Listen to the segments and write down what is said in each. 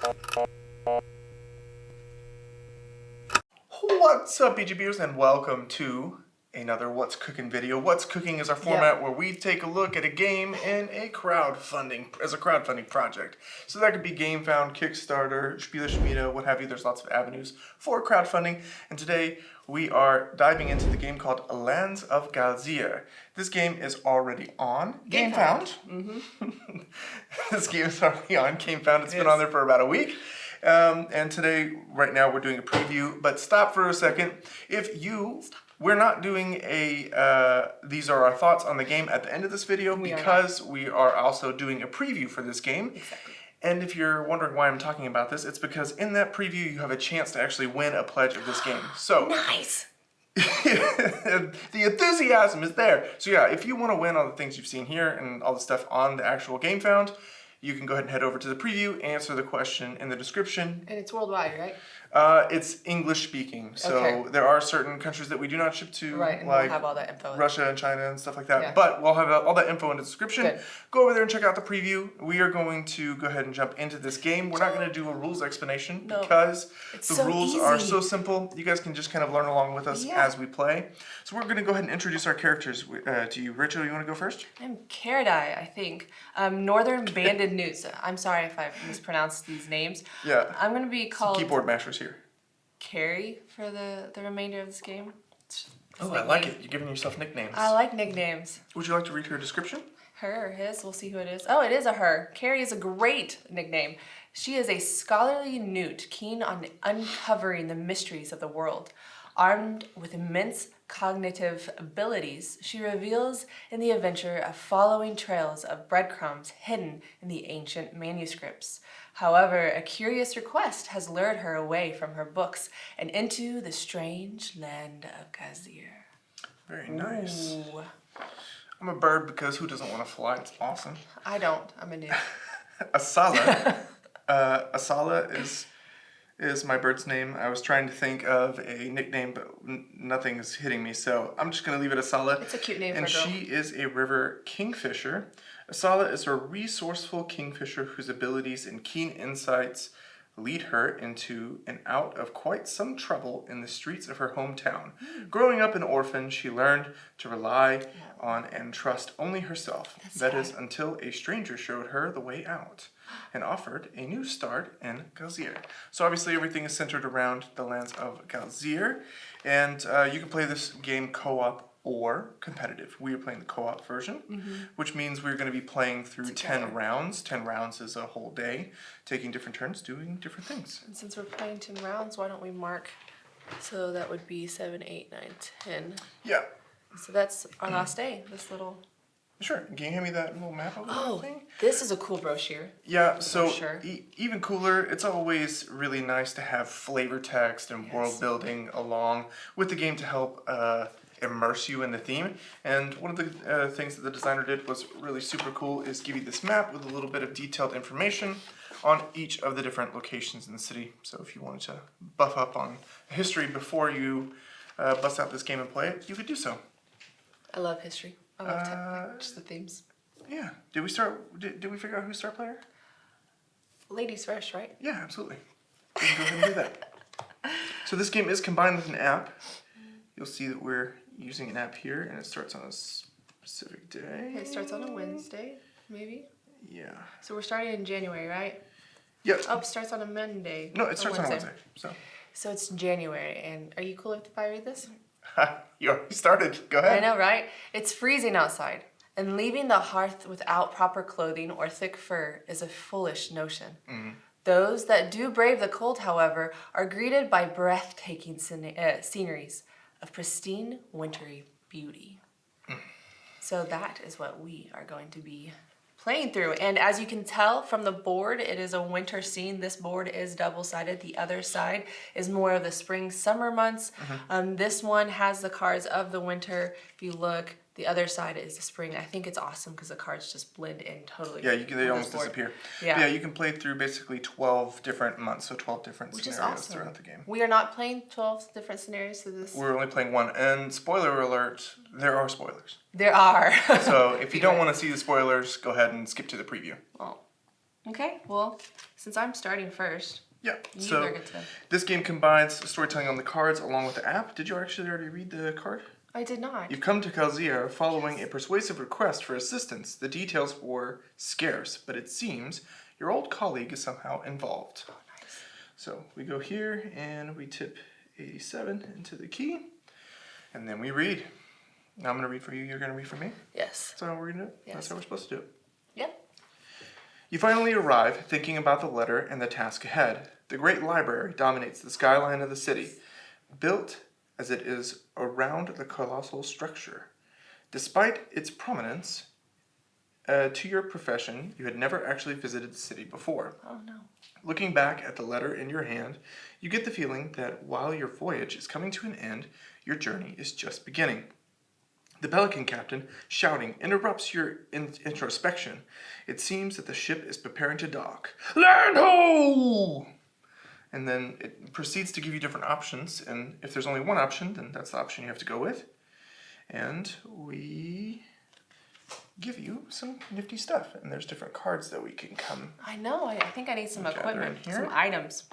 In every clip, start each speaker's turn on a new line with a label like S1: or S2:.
S1: What's up, BGBers, and welcome to another What's Cooking video. What's Cooking is our format where we take a look at a game in a crowdfunding project. So that could be GameFound, Kickstarter, Spiele Schmiede, what have you. There's lots of avenues for crowdfunding. And today we are diving into the game called Lands of Galzyr. This game is already on GameFound. This game is already on GameFound. It's been on there for about a week. And today, right now, we're doing a preview, but stop for a second. We're not doing these are our thoughts on the game at the end of this video because we are also doing a preview for this game. Exactly. And if you're wondering why I'm talking about this, it's because in that preview, you have a chance to actually win a pledge of this game. So
S2: nice!
S1: The enthusiasm is there. So yeah, if you want to win all the things you've seen here and all the stuff on the actual GameFound, you can go ahead and head over to the preview, answer the question in the description.
S2: And it's worldwide, right?
S1: It's English speaking, so there are certain countries that we do not ship to,
S2: and
S1: like
S2: we'll have all that info.
S1: Russia and China and stuff like that. But we'll have all that info in the description.
S2: Good.
S1: Go over there and check out the preview. We are going to go ahead and jump into this game. We're not going to do a rules explanation because the rules are so simple. You guys can just kind of learn along with us as we play. So we're going to go ahead and introduce our characters to you. Rachel, you want to go first?
S2: I'm Caradai, I think. Northern Banded Newts. I'm sorry if I've mispronounced these names.
S1: Yeah.
S2: I'm going to be called
S1: keyboard mashers here.
S2: Carrie for the remainder of this game.
S1: Oh, I like it. You're giving yourself nicknames.
S2: I like nicknames.
S1: Would you like to read her description?
S2: Her or his, we'll see who it is. Oh, it is a her. Carrie is a great nickname. She is a scholarly newt keen on uncovering the mysteries of the world. Armed with immense cognitive abilities, she reveals in the adventure of following trails of breadcrumbs hidden in the ancient manuscripts. However, a curious request has lured her away from her books and into the strange land of Galzyr.
S1: Very nice.
S2: Ooh.
S1: I'm a bird because who doesn't want to fly? It's awesome.
S2: I don't. I'm a newt.
S1: Asala. Asala is my bird's name. I was trying to think of a nickname, but nothing is hitting me, so I'm just going to leave it Asala.
S2: It's a cute name for a girl.
S1: And she is a river kingfisher. Asala is a resourceful kingfisher whose abilities and keen insights lead her into and out of quite some trouble in the streets of her hometown. Growing up an orphan, she learned to rely on and trust only herself. That is, until a stranger showed her the way out and offered a new start in Galzyr. So obviously everything is centered around the lands of Galzyr, and you can play this game co-op or competitive. We are playing the co-op version, which means we're going to be playing through 10 rounds. 10 rounds is a whole day, taking different turns, doing different things.
S2: And since we're playing 10 rounds, why don't we mark, so that would be 7, 8, 9, 10.
S1: Yeah.
S2: So that's our last day, this little...
S1: Sure. Can you hand me that little map over there thing?
S2: This is a cool brochure.
S1: Yeah, so even cooler, it's always really nice to have flavor text and world building along with the game to help immerse you in the theme. And one of the things that the designer did was really super cool is give you this map with a little bit of detailed information on each of the different locations in the city. So if you wanted to buff up on history before you bust out this game and play it, you could do so.
S2: I love history. I love just the themes.
S1: Yeah. Did we figure out who's star player?
S2: Ladies first, right?
S1: Yeah, absolutely. We can go ahead and do that. So this game is combined with an app. You'll see that we're using an app here, and it starts on a specific day.
S2: It starts on a Wednesday, maybe?
S1: Yeah.
S2: So we're starting in January, right?
S1: Yep.
S2: Oh, it starts on a Monday.
S1: No, it starts on a Wednesday.
S2: So it's January, and are you cool if I read this?
S1: You already started. Go ahead.
S2: I know, right? It's freezing outside, and leaving the hearth without proper clothing or thick fur is a foolish notion. Those that do brave the cold, however, are greeted by breathtaking sceneries of pristine, wintry beauty. So that is what we are going to be playing through. And as you can tell from the board, it is a winter scene. This board is double-sided. The other side is more of the spring, summer months. This one has the cards of the winter. If you look, the other side is the spring. I think it's awesome because the cards just blend in totally.
S1: Yeah, they almost disappear. Yeah, you can play through basically 12 different months, so 12 different scenarios throughout the game.
S2: We are not playing 12 different scenarios, so this...
S1: We're only playing one, and spoiler alert, there are spoilers.
S2: There are.
S1: So if you don't want to see the spoilers, go ahead and skip to the preview.
S2: Oh. Okay, well, since I'm starting first,
S1: Yeah.
S2: you
S1: So
S2: are good to.
S1: this game combines storytelling on the cards along with the app. Did you actually already read the card?
S2: I did not.
S1: You've come to Kalzir following a persuasive request for assistance. The details were scarce, but it seems your old colleague is somehow involved.
S2: Oh, nice.
S1: So we go here and we tip 87 into the key, and then we read. Now I'm going to read for you, you're going to read for me?
S2: Yes.
S1: That's how we're going to do it?
S2: Yes.
S1: That's how we're supposed to do it.
S2: Yep.
S1: You finally arrive, thinking about the letter and the task ahead. The great library dominates the skyline of the city, built as it is around the colossal structure. Despite its prominence, to your profession, you had never actually visited the city before.
S2: Oh, no.
S1: Looking back at the letter in your hand, you get the feeling that while your voyage is coming to an end, your journey is just beginning. The Pelican captain, shouting, interrupts your introspection. It seems that the ship is preparing to dock. Land ho! And then it proceeds to give you different options, and if there's only one option, then that's the option you have to go with. And we give you some nifty stuff, and there's different cards that we can come.
S2: I know. I think I need some
S1: Gather
S2: equipment,
S1: in here.
S2: some items.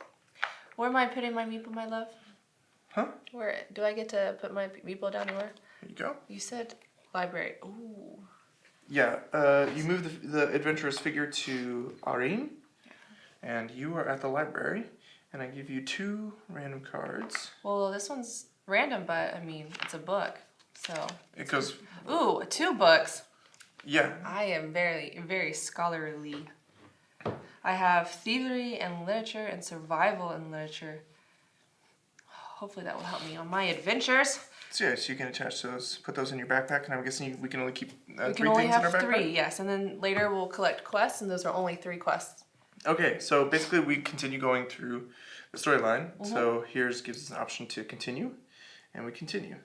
S2: Where am I putting my meeple, my love?
S1: Huh?
S2: Where do I get to put my meeple down? Where?
S1: There you go.
S2: You said library. Ooh.
S1: Yeah, you move the adventurer's figure to Arin, and you are at the library, and I give you 2 random cards.
S2: Well, this one's random, but I mean, it's a book, so.
S1: It goes,
S2: Ooh, 2 books.
S1: yeah,
S2: I am very, very scholarly. I have thievery and literature and survival and literature. Hopefully that will help me on my adventures.
S1: so yeah, so you can attach those, put those in your backpack, and I'm guessing we can only keep
S2: We
S1: 3
S2: can only
S1: things in our
S2: have
S1: backpack?
S2: 3, yes, and then later we'll collect quests, and those are only 3 quests.
S1: Okay, so basically we continue going through the storyline. So here's gives us an option to continue, and we continue.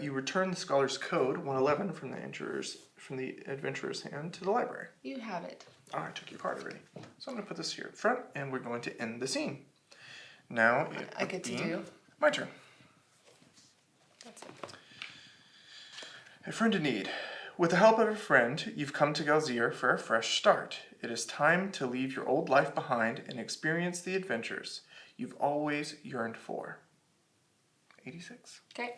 S1: You return the scholar's code 111 from the adventurer's hand to the library.
S2: You have it.
S1: Oh, I took your card already. So I'm going to put this here up front, and we're going to end the scene. Now
S2: I get to do.
S1: my turn.
S2: That's it.
S1: A friend in need. With the help of a friend, you've come to Galzir for a fresh start. It is time to leave your old life behind and experience the adventures you've always yearned for. 86.
S2: Okay.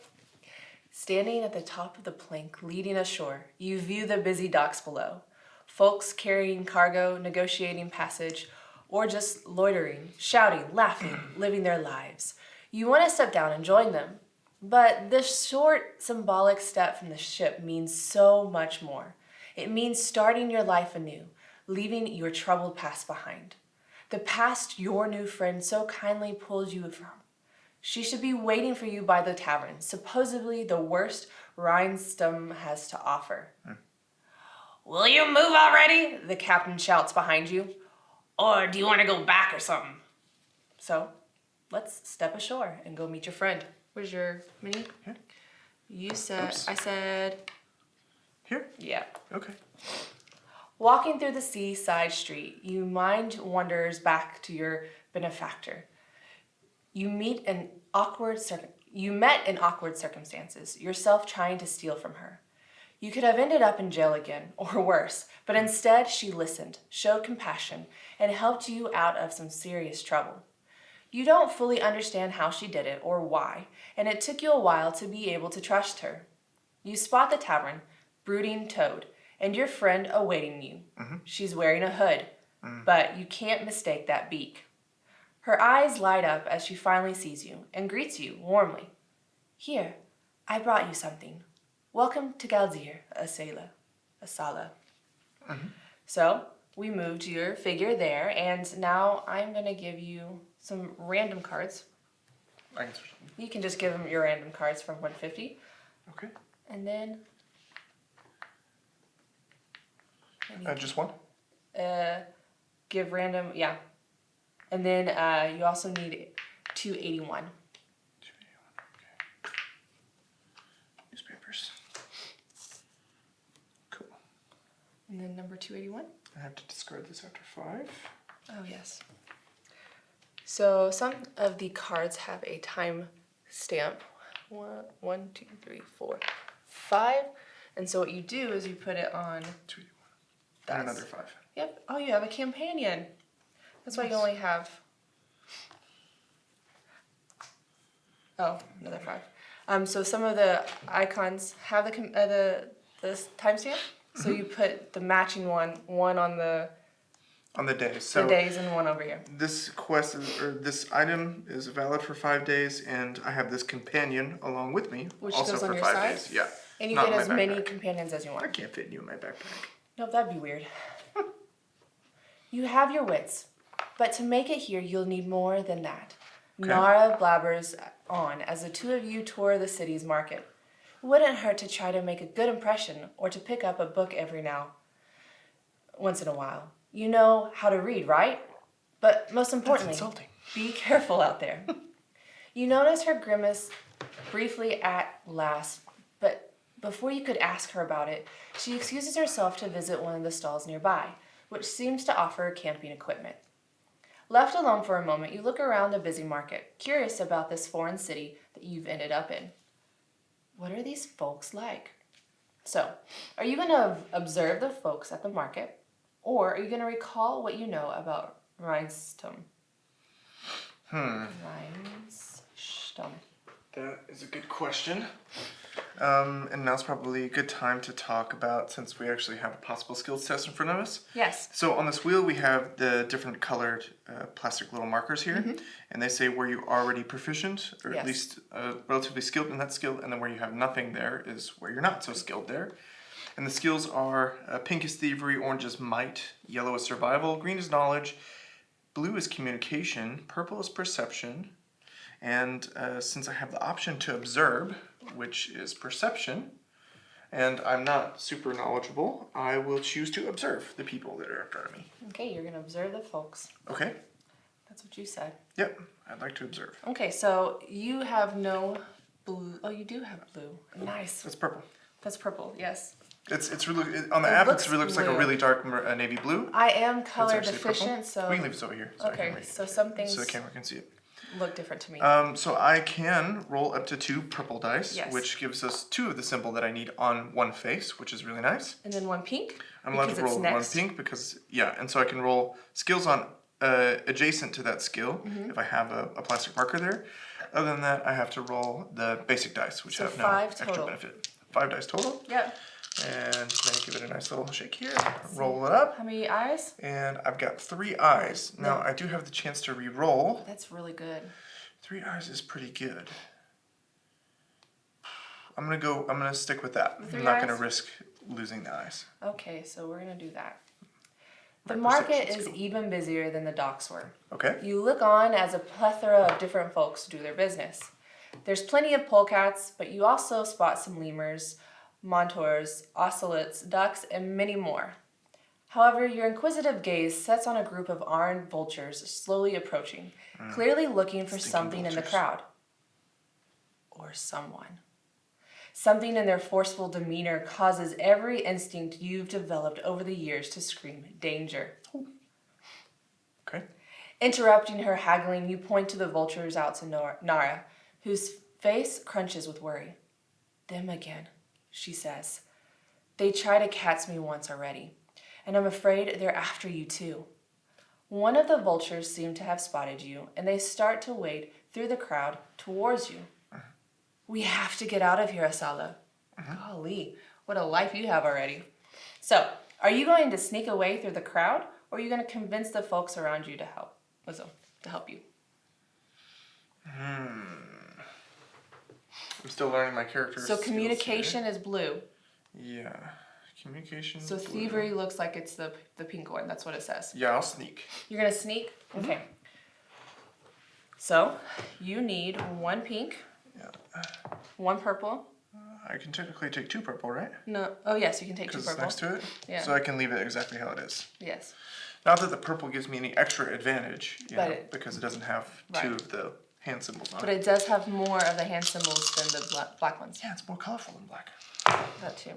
S2: Standing at the top of the plank leading ashore, you view the busy docks below. Folks carrying cargo, negotiating passage, or just loitering, shouting, laughing, living their lives. You want to step down and join them. But this short, symbolic step from the ship means so much more. It means starting your life anew, leaving your troubled past behind. The past your new friend so kindly pulled you from. She should be waiting for you by the tavern, supposedly the worst Rhinestum has to offer. Will you move already? The captain shouts behind you. Or do you want to go back or something? So, let's step ashore and go meet your friend. Where's your mini?
S1: Here.
S2: You said,
S1: Oops.
S2: I said,
S1: Here?
S2: yeah.
S1: Okay.
S2: Walking through the seaside street, you mind wanders back to your benefactor. You met in awkward circumstances, yourself trying to steal from her. You could have ended up in jail again, or worse, but instead she listened, showed compassion, and helped you out of some serious trouble. You don't fully understand how she did it or why, and it took you a while to be able to trust her. You spot the tavern, brooding Toad, and your friend awaiting you. She's wearing a hood, but you can't mistake that beak. Her eyes light up as she finally sees you and greets you warmly. Here, I brought you something. Welcome to Galzir, Asala. So, we moved your figure there, and now I'm going to give you some random cards.
S1: I can search something.
S2: You can just give them your random cards from 150,
S1: Okay.
S2: and then
S1: Just one?
S2: give random, yeah. And then you also need 281.
S1: Okay. Newspapers. Cool.
S2: And then number 281.
S1: I have to discard this after 5.
S2: Oh, yes. So some of the cards have a time stamp. 1, 2, 3, 4, 5. And so what you do is you put it on.
S1: 281. And
S2: That's-
S1: another 5.
S2: Yep. Oh, you have a companion. That's why you only have. Oh, another 5. So some of the icons have the timestamp. So you put the matching one on the
S1: days. So
S2: days and one over here.
S1: this quest or this item is valid for 5 days, and I have this companion along with me,
S2: Which
S1: also
S2: goes
S1: for
S2: on your
S1: 5
S2: side?
S1: days. Yeah.
S2: And you
S1: Not
S2: get
S1: in
S2: as
S1: my
S2: many
S1: backpack.
S2: companions as you
S1: I
S2: want.
S1: can't fit you in my backpack.
S2: Nope, that'd be weird. You have your wits, but to make it here, you'll need more than that.
S1: Okay.
S2: Nara blabbers on as the two of you tour the city's market. It wouldn't hurt to try to make a good impression or to pick up a book once in a while. You know how to read, right? But most importantly,
S1: insulting.
S2: be careful out there. You notice her grimace briefly at last, but before you could ask her about it, she excuses herself to visit one of the stalls nearby, which seems to offer camping equipment. Left alone for a moment, you look around the busy market, curious about this foreign city that you've ended up in. What are these folks like? So, are you going to observe the folks at the market, or are you going to recall what you know about Rhinestone? Rhinestone.
S1: That is a good question. And now's probably a good time to talk about, since we actually have a possible skills test in front of us.
S2: Yes.
S1: So on this wheel, we have the different colored plastic little markers here, and they say where you're already proficient, or
S2: Yes.
S1: at least relatively skilled in that skill, and then where you have nothing there is where you're not so skilled there. And the skills are pink is thievery, orange is might, yellow is survival, green is knowledge, blue is communication, purple is perception, and since I have the option to observe, which is perception, and I'm not super knowledgeable, I will choose to observe the people that are in front of me.
S2: Okay, you're going to observe the folks.
S1: Okay.
S2: That's what you said.
S1: Yep, I'd like to observe.
S2: Okay, so you have no blue. Oh, you do have blue. Nice.
S1: That's purple.
S2: That's purple, yes.
S1: It's really on the
S2: It
S1: app.
S2: looks
S1: It really looks like a
S2: blue.
S1: really dark navy blue.
S2: I am
S1: It's
S2: color
S1: actually purple.
S2: deficient, so.
S1: We can leave this over here. So I
S2: Okay,
S1: can read it.
S2: so some things
S1: So the camera can see it.
S2: look different to me.
S1: So I can roll up to 2 purple dice,
S2: Yes.
S1: which gives us 2 of the symbol that I need on one face, which is really nice.
S2: And then one pink.
S1: I'm allowed
S2: because
S1: to roll
S2: it's
S1: one
S2: next.
S1: pink because, yeah, and so I can roll skills on adjacent to that skill if I have a plastic marker there. Other than that, I have to roll the basic dice, which
S2: So
S1: have no
S2: 5
S1: extra
S2: total.
S1: benefit. 5 dice total.
S2: Yep.
S1: And then give it a nice little shake here, roll it up,
S2: How many eyes?
S1: and I've got 3 eyes. Now,
S2: No.
S1: I do have the chance to re-roll.
S2: That's really good.
S1: 3 eyes is pretty good. I'm gonna stick with that.
S2: The 3
S1: I'm not gonna
S2: eyes?
S1: risk losing the eyes.
S2: Okay, so we're going to do that. The
S1: My
S2: market
S1: perception
S2: is
S1: skill.
S2: even busier than the docks were.
S1: Okay.
S2: You look on as a plethora of different folks do their business. There's plenty of polecats, but you also spot some lemurs, montours, ocelots, ducks, and many more. However, your inquisitive gaze sets on a group of armed vultures slowly approaching, clearly looking for
S1: Stinking
S2: something in the
S1: vultures.
S2: crowd. Or someone. Something in their forceful demeanor causes every instinct you've developed over the years to scream danger.
S1: Okay.
S2: Interrupting her haggling, you point to the vultures out to Nara, whose face crunches with worry. Them again, she says. They tried to catch me once already, and I'm afraid they're after you too. One of the vultures seem to have spotted you, and they start to wade through the crowd towards you. We have to get out of here, Asala. Golly, what a life you have already. So, are you going to sneak away through the crowd, or are you going to convince the folks around you to help? To help you.
S1: I'm still learning my character.
S2: So
S1: skills
S2: communication is blue.
S1: here. Yeah. Communication.
S2: So
S1: blue.
S2: thievery looks like it's the pink one. That's what it says.
S1: Yeah, I'll sneak.
S2: You're gonna sneak? Okay. So you need 1 pink,
S1: Yeah.
S2: 1 purple.
S1: I can technically take 2 purple, right?
S2: No. Oh yes, you can take 2
S1: Because it's
S2: purple.
S1: next to it.
S2: Yeah.
S1: So I can leave it exactly how it is.
S2: Yes.
S1: Not that the purple gives me any extra advantage, because it doesn't have 2
S2: Right.
S1: of the hand symbols on
S2: But
S1: it.
S2: it does have more of the hand symbols than the black ones.
S1: Yeah, it's more colorful than black.
S2: That too.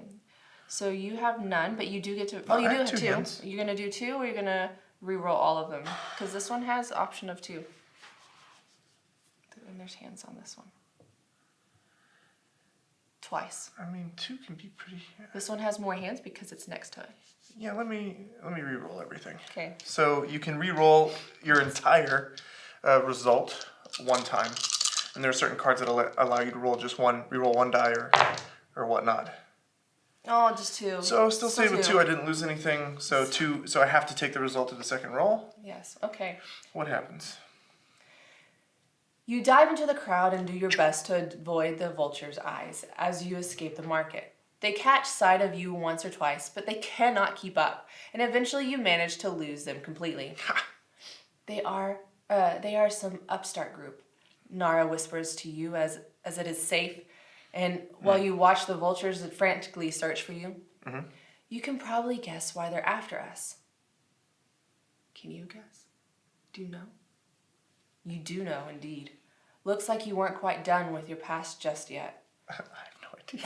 S2: So you have none, but you do get to.
S1: No,
S2: Oh, you
S1: I
S2: do
S1: have
S2: have
S1: 2
S2: 2.
S1: hands.
S2: You're gonna do 2, or you're gonna re-roll all of them? Because this one has option of 2. And there's hands on this one. Twice.
S1: I mean, 2 can be pretty.
S2: This one has more hands because it's next to it.
S1: Yeah, let me re-roll everything.
S2: Okay.
S1: So you can re-roll your entire result one time, and there are certain cards that allow you to roll just one, re-roll one die or whatnot.
S2: Oh, just 2.
S1: So still stayed with 2. I didn't lose anything. So 2. So I have to take the result of the second roll.
S2: Yes. Okay.
S1: What happens?
S2: You dive into the crowd and do your best to avoid the vulture's eyes as you escape the market. They catch sight of you once or twice, but they cannot keep up, and eventually you manage to lose them completely. They are some upstart group. Nara whispers to you as it is safe, and while you watch the vultures frantically search for you, you can probably guess why they're after us. Can you guess? Do you know? You do know, indeed. Looks like you weren't quite done with your past just yet.
S1: I have no idea.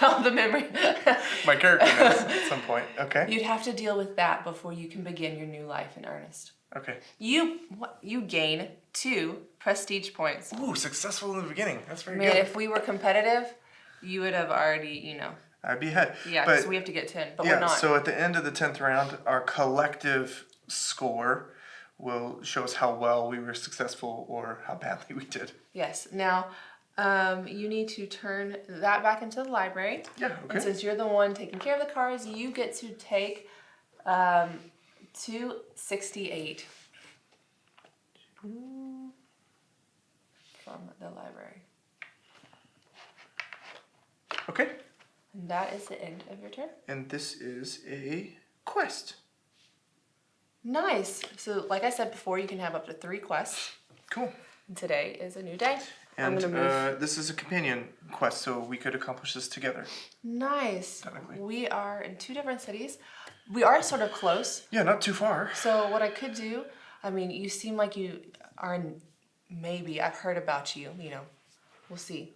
S2: Oh, the memory.
S1: My character knows at some point. Okay.
S2: You'd have to deal with that before you can begin your new life in earnest.
S1: Okay.
S2: You gain 2 prestige points.
S1: Ooh, successful in the beginning. That's very
S2: Man,
S1: good.
S2: if we were competitive, you would have already,
S1: I'd be ahead.
S2: Yeah,
S1: but,
S2: so we have to get 10, but
S1: yeah,
S2: we're not.
S1: So at the end of the 10th round, our collective score will show us how well we were successful or how badly we did.
S2: Yes. Now, you need to turn that back into the library.
S1: Yeah, okay.
S2: And since you're the one taking care of the cards, you get to take 268 from the library.
S1: Okay.
S2: And that is the end of your turn.
S1: And this is a quest.
S2: Nice. So, like I said before, you can have up to 3 quests.
S1: Cool.
S2: And today is a new day.
S1: And
S2: I'm gonna move.
S1: this is a companion quest, so we could accomplish this together.
S2: Nice.
S1: Technically.
S2: We are in 2 different cities. We are sort of close.
S1: Yeah, not too far.
S2: So what I could do, I mean, you seem like you are in, maybe I've heard about you, we'll see.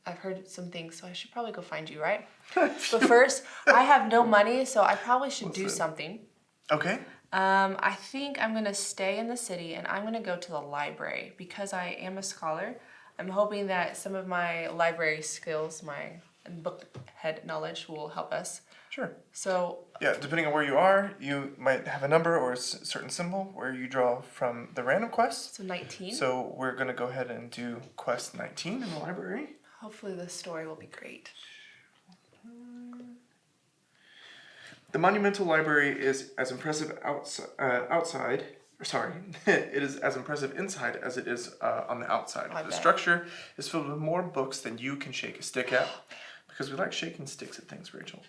S2: I've heard some things, so I should probably go find you, right? But first, I have no money, so I probably should do something.
S1: Okay.
S2: I think I'm going to stay in the city and I'm going to go to the library because I am a scholar. I'm hoping that some of my library skills, my book head knowledge will help us.
S1: Sure.
S2: So,
S1: Yeah, depending on where you are, you might have a number or a certain symbol where you draw from the random quest.
S2: so 19.
S1: So we're going to go ahead and do quest 19 in the library.
S2: Hopefully this story will be great.
S1: The Monumental Library is as impressive outside. Sorry, it is as impressive inside as it is on the outside.
S2: I
S1: The
S2: bet.
S1: structure is filled with more books than you can shake a stick at. Because we like shaking sticks at things, Rachel.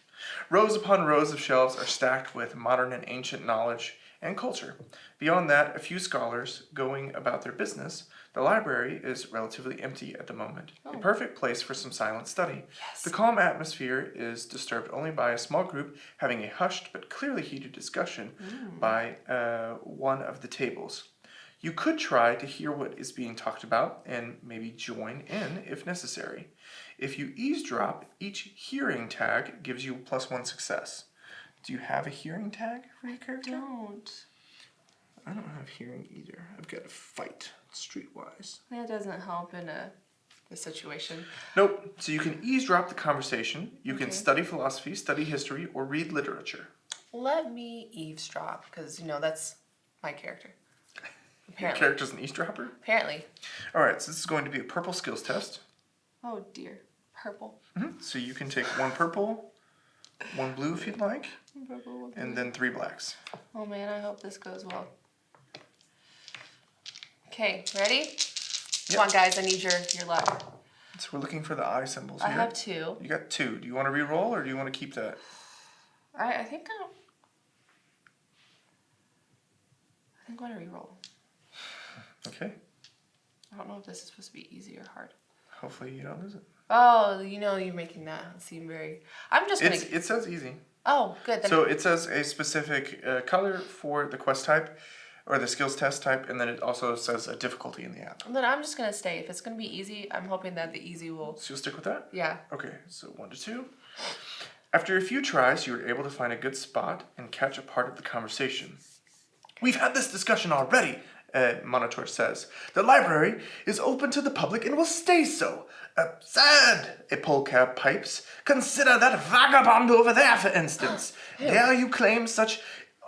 S1: Rows upon rows of shelves are stacked with modern and ancient knowledge and culture. Beyond that, a few scholars going about their business. The library is relatively empty at the moment. A perfect place for some silent study.
S2: Yes.
S1: The calm atmosphere is disturbed only by a small group having a hushed but clearly heated discussion by one of the tables. You could try to hear what is being talked about and maybe join in if necessary. If you eavesdrop, each hearing tag gives you +1 success. Do you have a hearing tag for your character?
S2: Don't.
S1: I don't have hearing either. I've got a fight, streetwise.
S2: That doesn't help in a situation.
S1: Nope. So you can eavesdrop the conversation. You can
S2: Okay.
S1: study philosophy, study history, or read literature.
S2: Let me eavesdrop, because, that's my character.
S1: Your
S2: Apparently.
S1: character's an eavesdropper?
S2: Apparently.
S1: All right, so this is going to be a purple skills test.
S2: Oh, dear. Purple.
S1: So you can take 1 purple, 1 blue if you'd like,
S2: Purple.
S1: and then 3 blacks.
S2: Oh, man, I hope this goes well. Okay, ready?
S1: Yep.
S2: Come on, guys, I need your luck.
S1: So we're looking for the eye symbols
S2: I
S1: here.
S2: have 2.
S1: You got 2. Do you want to re-roll or do you want to keep that?
S2: I think I want to reroll.
S1: Okay.
S2: I don't know if this is supposed to be easy or hard.
S1: Hopefully you don't lose it.
S2: Oh, you're making that seem very... I'm just going to...
S1: It says easy.
S2: Oh, good. Then
S1: So it says a specific color for the quest type or the skills test type, and then it also says a difficulty in the app.
S2: Then I'm just going to stay. If it's going to be easy, I'm hoping that the easy will...
S1: So you'll stick with that?
S2: Yeah.
S1: Okay, so 1 to 2. After a few tries, you were able to find a good spot and catch a part of the conversation. We've had this discussion already, Monitor says. The library is open to the public and will stay so. Absurd, a polecat pipes. Consider that vagabond over there, for instance. Dare you claim such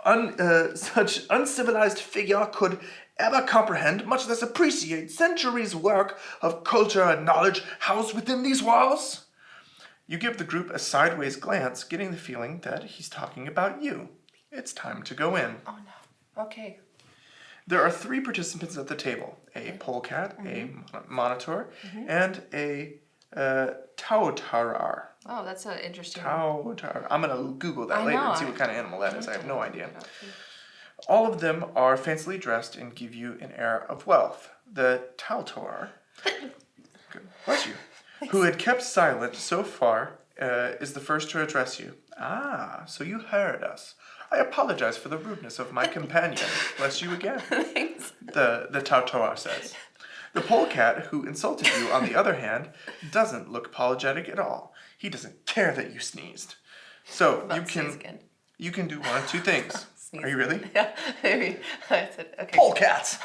S1: uncivilized figure could ever comprehend, much less appreciate, centuries' work of culture and knowledge housed within these walls? You give the group a sideways glance, getting the feeling that he's talking about you. It's time to go in.
S2: Oh no. Okay.
S1: There are 3 participants at the table. A polecat, a monitor, and a tautarar.
S2: Oh, that's an interesting.
S1: Tautarar. I'm going to Google that
S2: I
S1: later
S2: know,
S1: and see what kind of animal that is. I have no idea.
S2: Okay.
S1: All of them are fancily dressed and give you an air of wealth. The tautar, bless you, who had kept silent so far, is the first to address you. Ah, so you heard us. I apologize for the rudeness of my companion. Bless you again.
S2: Thanks.
S1: The tautar says. The polecat, who insulted you, on the other hand, doesn't look apologetic at all. He doesn't care that you sneezed. So
S2: About to sneeze again.
S1: you can do one of 2 things. Are you really?
S2: Yeah, maybe. I said, okay.
S1: Polecats!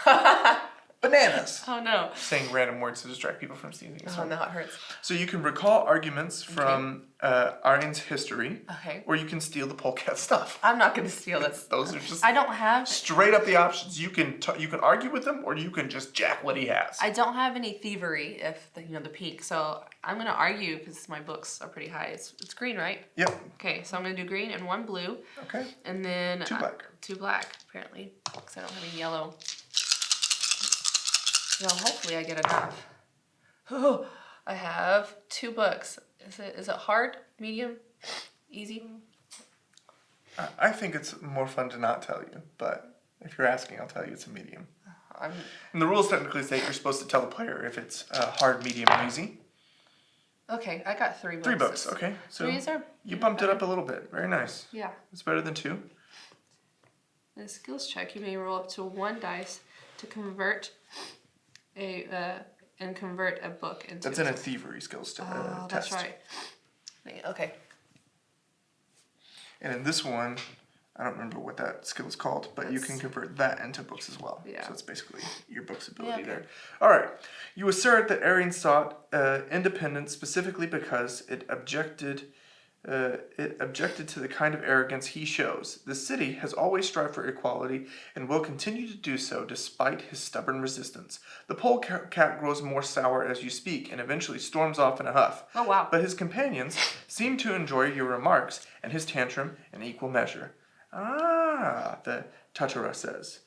S1: Bananas!
S2: Oh no.
S1: Saying random words to distract people from sneezing.
S2: Oh no, it hurts.
S1: So you can recall arguments from Arian's history,
S2: Okay.
S1: or you can steal the polecat stuff.
S2: I'm not gonna steal this.
S1: Those are just
S2: I don't have.
S1: straight up the options. You can argue with him, or you can just jack what he has.
S2: I don't have any thievery if the peak. So I'm gonna argue because my books are pretty high. It's green, right?
S1: Yep.
S2: Okay, so I'm gonna do green and 1 blue,
S1: Okay.
S2: and then
S1: 2 black.
S2: 2 black apparently, because I don't have any yellow. Well, hopefully I get enough. Oh, I have 2 books. Is it hard, medium, easy?
S1: I think it's more fun to not tell you, but if you're asking, I'll tell you it's a medium. And the rules technically say you're supposed to tell the player if it's hard, medium, or easy.
S2: Okay, I got 3 books.
S1: 3 books, okay. So
S2: 3s are
S1: you bumped it up a little bit. Very nice.
S2: Yeah.
S1: It's better than 2.
S2: In a skills check, you may roll up to 1 dice to convert a book into.
S1: That's in a thievery skills
S2: Oh,
S1: test.
S2: that's right. Okay.
S1: And in this one, I don't remember what that skill is called, but you can convert that into books as well.
S2: Yeah.
S1: So it's basically your book's ability
S2: Yeah, okay.
S1: there. All right. You assert that Arian sought independence specifically because it objected to the kind of arrogance he shows. The city has always strived for equality and will continue to do so despite his stubborn resistance. The polecat grows more sour as you speak and eventually storms off in a huff.
S2: Oh, wow.
S1: But his companions seem to enjoy your remarks and his tantrum in equal measure. Ah, the Tatara says.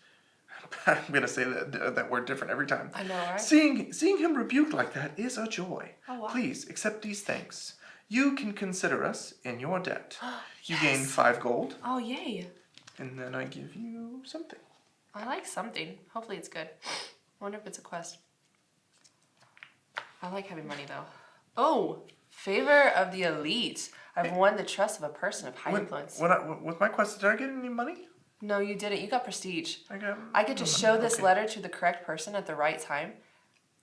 S1: I'm going to say that word different every time.
S2: I know, right?
S1: Seeing him rebuked like that is a joy.
S2: Oh, wow.
S1: Please accept these thanks. You can consider us in your debt. You
S2: Yes.
S1: gain 5 gold,
S2: Oh, yay.
S1: and then I give you something.
S2: I like something. Hopefully it's good. I wonder if it's a quest. I like having money, though. Oh, favor of the elite. I've won the trust of a person of high influence.
S1: With my quest, did I get any money?
S2: No, you didn't. You got prestige.
S1: I
S2: get to
S1: no
S2: show
S1: money.
S2: this
S1: Okay.
S2: letter to the correct person at the right time,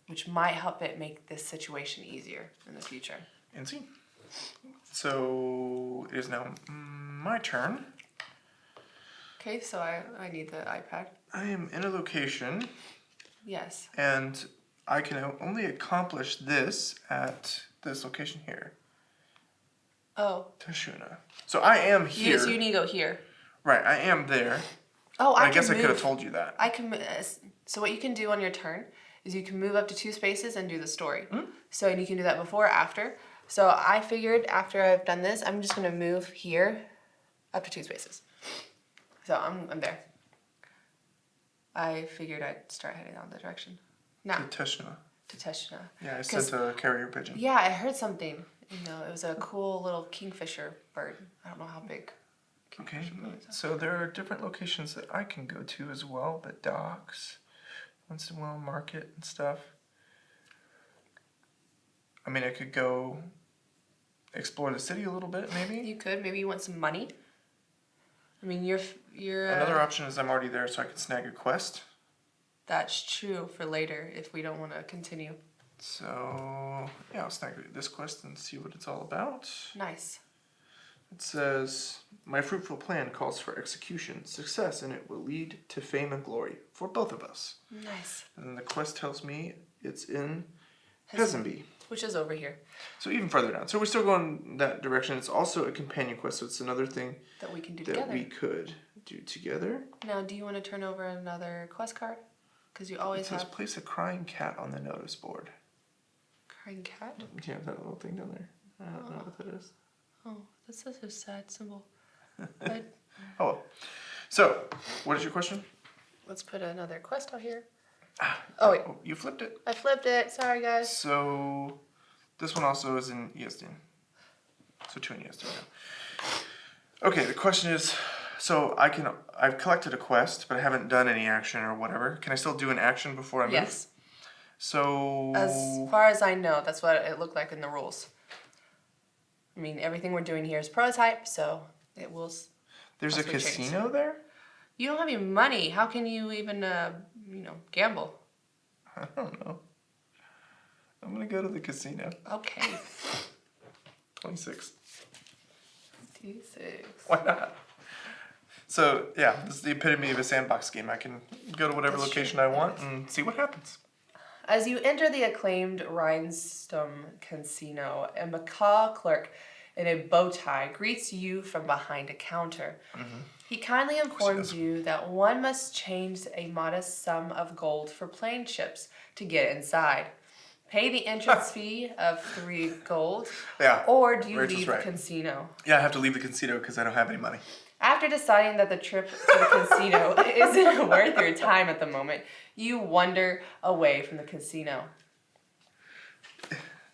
S2: which might help it make this situation easier in the future.
S1: And see. So it is now my turn.
S2: Okay, so I need the iPad.
S1: I am in a location,
S2: Yes.
S1: and I can only accomplish this at this location here,
S2: Oh.
S1: Tashuna. So I am here.
S2: So you need to go here.
S1: Right, I am there.
S2: Oh,
S1: I
S2: I
S1: guess I
S2: can
S1: could have
S2: move.
S1: told you that.
S2: I can. So what you can do on your turn is you can move up to 2 spaces and do the story. So and you can do that before or after. So I figured after I've done this, I'm just gonna move here up to 2 spaces. So I'm there. I figured I'd start heading down that direction. Now
S1: To Tashuna.
S2: to Teshna.
S1: Yeah, I
S2: 'Cause-
S1: sent a carrier pigeon.
S2: Yeah, I heard something. You know, it was a cool little kingfisher bird. I don't know how big.
S1: Okay, so there are different locations that I can go to as well, but docks, once in a while market and stuff. I mean, I could go explore the city a little bit, maybe.
S2: You could. Maybe you want some money. I mean, you're.
S1: Another option is I'm already there, so I can snag a quest.
S2: That's true for later if we don't want to continue.
S1: So yeah, I'll snag this quest and see what it's all about.
S2: Nice.
S1: It says, my fruitful plan calls for execution, success, and it will lead to fame and glory for both of us.
S2: Nice.
S1: And then the quest tells me it's in Hesenby.
S2: Which is over here.
S1: So even further down. So we're still going that direction. It's also a companion quest, so it's another thing
S2: That we can do
S1: that
S2: together.
S1: we could do together.
S2: Now, do you want to turn over another quest card? Because you
S1: It
S2: always
S1: says,
S2: have
S1: place a crying cat on the notice board.
S2: crying cat.
S1: Yeah, that little thing down there. I don't know what that is.
S2: Oh, that's such a sad symbol. But
S1: Oh, well. So, what is your question?
S2: let's put another quest out here. Oh, wait.
S1: Oh, you flipped it.
S2: I flipped it. Sorry, guys.
S1: So, this one also is in Yazdin. So 2 in Yazdin now. Okay, the question is, so I've collected a quest, but I haven't done any action or whatever. Can I still do an action before I move?
S2: Yes.
S1: So,
S2: As far as I know, that's what it looked like in the rules. I mean, everything we're doing here is prototype, so it will.
S1: there's a
S2: possibly change.
S1: casino there?
S2: You don't have any money. How can you even, gamble?
S1: I don't know. I'm gonna go to the casino.
S2: Okay.
S1: 26.
S2: 56.
S1: Why not? So, yeah, this is the epitome of a sandbox game. I can go to whatever
S2: That's
S1: location
S2: true.
S1: I want and see what happens.
S2: As you enter the acclaimed Rhinestone Casino, a macaw clerk in a bow tie greets you from behind a counter. He kindly informs you that one must change a modest sum of gold for plane chips to get inside. Pay the entrance fee of 3 gold,
S1: Yeah.
S2: or do you
S1: Rachel's
S2: leave
S1: right.
S2: the casino?
S1: Yeah, I have to leave the casino because I don't have any money.
S2: After deciding that the trip to the casino isn't worth your time at the moment, you wander away from the casino.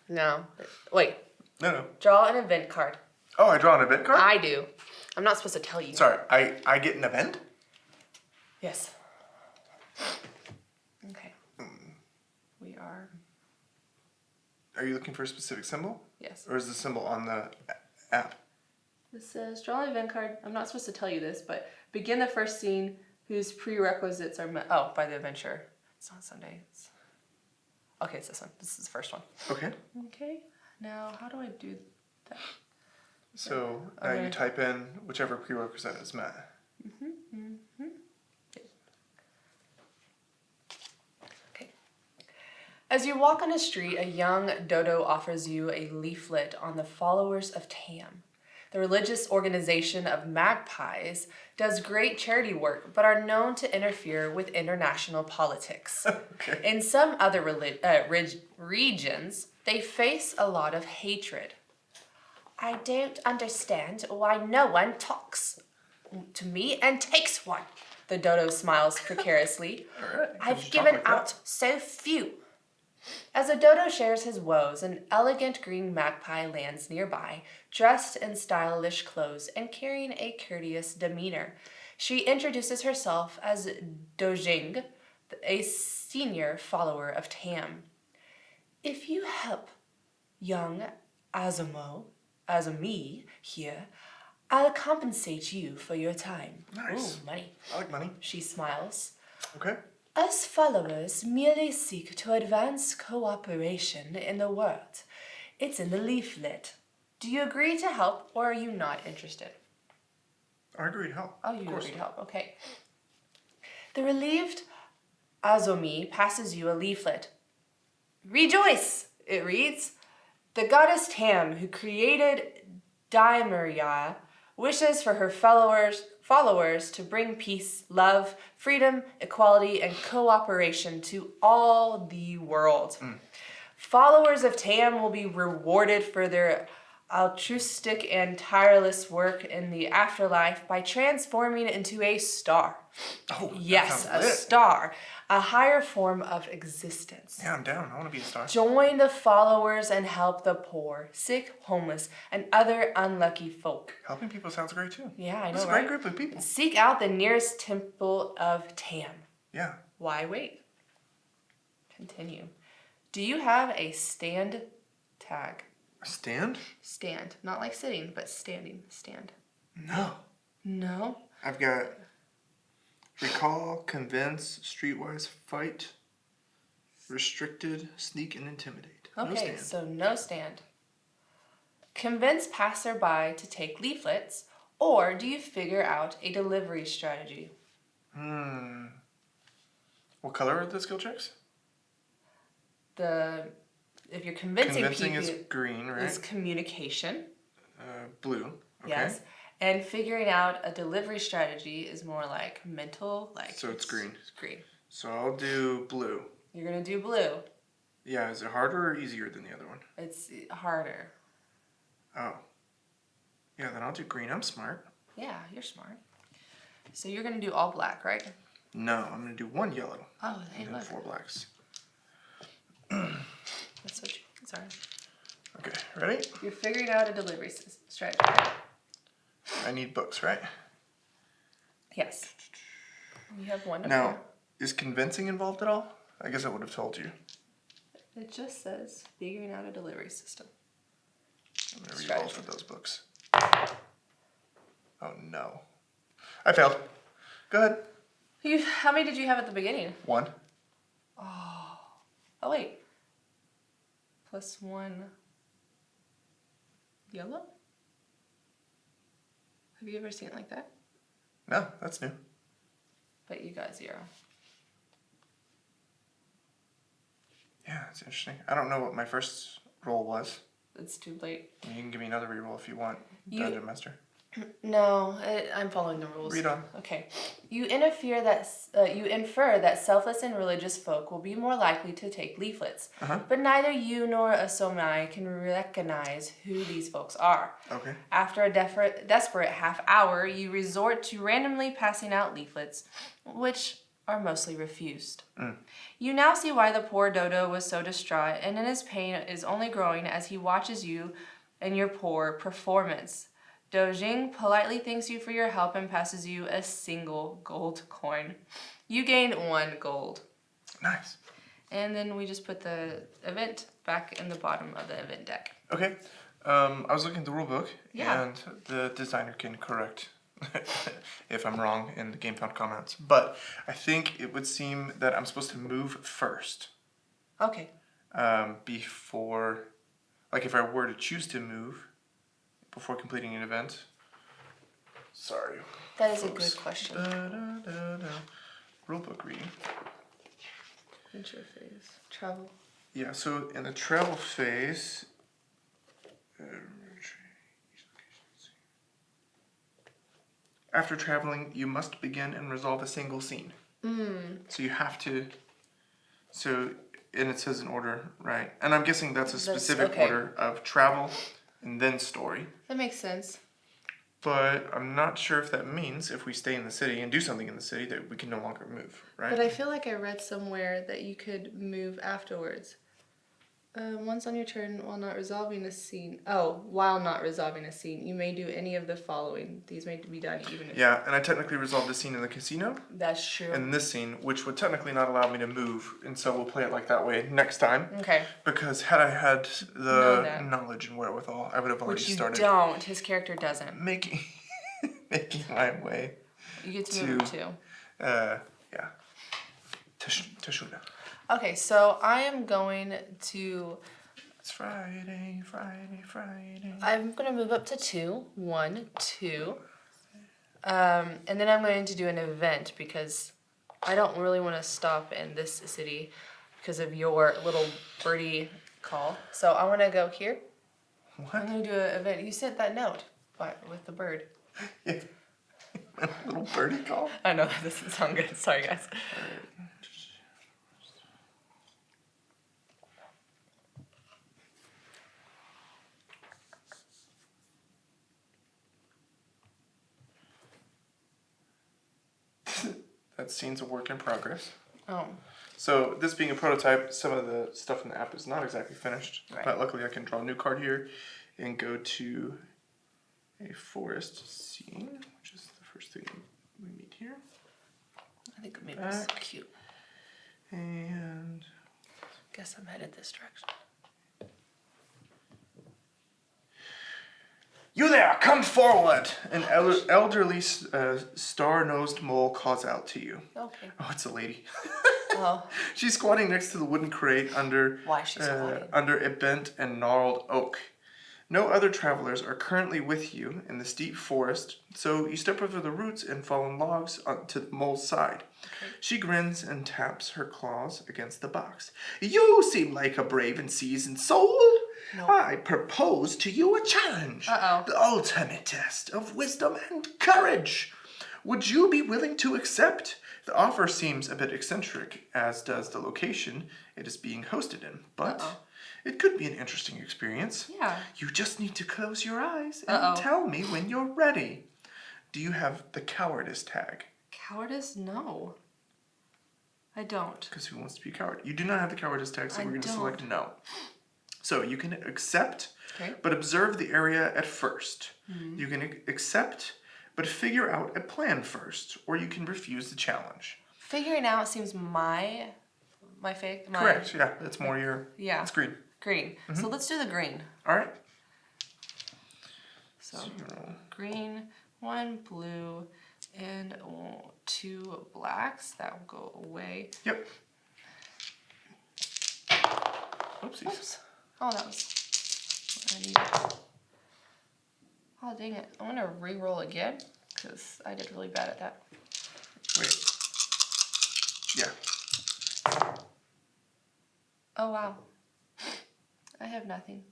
S2: No. Wait.
S1: No.
S2: Draw an event card.
S1: Oh, I draw an event card?
S2: I do. I'm not supposed to tell you.
S1: Sorry, I get an event?
S2: Yes. Okay. We are.
S1: Are you looking for a specific symbol?
S2: Yes.
S1: Or is the symbol on the app?
S2: This says draw an event card. I'm not supposed to tell you this, but begin the first scene whose prerequisites are met. Oh, by the adventurer. It's not Sunday. Okay, it's this one. This is the first one.
S1: Okay.
S2: Okay. Now, how do I do that?
S1: So now you type in whichever prerequisite is met.
S2: Okay. As you walk on a street, a young dodo offers you a leaflet on the Followers of Tam. The religious organization of magpies does great charity work, but are known to interfere with international politics.
S1: Okay.
S2: In some other regions, they face a lot of hatred. I don't understand why no one talks to me and takes one. The dodo smiles precariously.
S1: All right.
S2: I've given out so few. As a dodo shares his woes, an elegant green magpie lands nearby, dressed in stylish clothes and carrying a courteous demeanor. She introduces herself as Dojing, a senior follower of Tam. If you help young Azumi here, I'll compensate you for your time.
S1: Nice.
S2: Ooh, money.
S1: I like money.
S2: She smiles.
S1: Okay.
S2: Us followers merely seek to advance cooperation in the world. It's in the leaflet. Do you agree to help, or are you not interested?
S1: I agree to help.
S2: Oh, you
S1: Of course.
S2: agree to help. Okay. The relieved Azumi passes you a leaflet. Rejoice, it reads. The goddess Tam, who created Daimuria, wishes for her followers to bring peace, love, freedom, equality, and cooperation to all the world. Followers of Tam will be rewarded for their altruistic and tireless work in the afterlife by transforming into a star.
S1: Oh, that
S2: Yes,
S1: sounds
S2: a
S1: lit.
S2: star, a higher form of existence.
S1: Yeah, I'm down. I want to be a star.
S2: Join the followers and help the poor, sick, homeless, and other unlucky folk.
S1: Helping people sounds great too.
S2: Yeah, I know,
S1: It's a
S2: right?
S1: great group of people.
S2: Seek out the nearest temple of Tam.
S1: Yeah.
S2: Why wait? Continue. Do you have a stand tag?
S1: A stand?
S2: Stand. Not like sitting, but standing. Stand.
S1: No.
S2: No?
S1: I've got recall, convince, streetwise, fight, restricted, sneak, and intimidate. No
S2: Okay,
S1: stand.
S2: so no stand. convince passerby to take leaflets, or do you figure out a delivery strategy?
S1: What color are the skill checks?
S2: If you're convincing
S1: Convincing
S2: people,
S1: is green, right?
S2: is communication.
S1: Blue. Okay.
S2: Yes. And figuring out a delivery strategy is more like mental,
S1: So it's green.
S2: It's green.
S1: So I'll do blue.
S2: You're gonna do blue.
S1: Yeah, is it harder or easier than the other one?
S2: It's harder.
S1: Oh. Yeah, then I'll do green. I'm smart.
S2: Yeah, you're smart. So you're gonna do all black, right?
S1: No, I'm gonna do one yellow.
S2: Oh, hey,
S1: And then
S2: look.
S1: 4 blacks.
S2: That's what sorry.
S1: Okay, ready?
S2: You're figuring out a delivery strategy.
S1: I need books, right?
S2: Yes. You have one up
S1: Now, is convincing involved at all? I guess I would have told you.
S2: there. It just says figuring out a delivery system.
S1: I'm gonna re-roll for those books. Oh no. I failed. Go ahead.
S2: How many did you have at the beginning?
S1: 1.
S2: Oh wait. +1 yellow? Have you ever seen it like that?
S1: No, that's new.
S2: But you got 0.
S1: Yeah, it's interesting. I don't know what my first roll was.
S2: It's too late.
S1: You can give me another re-roll if you want,
S2: You-
S1: Dungeon Master.
S2: No, I'm following the rules.
S1: Read on.
S2: Okay. You infer that selfless and religious folk will be more likely to take leaflets, but neither you nor Asomai can recognize who these folks are.
S1: Okay.
S2: After a desperate half hour, you resort to randomly passing out leaflets, which are mostly refused. You now see why the poor Dodo was so distraught, and in his pain is only growing as he watches you and your poor performance. Dojing politely thanks you for your help and passes you a single gold coin. You gained 1 gold.
S1: Nice.
S2: And then we just put the event back in the bottom of the event deck.
S1: Okay. I was looking at the rulebook,
S2: Yeah.
S1: and the designer can correct if I'm wrong in the GameFound comments. But I think it would seem that I'm supposed to move first
S2: Okay.
S1: before, like if I were to choose to move before completing an event. Sorry.
S2: That is a
S1: folks.
S2: good question.
S1: Rulebook reading.
S2: Adventure phase. Travel.
S1: Yeah, so in the travel phase, after traveling, you must begin and resolve a single scene. So you have to. And it says in order, right? And I'm guessing that's a specific
S2: okay.
S1: order of travel and then story.
S2: That makes sense.
S1: But I'm not sure if that means if we stay in the city and do something in the city that we can no longer move, right?
S2: But I feel like I read somewhere that you could move afterwards. Once on your turn, while not resolving a scene. Oh, while not resolving a scene, you may do any of the following. These may be done even if.
S1: Yeah, and I technically resolved the scene in the casino
S2: That's true.
S1: and this scene, which would technically not allow me to move, and so we'll play it like that way next time.
S2: Okay.
S1: Because had I had
S2: Know
S1: the
S2: that.
S1: knowledge and wherewithal, I would have already
S2: Which you
S1: started
S2: don't. His character doesn't.
S1: making my way.
S2: You get to move too.
S1: Yeah. Tashuna.
S2: Okay, so I am going to.
S1: It's Friday.
S2: I'm gonna move up to 2. 1, 2. And then I'm going to do an event because I don't really want to stop in this city because of your little birdie call. So I want to go here.
S1: What?
S2: I'm gonna do an event. You sent that note, but with the bird.
S1: Yeah. Little birdie call.
S2: I know that doesn't sound good. Sorry, guys.
S1: That scene's a work in progress.
S2: Oh,
S1: So this being a prototype, some of the stuff in the app is not exactly finished.
S2: Right.
S1: But luckily I can draw a new card here and go to a forest scene, which is the first thing we meet here.
S2: I think maybe it's
S1: Back.
S2: cute.
S1: And
S2: Guess I'm headed this direction.
S1: you there, come forward! An elderly star-nosed mole calls out to you.
S2: Okay.
S1: Oh, it's a lady.
S2: Oh,
S1: She's squatting next to the wooden crate under
S2: why she's squatting?
S1: under a bent and gnarled oak. No other travelers are currently with you in this deep forest, so you step over the roots and fallen logs onto the mole's side.
S2: Okay.
S1: She grins and taps her claws against the box. You seem like a brave and seasoned soul.
S2: Nope.
S1: I propose to you a challenge.
S2: Uh-oh.
S1: The ultimate test of wisdom and courage. Would you be willing to accept? The offer seems a bit eccentric, as does the location it is being hosted in, but it could be an interesting experience.
S2: Yeah.
S1: You just need to close your eyes and
S2: Uh-oh.
S1: tell me when you're ready. Do you have the cowardice tag?
S2: Cowardice? No. I don't.
S1: Because who wants to be a coward? You do not have the cowardice tag, so
S2: I
S1: we're going to
S2: don't.
S1: select no. So you can accept,
S2: Okay.
S1: but observe the area at first.
S2: Mm-hmm.
S1: You can accept, but figure out a plan first, or you can refuse the challenge.
S2: Figuring out seems my fake.
S1: Correct, yeah, that's more your,
S2: Yeah.
S1: it's green.
S2: Green. So let's do the green.
S1: All right.
S2: So green, 1 blue, and 2 blacks. That will go away.
S1: Yep. Oopsies.
S2: Oops. Oh, that was what I needed. Oh, dang it. I'm going to re-roll again because I did really bad at that.
S1: Wait. Yeah.
S2: Oh, wow. I have nothing.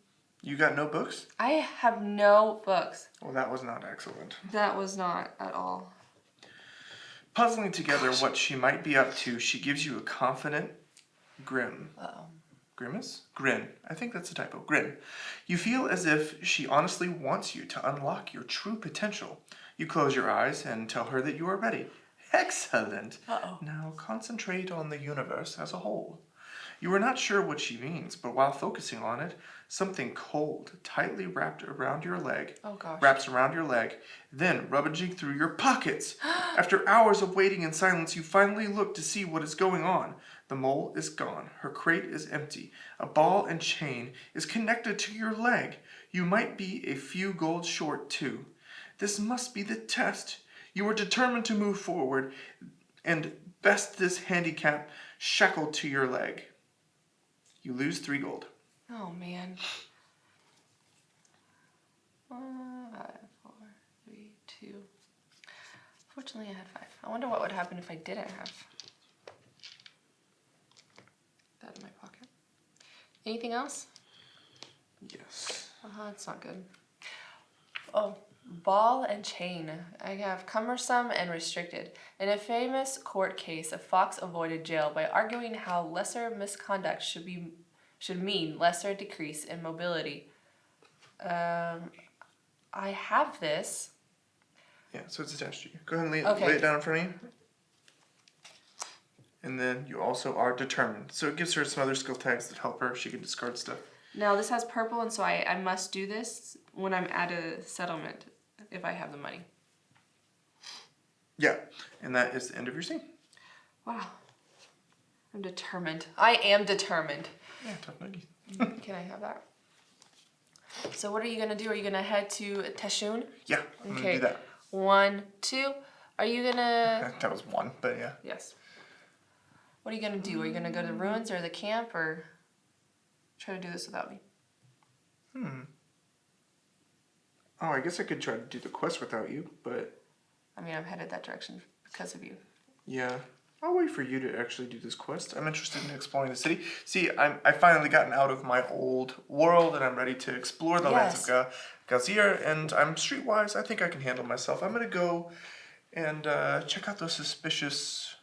S1: You got no books?
S2: I have no books.
S1: Well, that was not excellent.
S2: That was not at all.
S1: Puzzling together what she might be up to, she gives you a confident grin.
S2: Uh-oh.
S1: Grimace? Grin. I think that's a typo. Grin. You feel as if she honestly wants you to unlock your true potential. You close your eyes and tell her that you are ready. Excellent.
S2: Uh-oh.
S1: Now concentrate on the universe as a whole. You are not sure what she means, but while focusing on it, something cold, tightly wrapped around your leg,
S2: Oh, gosh.
S1: wraps around your leg, then rummaging through your pockets. After hours of waiting in silence, you finally look to see what is going on. The mole is gone. Her crate is empty. A ball and chain is connected to your leg. You might be a few gold short, too. This must be the test. You are determined to move forward and best this handicap shackled to your leg. You lose 3 gold.
S2: Oh, man. 5, 4, 3, 2. Fortunately, I had 5. I wonder what would happen if I didn't have that in my pocket. Anything else?
S1: Yes.
S2: It's not good. Oh, ball and chain. I have cumbersome and restricted. In a famous court case, a fox avoided jail by arguing how lesser misconduct should mean lesser decrease in mobility. I have this.
S1: Yeah, so it's attached to you. Go ahead and
S2: Okay.
S1: lay it down in front of you. And then you also are determined. So it gives her some other skill tags that help her. She can discard stuff.
S2: Now this has purple, and so I must do this when I'm at a settlement if I have the money.
S1: Yeah, and that is the end of your scene.
S2: Wow. I'm determined. I am determined.
S1: Yeah, tough noogie.
S2: Can I have that? So what are you gonna do? Are you gonna head to Teshun?
S1: Yeah, I'm going to
S2: Okay.
S1: do that.
S2: 1, 2. Are you gonna?
S1: That was 1, but yeah.
S2: Yes. What are you gonna do? Are you gonna go to the ruins or the camp, or try to do this without me?
S1: Oh, I guess I could try to do the quest without you, but
S2: I mean, I'm headed that direction because of you.
S1: yeah. I'll wait for you to actually do this quest. I'm interested in exploring the city. See, I've finally gotten out of my old world, and I'm ready to explore the lands of Gazir, and I'm streetwise. I think I can handle myself. I'm going to go and check out those suspicious...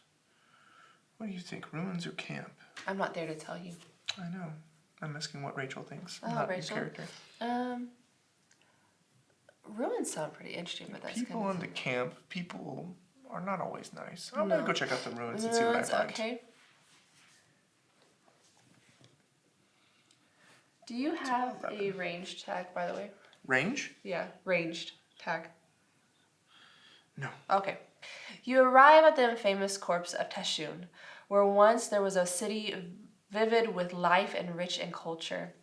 S1: What do you think, ruins or camp?
S2: I'm not there to tell you.
S1: I know. I'm asking what Rachel thinks.
S2: Oh,
S1: not
S2: Rachel?
S1: Your character.
S2: Ruins sound pretty interesting, but that's
S1: People
S2: kind
S1: in the camp, people are not always nice. I'm going to
S2: No.
S1: go check out the ruins and see what I
S2: Ruins,
S1: find.
S2: okay. Do you have a ranged tag, by the way?
S1: Range?
S2: Yeah, ranged tag.
S1: No.
S2: Okay. You arrive at the infamous corpse of Teshun, where once there was a city vivid with life and rich in culture.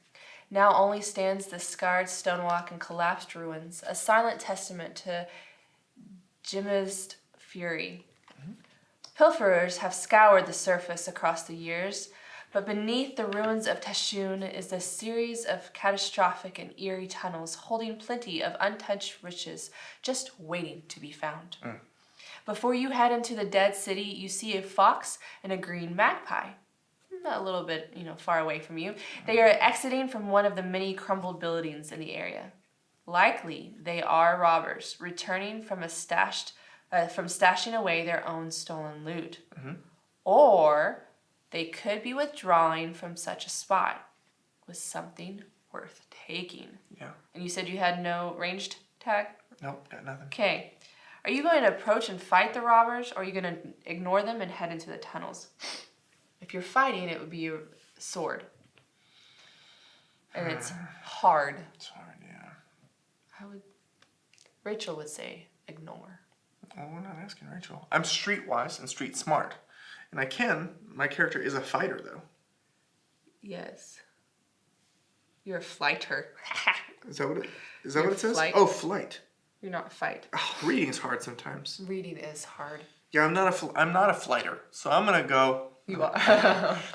S2: Now only stands the scarred stonewalk and collapsed ruins, a silent testament to Jimized fury. Pilferers have scoured the surface across the years, But beneath the ruins of Teshun is a series of catastrophic and eerie tunnels holding plenty of untouched riches just waiting to be found. Before you head into the dead city, you see a fox and a green magpie. A little bit, far away from you. They are exiting from one of the many crumbled buildings in the area. Likely, they are robbers returning from stashing away their own stolen loot. Or they could be withdrawing from such a spot with something worth taking.
S1: Yeah.
S2: And you said you had no ranged tag?
S1: Nope, got nothing.
S2: Okay. Are you going to approach and fight the robbers, or are you going to ignore them and head into the tunnels? If you're fighting, it would be a sword. And it's hard.
S1: It's hard, yeah.
S2: Rachel would say ignore.
S1: Well, we're not asking Rachel. I'm streetwise and street smart. And my character is a fighter, though.
S2: Yes. You're a flighter.
S1: Is that what it
S2: You're
S1: says?
S2: flight.
S1: Oh, flight.
S2: You're not a fight.
S1: Oh, reading's hard sometimes.
S2: Reading is hard.
S1: Yeah, I'm not a flighter. So I'm gonna go.
S2: You are.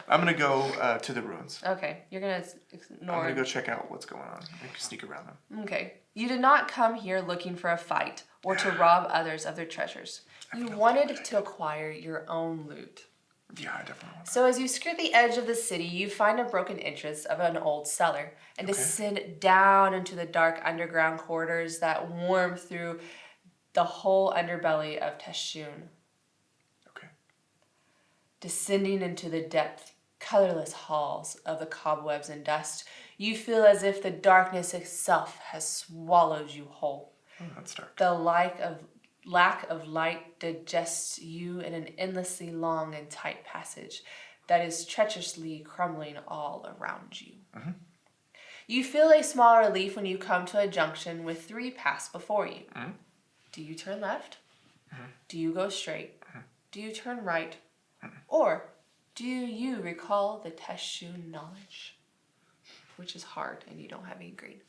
S1: I'm gonna go to the ruins.
S2: Okay, you're gonna ignore.
S1: I'm gonna go check out what's going on. I can sneak around them.
S2: Okay. You did not come here looking for a fight or to rob others of their treasures. You wanted to acquire your own loot.
S1: Yeah, I definitely want that.
S2: So as you skirt the edge of the city, you find a broken entrance of an old cellar and descend down into the dark underground corridors that warm through the whole underbelly of Teshun.
S1: Okay.
S2: Descending into the depth, colorless halls of the cobwebs and dust, you feel as if the darkness itself has swallowed you whole.
S1: Oh, that's dark.
S2: The lack of light digests you in an endlessly long and tight passage that is treacherously crumbling all around you. You feel a small relief when you come to a junction with 3 paths before you. Do you turn left? Do you go straight? Do you turn right? Or do you recall the Teshun knowledge? Which is hard and you don't have any green.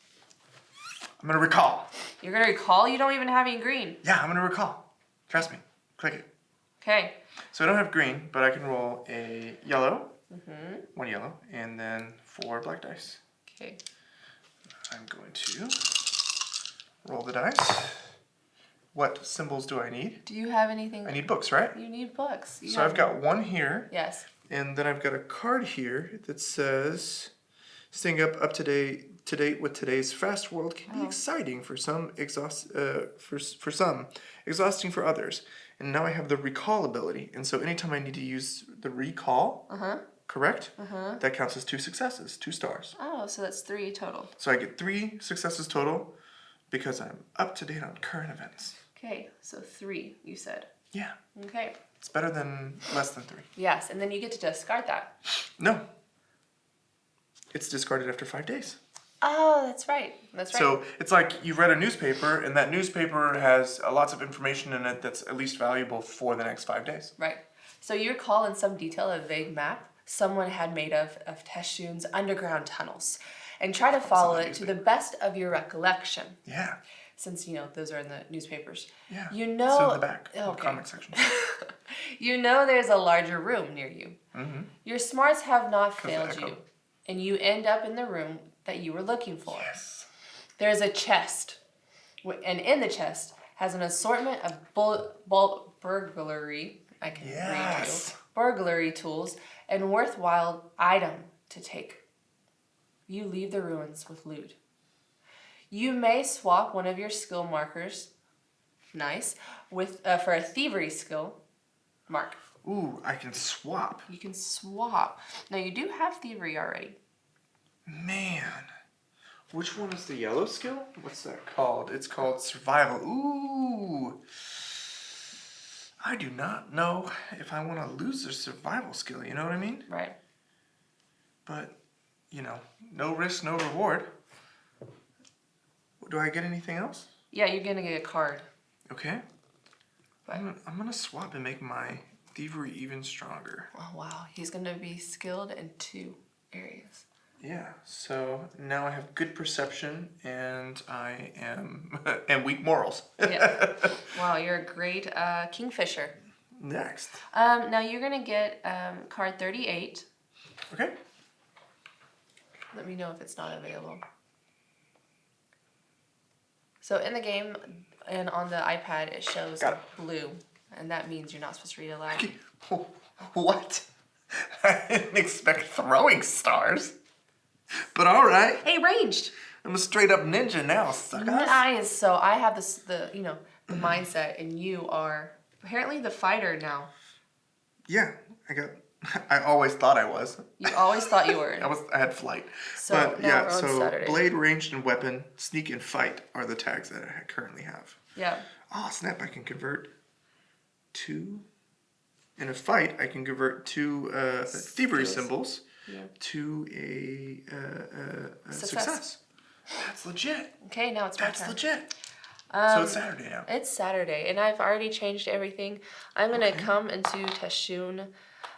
S1: I'm gonna recall.
S2: You're going to recall? You don't even have any green.
S1: Yeah, I'm gonna recall. Trust me. Click it.
S2: Okay.
S1: So I don't have green, but I can roll a yellow, 1 yellow, and then 4 black dice.
S2: Okay.
S1: I'm going to roll the dice. What symbols do I need?
S2: Do you have anything?
S1: I need books, right?
S2: You need books.
S1: So I've got 1 here,
S2: Yes.
S1: and then I've got a card here that says, "Staying up to date with today's fast world can be exciting for some, for some, exhausting for others." And now I have the recall ability, and so anytime I need to use the recall, correct? That counts as 2 successes, 2 stars.
S2: Oh, so that's 3 total.
S1: So I get 3 successes total because I'm up to date on current events.
S2: Okay, so 3, you said.
S1: Yeah,
S2: Okay.
S1: it's better than less than 3.
S2: Yes, and then you get to discard that.
S1: No, it's discarded after 5 days.
S2: Oh, that's right. That's right.
S1: So it's like you read a newspaper, and that newspaper has lots of information in it that's at least valuable for the next 5 days.
S2: Right. So you recall in some detail a vague map someone had made of Teshun's underground tunnels and try to follow it to the best of your recollection.
S1: Yeah,
S2: Since, those are in the newspapers.
S1: yeah.
S2: You
S1: It's
S2: know...
S1: in the back, in the
S2: Okay.
S1: comic section.
S2: You know there's a larger room near you. Your smarts have not
S1: the
S2: failed
S1: echo.
S2: you, and you end up in the room that you were looking for.
S1: Yes.
S2: There's a chest, and in the chest has an assortment of burglary. I can read
S1: Yes.
S2: you. Burglary tools and worthwhile item to take. You leave the ruins with loot. You may swap one of your skill markers, nice, with for a thievery skill mark.
S1: Ooh, I can swap.
S2: You can swap. Now you do have thievery already.
S1: Man. Which one is the yellow skill? What's that called? It's called survival. Ooh. I do not know if I want to lose the survival skill, you know what I mean?
S2: Right.
S1: But, no risk, no reward. Do I get anything else?
S2: Yeah, you're gonna get a card.
S1: Okay.
S2: But,
S1: I'm gonna swap and make my thievery even stronger.
S2: oh wow, he's gonna be skilled in 2 areas.
S1: Yeah, so now I have good perception and I am and weak morals.
S2: Yeah. Wow, you're a great kingfisher.
S1: Next.
S2: Now you're gonna get card 38.
S1: Okay.
S2: Let me know if it's not available. So in the game and on the iPad, it shows
S1: Got it.
S2: blue, and that means you're not supposed to read aloud.
S1: What? I didn't expect throwing stars. But all right.
S2: Hey, ranged.
S1: I'm a straight up ninja now, suckers.
S2: Nice. So I have the mindset, and you are apparently the fighter now.
S1: Yeah, I always thought I was.
S2: You always thought you were.
S1: I had flight.
S2: So
S1: but
S2: now
S1: yeah,
S2: we're on
S1: so
S2: Saturday.
S1: blade, ranged, and weapon, sneak, and fight are the tags that I currently have.
S2: Yeah.
S1: Oh snap! I can convert two. In a fight, I can convert two thievery symbols to a success. That's legit.
S2: Okay, now it's my
S1: That's
S2: turn.
S1: legit. So it's Saturday now.
S2: It's Saturday, and I've already changed everything. I'm gonna come into Teshun,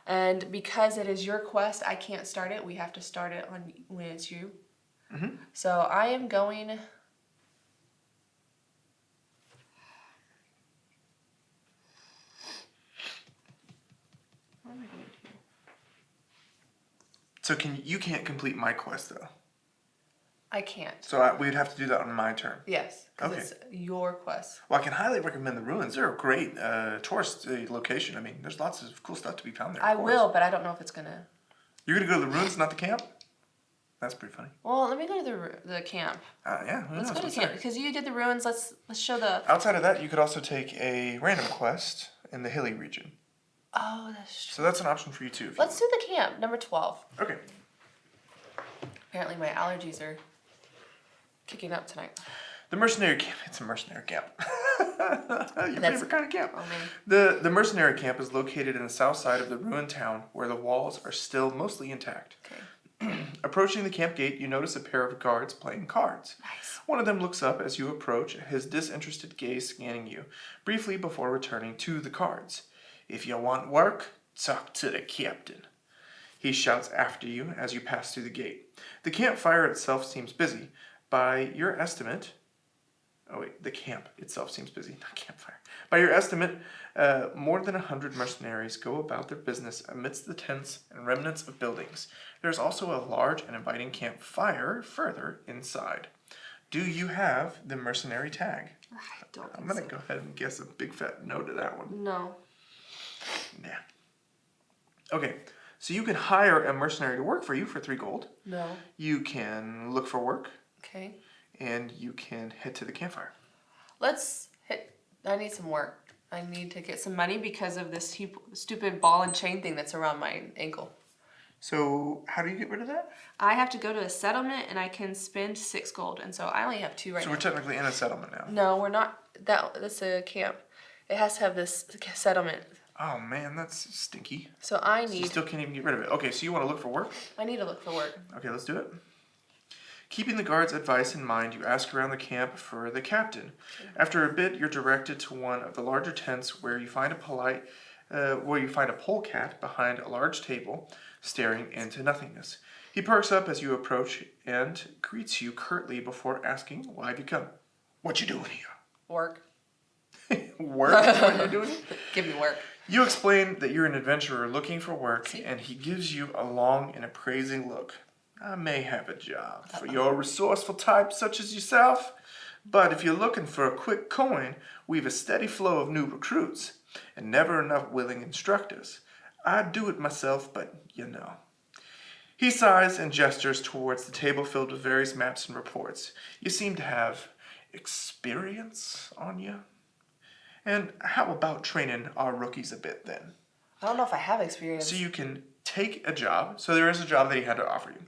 S2: and because it is your quest, I can't start it. We have to start it on when it's you.
S1: Mm-hmm.
S2: So I am going. What am I going to do?
S1: So you can't complete my quest though.
S2: I can't.
S1: So we'd have to do that on my turn.
S2: Yes, because
S1: Okay.
S2: it's your quest.
S1: Well, I can highly recommend the ruins. They're a great tourist location. I mean, there's lots of cool stuff to be found there.
S2: I
S1: of course.
S2: will, but I don't know if it's gonna.
S1: You're gonna go to the ruins, not the camp. That's pretty funny.
S2: Well, let me go to the camp.
S1: Yeah. Who
S2: Let's
S1: knows?
S2: go to
S1: What's
S2: camp
S1: there?
S2: because you did the ruins. Let's show the.
S1: Outside of that, you could also take a random quest in the hilly region.
S2: Oh, that's true.
S1: So that's an option for you too. If
S2: Let's do the camp, number 12.
S1: you want. Okay.
S2: Apparently my allergies are kicking up tonight.
S1: The mercenary camp. It's a mercenary camp. Your favorite kind of camp.
S2: Oh, man.
S1: The mercenary camp is located in the south side of the ruined town, where the walls are still mostly intact.
S2: Okay.
S1: Approaching the camp gate, you notice a pair of guards playing cards.
S2: Nice.
S1: One of them looks up as you approach, his disinterested gaze scanning you, briefly before returning to the cards. If you want work, talk to the captain. He shouts after you as you pass through the gate. The campfire itself seems busy. By your estimate... Oh wait, the camp itself seems busy, not campfire. By your estimate, more than 100 mercenaries go about their business amidst the tents and remnants of buildings. There's also a large and inviting campfire further inside. Do you have the mercenary tag?
S2: I don't
S1: I'm
S2: think
S1: going to go ahead and guess a big fat no to that one.
S2: No.
S1: Yeah. Okay, so you can hire a mercenary to work for you for 3 gold.
S2: No.
S1: You can look for work,
S2: Okay.
S1: and you can head to the campfire.
S2: Let's hit. I need some work. I need to get some money because of this stupid ball and chain thing that's around my ankle.
S1: So how do you get rid of that?
S2: I have to go to a settlement and I can spend 6 gold, and so I only have 2 right
S1: So
S2: now.
S1: we're technically in a settlement now.
S2: No, we're not. That's a camp. It has to have this settlement.
S1: Oh man, that's stinky.
S2: So I
S1: So you
S2: need.
S1: still can't even get rid of it. Okay, so you want to look for work?
S2: I need to look for work.
S1: Okay, let's do it. Keeping the guard's advice in mind, you ask around the camp for the captain. After a bit, you're directed to one of the larger tents where you find a polecat behind a large table, staring into nothingness. He perks up as you approach and greets you curtly before asking, "Why have you come? What you doing
S2: Work.
S1: here?" Work? Is what you're doing?
S2: Give me work.
S1: You explain that you're an adventurer looking for work, and he gives you a long and appraising look. I may have a job for your resourceful type such as yourself, but if you're looking for a quick coin, we've a steady flow of new recruits, and never enough willing instructors. I'd do it myself, but you know. He sighs and gestures towards the table filled with various maps and reports. You seem to have experience on you. And how about training our rookies a bit then?
S2: I don't know if I have experience.
S1: So you can take a job. So there is a job that he had to offer you.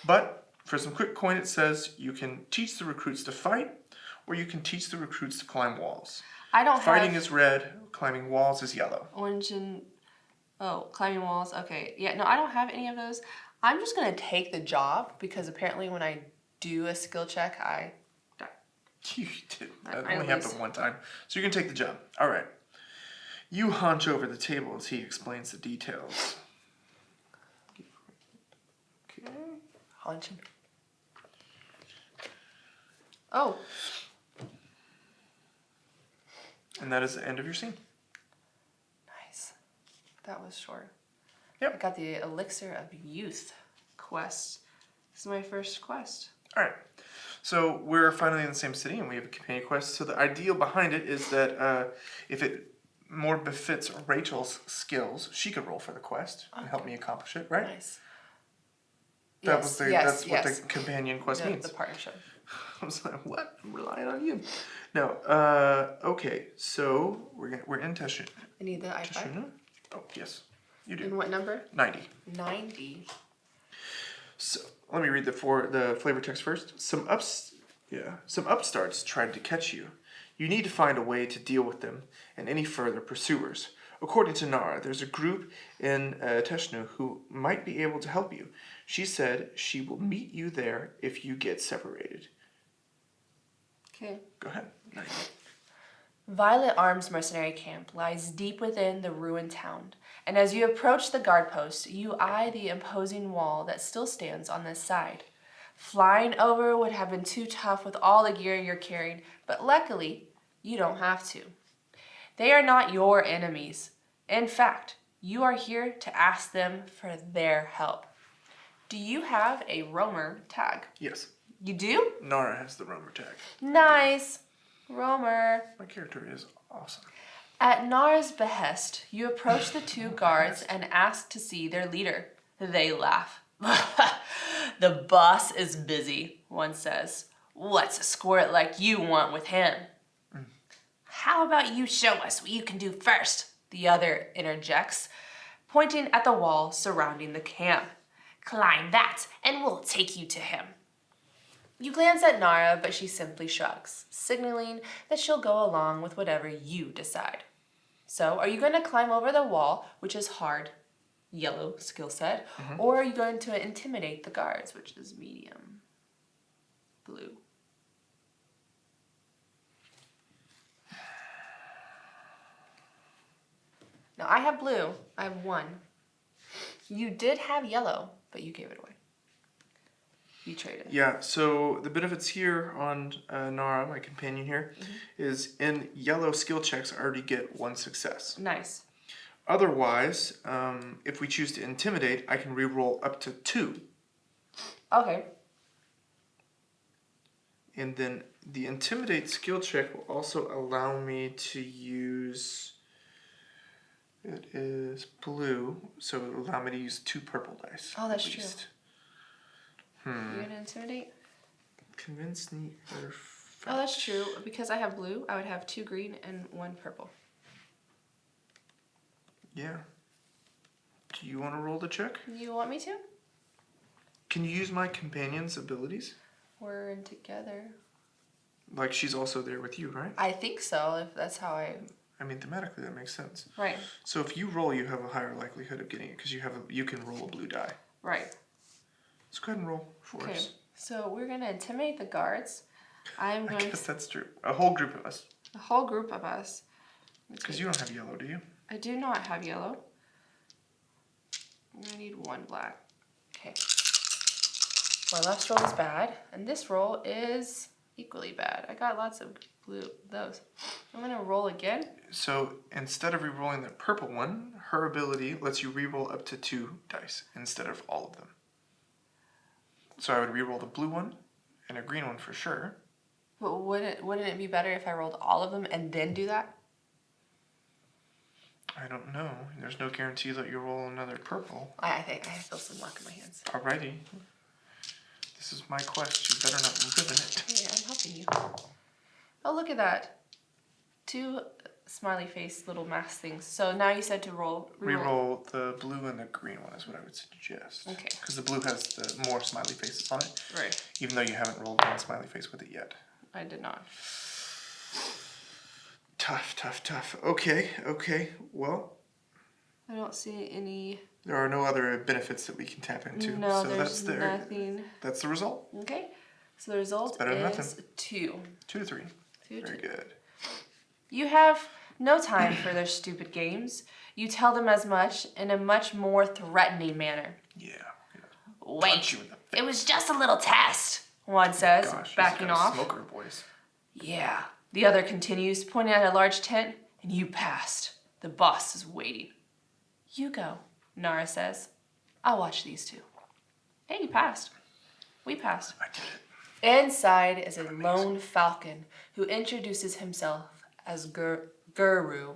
S1: But for some quick coin, it says you can teach the recruits to fight, or you can teach the recruits to climb walls.
S2: I don't
S1: Fighting
S2: have
S1: is red, climbing walls is yellow.
S2: orange and climbing walls. Okay, yeah, no, I don't have any of those. I'm just gonna take the job because apparently when I do a skill check, I die.
S1: You did. That
S2: I
S1: only
S2: lose.
S1: happened one time. So you can take the job. All right. You hunch over the table as he explains the details. Okay.
S2: Haunching. Oh,
S1: And that is the end of your scene.
S2: nice. That was short.
S1: Yep.
S2: I got the Elixir of Youth quest. This is my first quest.
S1: All right. So we're finally in the same city, and we have a companion quest. So the ideal behind it is that if it more befits Rachel's skills, she could roll for the quest and help me accomplish it, right?
S2: Nice.
S1: That's what the companion quest means.
S2: The partnership.
S1: I was like, what? I'm relying on you. No. Okay. So we're in Teshuna.
S2: I need the I-5.
S1: Oh yes, you do.
S2: And what number?
S1: 90.
S2: 90.
S1: So let me read the flavor text first. Some upstarts tried to catch you. You need to find a way to deal with them and any further pursuers. According to Nara, there's a group in Teshnu who might be able to help you. She said she will meet you there if you get separated.
S2: Okay.
S1: Go ahead. 90.
S2: Violet Arms Mercenary Camp lies deep within the ruined town, and as you approach the guard post, you eye the imposing wall that still stands on this side. Flying over would have been too tough with all the gear you're carrying, but luckily, you don't have to. They are not your enemies. In fact, you are here to ask them for their help. Do you have a roamer tag?
S1: Yes.
S2: You do?
S1: Nara has the roamer tag.
S2: Nice. Roamer.
S1: My character is awesome.
S2: At Nara's behest, you approach the two guards and ask to see their leader. They laugh. The boss is busy, one says. What's a squirt like you want with him? How about you show us what you can do first? The other interjects, pointing at the wall surrounding the camp. Climb that, and we'll take you to him. You glance at Nara, but she simply shrugs, signaling that she'll go along with whatever you decide. So, are you going to climb over the wall, which is hard, yellow skill set, or are you going to intimidate the guards, which is medium, blue? Now, I have blue. I have 1. You did have yellow, but you gave it away. You traded.
S1: Yeah, so the benefits here on Nara, my companion here, is in yellow skill checks, I already get 1 success.
S2: Nice.
S1: Otherwise, if we choose to intimidate, I can reroll up to 2.
S2: Okay.
S1: And then the intimidate skill check will also allow me to use... It is blue, so it will allow me to use 2 purple dice.
S2: Oh, that's
S1: at
S2: true.
S1: least.
S2: You gonna intimidate?
S1: Convince me or
S2: Oh, that's true. Because I have blue, I would have 2 green and 1 purple.
S1: Yeah. Do you want to roll the check?
S2: You want me to?
S1: Can you use my companion's abilities?
S2: We're in together.
S1: Like she's also there with you, right?
S2: I think so, if that's how I...
S1: I mean, thematically that makes sense.
S2: Right.
S1: So if you roll, you have a higher likelihood of getting it because you can roll a blue die.
S2: Right.
S1: Let's go ahead and roll for
S2: Okay,
S1: us.
S2: so we're going to intimidate the guards. I'm
S1: I
S2: going
S1: guess
S2: to...
S1: that's true. A whole group of us.
S2: A whole group of us.
S1: Because you don't have yellow, do you?
S2: I do not have yellow. I need 1 black. Okay. My last roll is bad, and this roll is equally bad. I got lots of those. I'm going to roll again.
S1: So instead of re-rolling the purple one, her ability lets you re-roll up to 2 dice instead of all of them. So I would re-roll the blue one and a green one for sure.
S2: But wouldn't it be better if I rolled all of them and then do that?
S1: I don't know. There's no guarantee that you'll roll another purple.
S2: I think I feel some luck in my hands.
S1: Alrighty. This is my quest. You better not live in it.
S2: Hey, I'm helping you. Oh, look at that. 2 smiley face little mask things. So now you said to roll.
S1: Re-roll the blue and the green one is what I would suggest.
S2: Okay.
S1: Because the blue has the more smiley faces on it.
S2: Right.
S1: Even though you haven't rolled 1 smiley face with it yet.
S2: I did not.
S1: Tough. Okay. Well,
S2: I don't see any.
S1: there are no other benefits that we can tap into.
S2: No,
S1: so
S2: there's nothing.
S1: That's the result.
S2: Okay. So the result
S1: better than
S2: is
S1: nothing.
S2: 2.
S1: 2 to 3.
S2: 2
S1: Very good.
S2: You have no time for their stupid games. You tell them as much in a much more threatening manner.
S1: Yeah.
S2: Wait,
S1: Punch you in the face.
S2: it was just a little test, one says,
S1: Gosh,
S2: backing
S1: she's got a
S2: off.
S1: smoker voice.
S2: Yeah, the other continues, pointing at a large tent, and you passed. The boss is waiting. You go. Nara says. I'll watch these two. Hey, you passed. We passed.
S1: I did it.
S2: Inside is a lone falcon who introduces himself as Guru.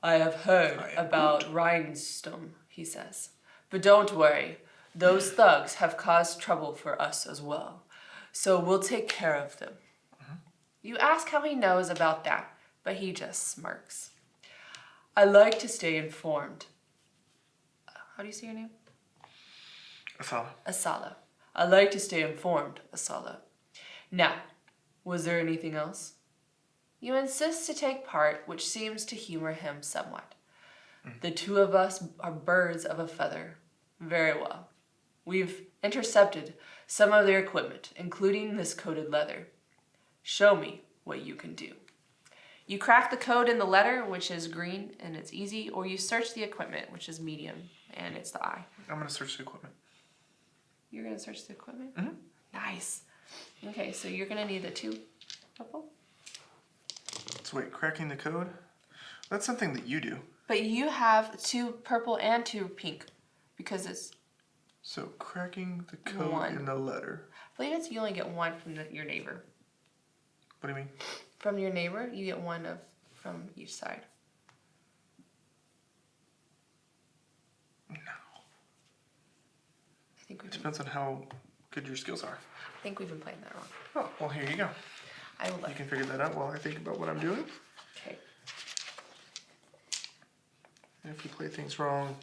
S2: I have heard about Rhinestone, he says. But don't worry, those thugs have caused trouble for us as well. So we'll take care of them. You ask how he knows about that, but he just smirks. I like to stay informed. How do you say your name?
S1: Asala.
S2: Asala. I like to stay informed, Asala. Now, was there anything else? You insist to take part, which seems to humor him somewhat. The two of us are birds of a feather. Very well. We've intercepted some of their equipment, including this coated leather. Show me what you can do. You crack the code in the letter, which is green, and it's easy, or you search the equipment, which is medium, and it's the I.
S1: I'm going to search the equipment.
S2: You're going to search the equipment?
S1: Mm-hmm.
S2: Nice. Okay, so you're going to need the 2 purple.
S1: So wait, cracking the code? That's something that you do.
S2: But you have 2 purple and 2 pink, because it's...
S1: So cracking the code
S2: 1.
S1: in the letter.
S2: I believe it's you only get 1 from your neighbor.
S1: What do you mean?
S2: From your neighbor, you get 1 from each side.
S1: No.
S2: I think
S1: It depends on how good your skills are.
S2: we've been playing that wrong.
S1: Oh, well, here you go.
S2: I will
S1: You
S2: look.
S1: can figure that out while I think about what I'm doing.
S2: Okay.
S1: And if you play things wrong,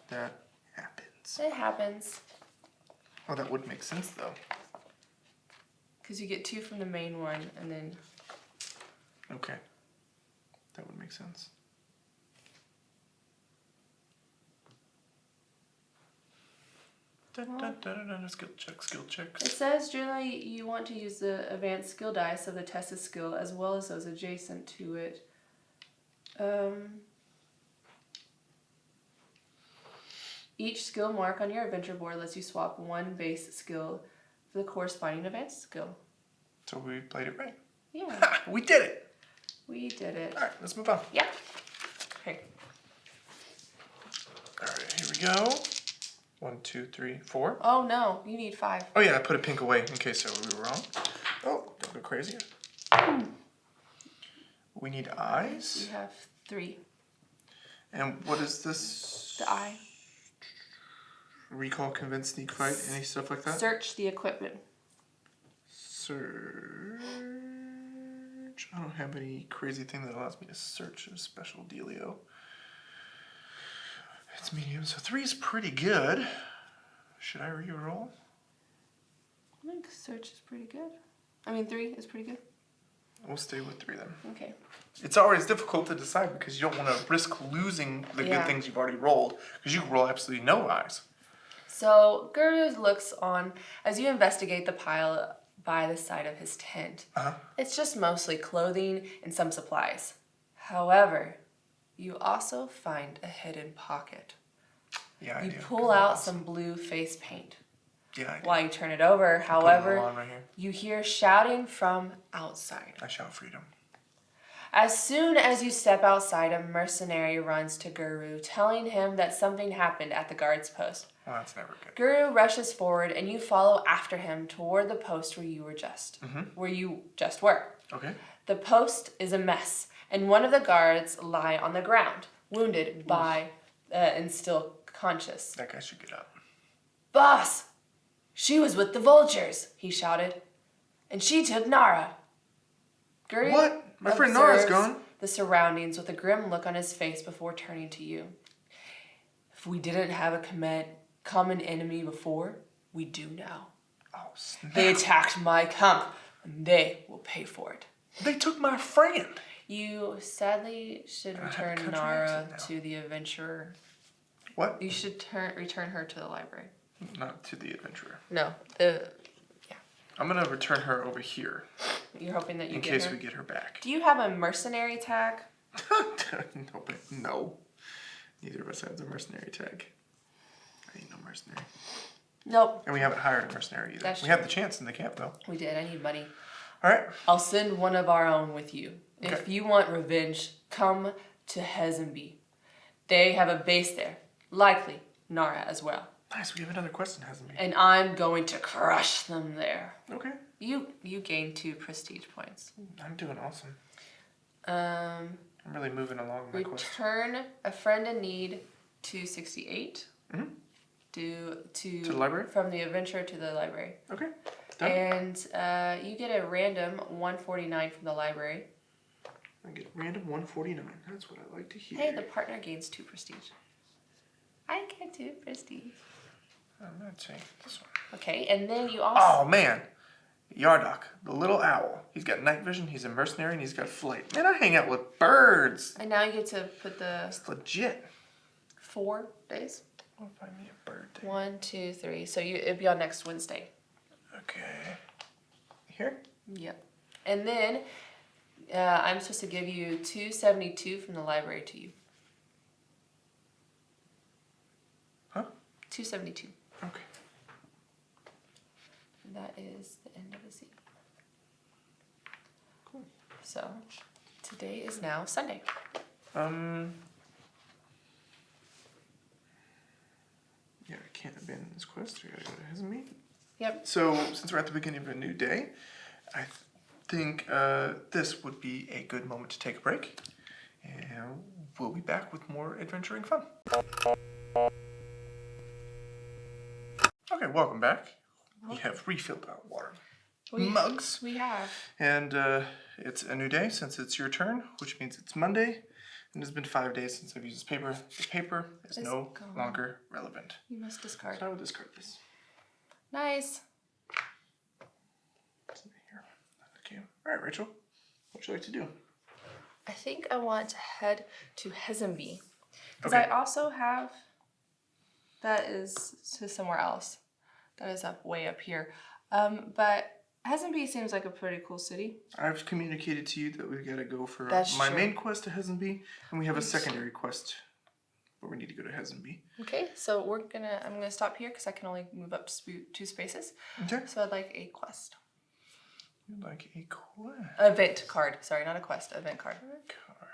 S1: that happens.
S2: It happens.
S1: Oh, that would make sense, though.
S2: Because you get 2 from the main one, and then...
S1: Okay. That would make sense. Skill check, skill
S2: It
S1: checks.
S2: says generally you want to use the advanced skill dice of the tested skill as well as those adjacent to it. Each skill mark on your adventure board lets you swap 1 base skill for the corresponding advanced skill.
S1: So we played it right.
S2: Yeah,
S1: Ha! We did it!
S2: we did it.
S1: Alright, let's move on.
S2: Yeah. Okay.
S1: Alright, here we go. 1, 2, 3, 4.
S2: Oh no, you need 5.
S1: Oh yeah, I put a pink away in case we were wrong. Oh, don't go crazy. We need eyes.
S2: You have 3.
S1: And what is this?
S2: The eye.
S1: Recall, convince, sneak, fight, any stuff like that?
S2: Search the equipment.
S1: Search. I don't have any crazy thing that allows me to search a special dealio. It's medium, so 3 is pretty good. Should I re-roll?
S2: I think search is pretty good. I mean, 3 is pretty good.
S1: We'll stay with 3 then.
S2: Okay.
S1: It's always difficult to decide because you don't want to risk losing the good things you've already rolled because you can roll absolutely no eyes.
S2: So Guru looks on as you investigate the pile by the side of his tent. It's just mostly clothing and some supplies. However, you also find a hidden pocket.
S1: Yeah, I
S2: You
S1: do.
S2: pull out some blue face paint.
S1: Yeah, I do.
S2: While you turn it over,
S1: Put it
S2: however,
S1: on right here.
S2: you hear shouting from outside.
S1: I shout freedom.
S2: As soon as you step outside, a mercenary runs to Guru, telling him that something happened at the guard's post.
S1: Well, that's never good.
S2: Guru rushes forward, and you follow after him toward the post where you just were.
S1: Okay.
S2: The post is a mess, and one of the guards lie on the ground, wounded and still conscious.
S1: That guy should get up.
S2: Boss, she was with the vultures, he shouted, and she took Nara. Guru
S1: What? My friend Nara's
S2: observes
S1: gone.
S2: the surroundings with a grim look on his face before turning to you. If we didn't have a common enemy before, we do now.
S1: Oh, snap.
S2: They attacked my camp, and they will pay for it.
S1: They took my friend.
S2: You sadly should
S1: I have a
S2: return
S1: country
S2: Nara
S1: accent now.
S2: to the adventurer.
S1: What?
S2: You should return her to the library.
S1: Not to the adventurer.
S2: No,
S1: I'm gonna return her over here
S2: you're hoping that you
S1: in
S2: get
S1: case
S2: her.
S1: we get her back.
S2: Do you have a mercenary tag?
S1: No. Neither of us have the mercenary tag. I ain't no mercenary.
S2: Nope,
S1: And we haven't hired a mercenary either.
S2: That's
S1: We
S2: true.
S1: have the chance in the camp though.
S2: we did. I need money.
S1: Alright.
S2: I'll send one of our own with you. If
S1: Okay.
S2: you want revenge, come to Hezenby. They have a base there. Likely Nara as well.
S1: Nice, we have another quest in Hesenby.
S2: And I'm going to crush them there.
S1: Okay.
S2: You gain 2 prestige points.
S1: I'm doing awesome.
S2: Um,
S1: I'm really moving along my quest.
S2: Return a friend in need to 68.
S1: Mm-hmm.
S2: To
S1: the library?
S2: From the adventure to the library.
S1: Okay. Done.
S2: And you get a random 149 from the library.
S1: I get random 149. That's what I like to hear.
S2: Hey, the partner gains 2 prestige. I get 2 prestige.
S1: I'm going to take this one.
S2: Okay, and then you also...
S1: Oh, man. Yardock, the little owl. He's got night vision, he's a mercenary, and he's got flight. Man, I hang out with birds.
S2: And now you get to put the...
S1: That's legit.
S2: 4 days.
S1: I'll find me a bird day.
S2: 1, 2, 3. So it'd be on next Wednesday.
S1: Okay. Here?
S2: Yep. And then I'm supposed to give you 272 from the library to you.
S1: Huh?
S2: 272.
S1: Okay.
S2: That is the end of the scene.
S1: Cool.
S2: So today is now Sunday.
S1: Yeah, I can't abandon this quest. I gotta go to Hesenby.
S2: Yep.
S1: So, since we're at the beginning of a new day, I think this would be a good moment to take a break. And we'll be back with more adventuring fun. Okay, welcome back. We have refilled our water mugs.
S2: We have.
S1: And it's a new day since it's your turn, which means it's Monday. And it's been 5 days since I've used this paper. The paper is no longer relevant.
S2: You must discard.
S1: So I will discard this.
S2: Nice.
S1: Here. Okay. All right, Rachel. What would you like to do?
S2: I think I want to head to Hesenby. Because
S1: Okay.
S2: I also have... That is to somewhere else. That is way up here. But Hesenby seems like a pretty cool city.
S1: I've communicated to you that we've got to go for
S2: That's
S1: my
S2: true.
S1: main quest to Hesenby, and we have a secondary quest where we need to go to Hesenby.
S2: Okay, so I'm gonna stop here because I can only move up to 2 spaces.
S1: Okay.
S2: So I'd like a quest.
S1: You'd like a quest
S2: Event card. Sorry, not a quest. Event card.
S1: card.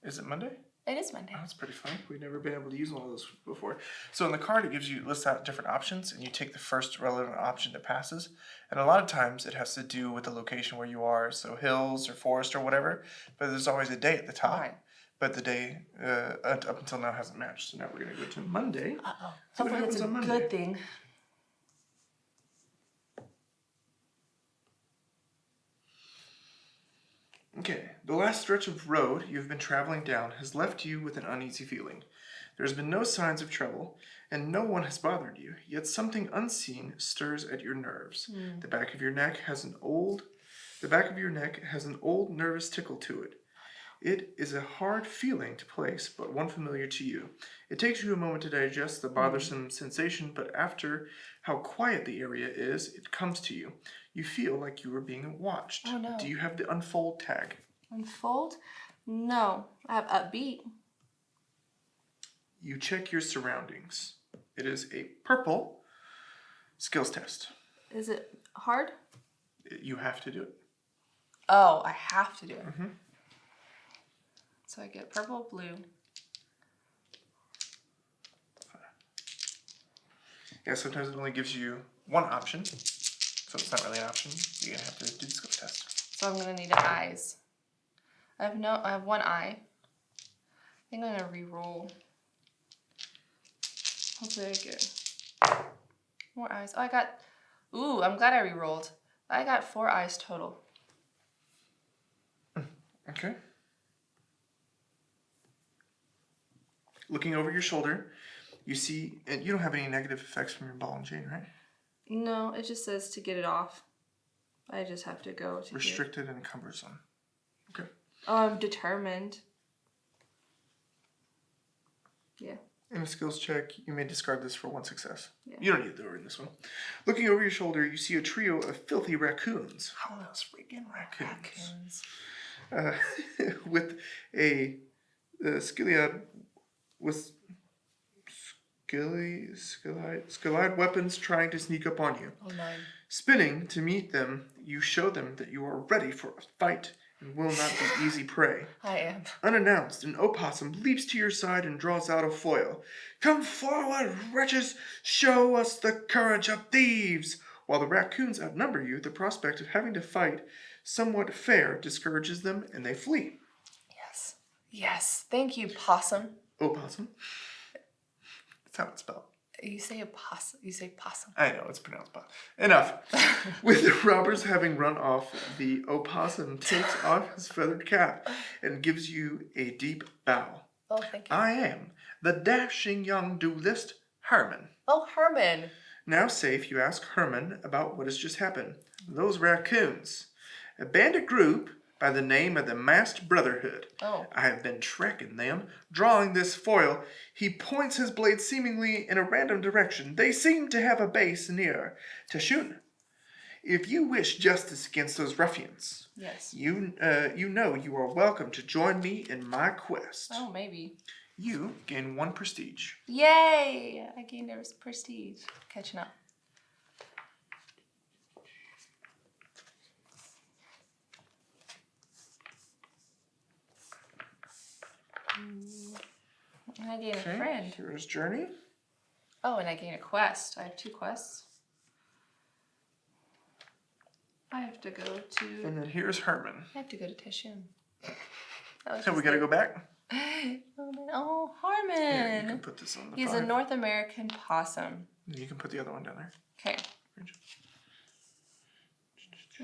S1: Is it Monday?
S2: It is Monday.
S1: Oh, that's pretty funny. We've never been able to use one of those before. So in the card, it lists out different options, and you take the first relevant option that passes. And a lot of times, it has to do with the location where you are, so hills or forest or whatever. But there's always a day at the top.
S2: Fine.
S1: But the day up until now hasn't matched. So now we're going to go to Monday.
S2: Uh-oh.
S1: See what
S2: Hopefully it's
S1: happens
S2: a
S1: on Monday.
S2: good thing.
S1: Okay, the last stretch of road you've been traveling down has left you with an uneasy feeling. There has been no signs of trouble, and no one has bothered you, yet something unseen stirs at your nerves. The back of your neck has an old nervous tickle to it. It is a hard feeling to place, but one familiar to you. It takes you a moment to digest the bothersome sensation, but after how quiet the area is, it comes to you. You feel like you are being watched.
S2: Oh, no.
S1: Do you have the unfold tag?
S2: Unfold? No. I have upbeat.
S1: You check your surroundings. It is a purple skills test.
S2: Is it hard?
S1: You have to do it.
S2: Oh, I have to do it.
S1: Mhm.
S2: So I get purple, blue.
S1: Yeah, sometimes it only gives you one option, so it's not really an option. You're gonna have to do the skills test.
S2: So I'm gonna need eyes. I have one eye. I think I'm gonna re-roll. Hopefully I get more eyes. Oh, I'm glad I re-rolled. I got 4 eyes total.
S1: Okay. Looking over your shoulder, you see, and you don't have any negative effects from your ball and chain, right?
S2: No, it just says to get it off. I just have to go to
S1: Restricted and cumbersome. Okay.
S2: Oh, I'm determined. Yeah.
S1: In a skills check, you may discard this for 1 success.
S2: Yeah.
S1: You don't need to do it in this one. Looking over your shoulder, you see a trio of filthy raccoons. How those freaking raccoons? With a skilliad with skillide weapons trying to sneak up on you.
S2: Oh, 9.
S1: Spinning to meet them, you show them that you are ready for a fight and will not be easy prey.
S2: I am.
S1: Unannounced, an opossum leaps to your side and draws out a foil. Come forward, wretches! Show us the courage of thieves! While the raccoons outnumber you, the prospect of having to fight somewhat fair discourages them, and they flee.
S2: Yes. Yes. Thank you, possum.
S1: Opossum. That's how it's spelled.
S2: You say opossum. You say possum.
S1: I know, it's pronounced possum. Enough. With the robbers having run off, the opossum takes off his feathered cap and gives you a deep bow.
S2: Oh, thank you.
S1: I am the dashing young duelist, Herman.
S2: Oh, Herman.
S1: Now safe, you ask Herman about what has just happened. Those raccoons. A bandit group by the name of the Masked Brotherhood.
S2: Oh.
S1: I have been tracking them, drawing this foil. He points his blade seemingly in a random direction. They seem to have a base near Tashun. If you wish justice against those ruffians,
S2: Yes.
S1: you know you are welcome to join me in my quest.
S2: Oh, maybe.
S1: You gain 1 prestige.
S2: Yay! I gained a prestige. Catching up. And I gain a friend.
S1: Here's Journey.
S2: Oh, and I gain a quest. I have 2 quests. I have to go to.
S1: And then here's Herman.
S2: I have to go to Tashun.
S1: So we gotta go back?
S2: Oh, Harmon.
S1: Yeah, you can put this on the
S2: He's a North American possum.
S1: You can put the other one down there.
S2: Okay.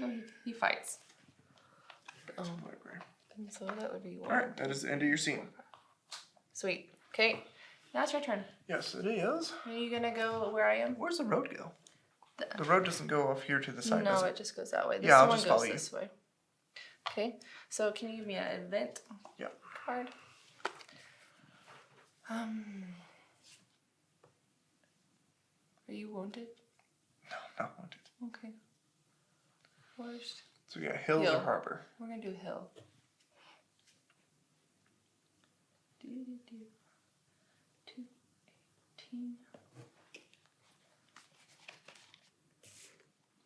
S2: Oh, he fights.
S1: Oh.
S2: And so that would be 1.
S1: Alright, that is the end of your scene.
S2: Sweet. Okay. Now it's your turn.
S1: Yes, it is.
S2: Are you gonna go where I am?
S1: Where's the road go? The road doesn't go off here to the side,
S2: No,
S1: does
S2: it just goes that way. This
S1: Yeah, I'll
S2: one
S1: just
S2: goes
S1: follow you.
S2: this way. Okay. So can you give me an event
S1: Yeah.
S2: card? Are you wounded?
S1: No, not wanted.
S2: Okay. Worst.
S1: So yeah, hills
S2: Hill.
S1: or harbor.
S2: We're gonna do hill. Do 218.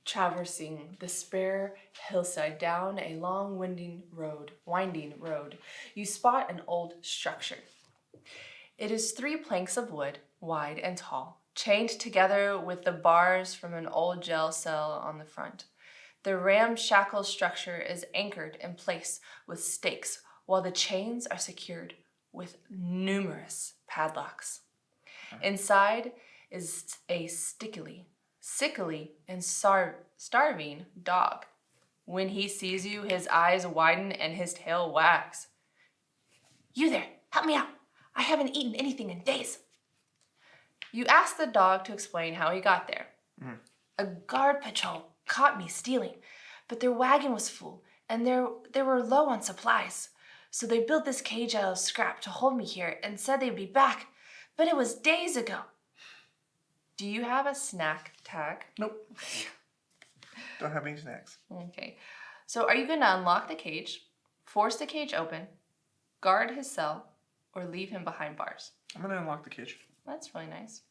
S2: Traversing the spare hillside down a long winding road, you spot an old structure. It is 3 planks of wood, wide and tall, chained together with the bars from an old jail cell on the front. The ramshackle structure is anchored in place with stakes, while the chains are secured with numerous padlocks. Inside is a sickly and starving dog. When he sees you, his eyes widen and his tail wags. You there, help me out. I haven't eaten anything in days. You ask the dog to explain how he got there. A guard patrol caught me stealing, but their wagon was full and they were low on supplies. So they built this cage out of scrap to hold me here and said they'd be back, but it was days ago. Do you have a snack tag?
S1: Nope. Don't have any snacks.
S2: Okay. So are you going to unlock the cage, force the cage open, guard his cell, or leave him behind bars?
S1: I'm gonna unlock the cage.
S2: That's really nice.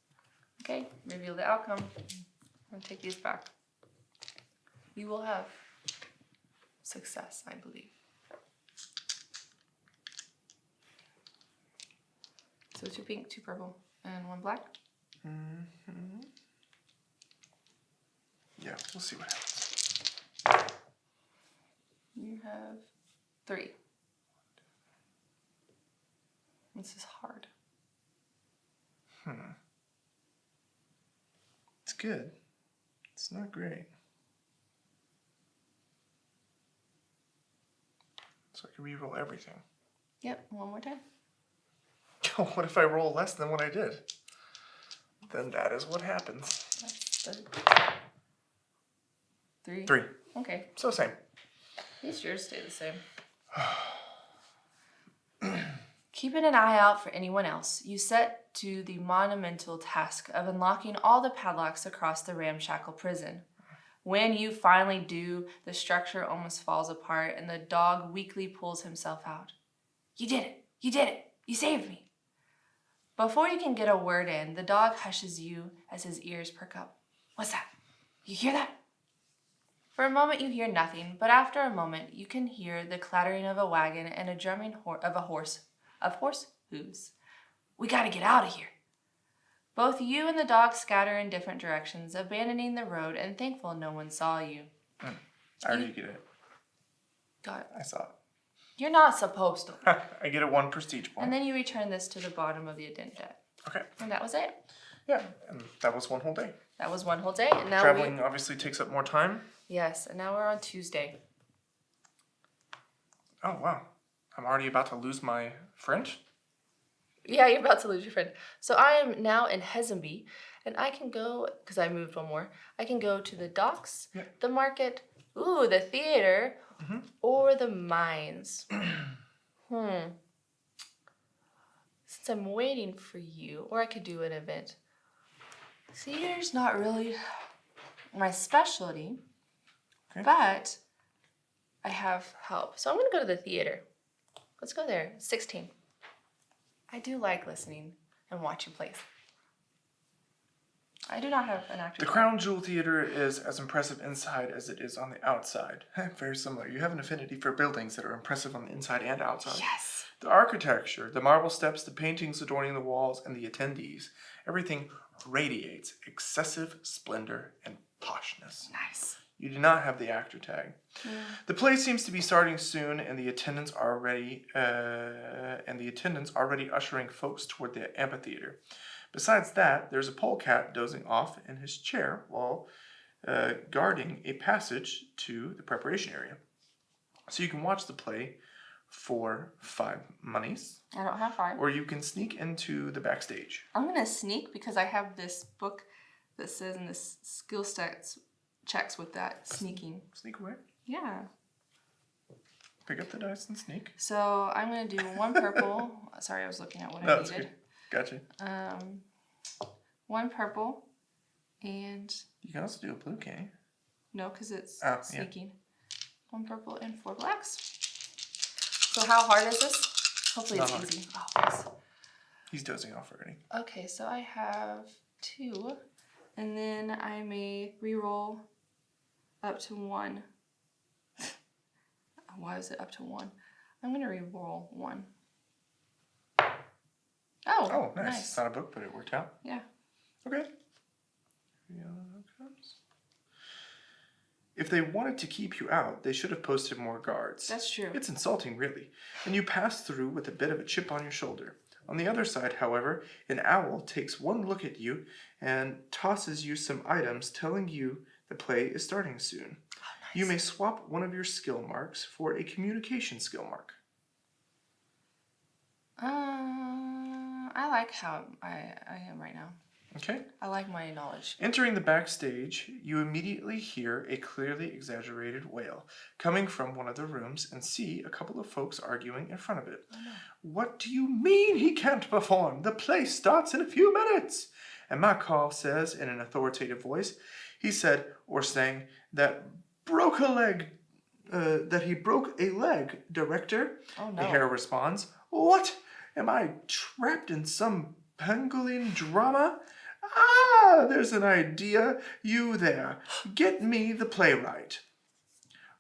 S2: Okay, reveal the outcome. I'm going to take these back. You will have success, I believe. So 2 pink, 2 purple, and 1 black.
S1: Yeah, we'll see what happens.
S2: You have 3. This is hard.
S1: It's good. It's not great. So I can re-roll everything.
S2: Yep, 1 more time.
S1: What if I roll less than what I did? Then that is what happens.
S2: That's the 3.
S1: 3.
S2: Okay,
S1: So same.
S2: at least yours stay the same. Keeping an eye out for anyone else, you set to the monumental task of unlocking all the padlocks across the ramshackle prison. When you finally do, the structure almost falls apart and the dog weakly pulls himself out. You did it! You did it! You saved me! Before you can get a word in, the dog hushes you as his ears perk up. What's that? You hear that? For a moment you hear nothing, but after a moment you can hear the clattering of a wagon and a drumming of horse hooves. We gotta get out of here. Both you and the dog scatter in different directions, abandoning the road and thankful no one saw you.
S1: I already get it.
S2: Got it.
S1: I saw it.
S2: You're not supposed to.
S1: I get it 1 prestige point.
S2: And then you return this to the bottom of the addenda.
S1: Okay.
S2: And that was it.
S1: Yeah, and that was 1 whole day.
S2: That was 1 whole day. And now
S1: Traveling obviously takes up more time.
S2: Yes, and now we're on Tuesday.
S1: Oh, wow. I'm already about to lose my French?
S2: Yeah, you're about to lose your friend. So I am now in Hezenby, and I can go, because I moved 1 more, I can go to the docks, the market, the theater, or the mines. Since I'm waiting for you, or I could do an event. Theater's not really my specialty, but I have help. So I'm going to go to the theater. Let's go there. 16. I do like listening and watching plays. I do not have an actor.
S1: The Crown Jewel Theater is as impressive inside as it is on the outside. Very similar. You have an affinity for buildings that are impressive on the inside and outside.
S2: Yes.
S1: The architecture, the marble steps, the paintings adorning the walls, and the attendees. Everything radiates excessive splendor and poshness.
S2: Nice.
S1: You do not have the actor tag. The play seems to be starting soon, and the attendants already ushering folks toward the amphitheater. Besides that, there's a polecat dozing off in his chair while guarding a passage to the preparation area. So you can watch the play for 5 monies.
S2: I don't have 5.
S1: Or you can sneak into the backstage.
S2: I'm going to sneak because I have this book that says in this skill stats checks with that sneaking.
S1: Sneak away.
S2: Yeah.
S1: Pick up the dice and sneak.
S2: So I'm going to do 1 purple. Sorry, I was looking at what I needed.
S1: Good. Gotcha.
S2: 1 purple and...
S1: You can also do a blue, can't you?
S2: No, because it's sneaking.
S1: Yeah.
S2: 1 purple and 4 blacks. So how hard is this? Hopefully it's easy. Oh, yes.
S1: He's dozing off already.
S2: Okay, so I have 2, and then I may re-roll up to 1. Why is it up to 1? I'm going to re-roll 1. Oh,
S1: nice. It's not a book, but it worked out.
S2: Yeah.
S1: Okay. If they wanted to keep you out, they should have posted more guards.
S2: That's true.
S1: It's insulting, really. And you pass through with a bit of a chip on your shoulder. On the other side, however, an owl takes 1 look at you and tosses you some items telling you the play is starting soon.
S2: Oh, nice.
S1: You may swap one of your skill marks for a communication skill mark.
S2: I like how I am right now.
S1: Okay.
S2: I like my knowledge.
S1: Entering the backstage, you immediately hear a clearly exaggerated wail coming from one of the rooms and see a couple of folks arguing in front of it. Oh, no. What do you mean he can't perform? The play starts in a few minutes. And Makar says in an authoritative voice, he said or sang that he broke a leg, director.
S2: Oh, no.
S1: The hare responds, what? Am I trapped in some Pangolin drama? Ah, there's an idea. You there. Get me the playwright.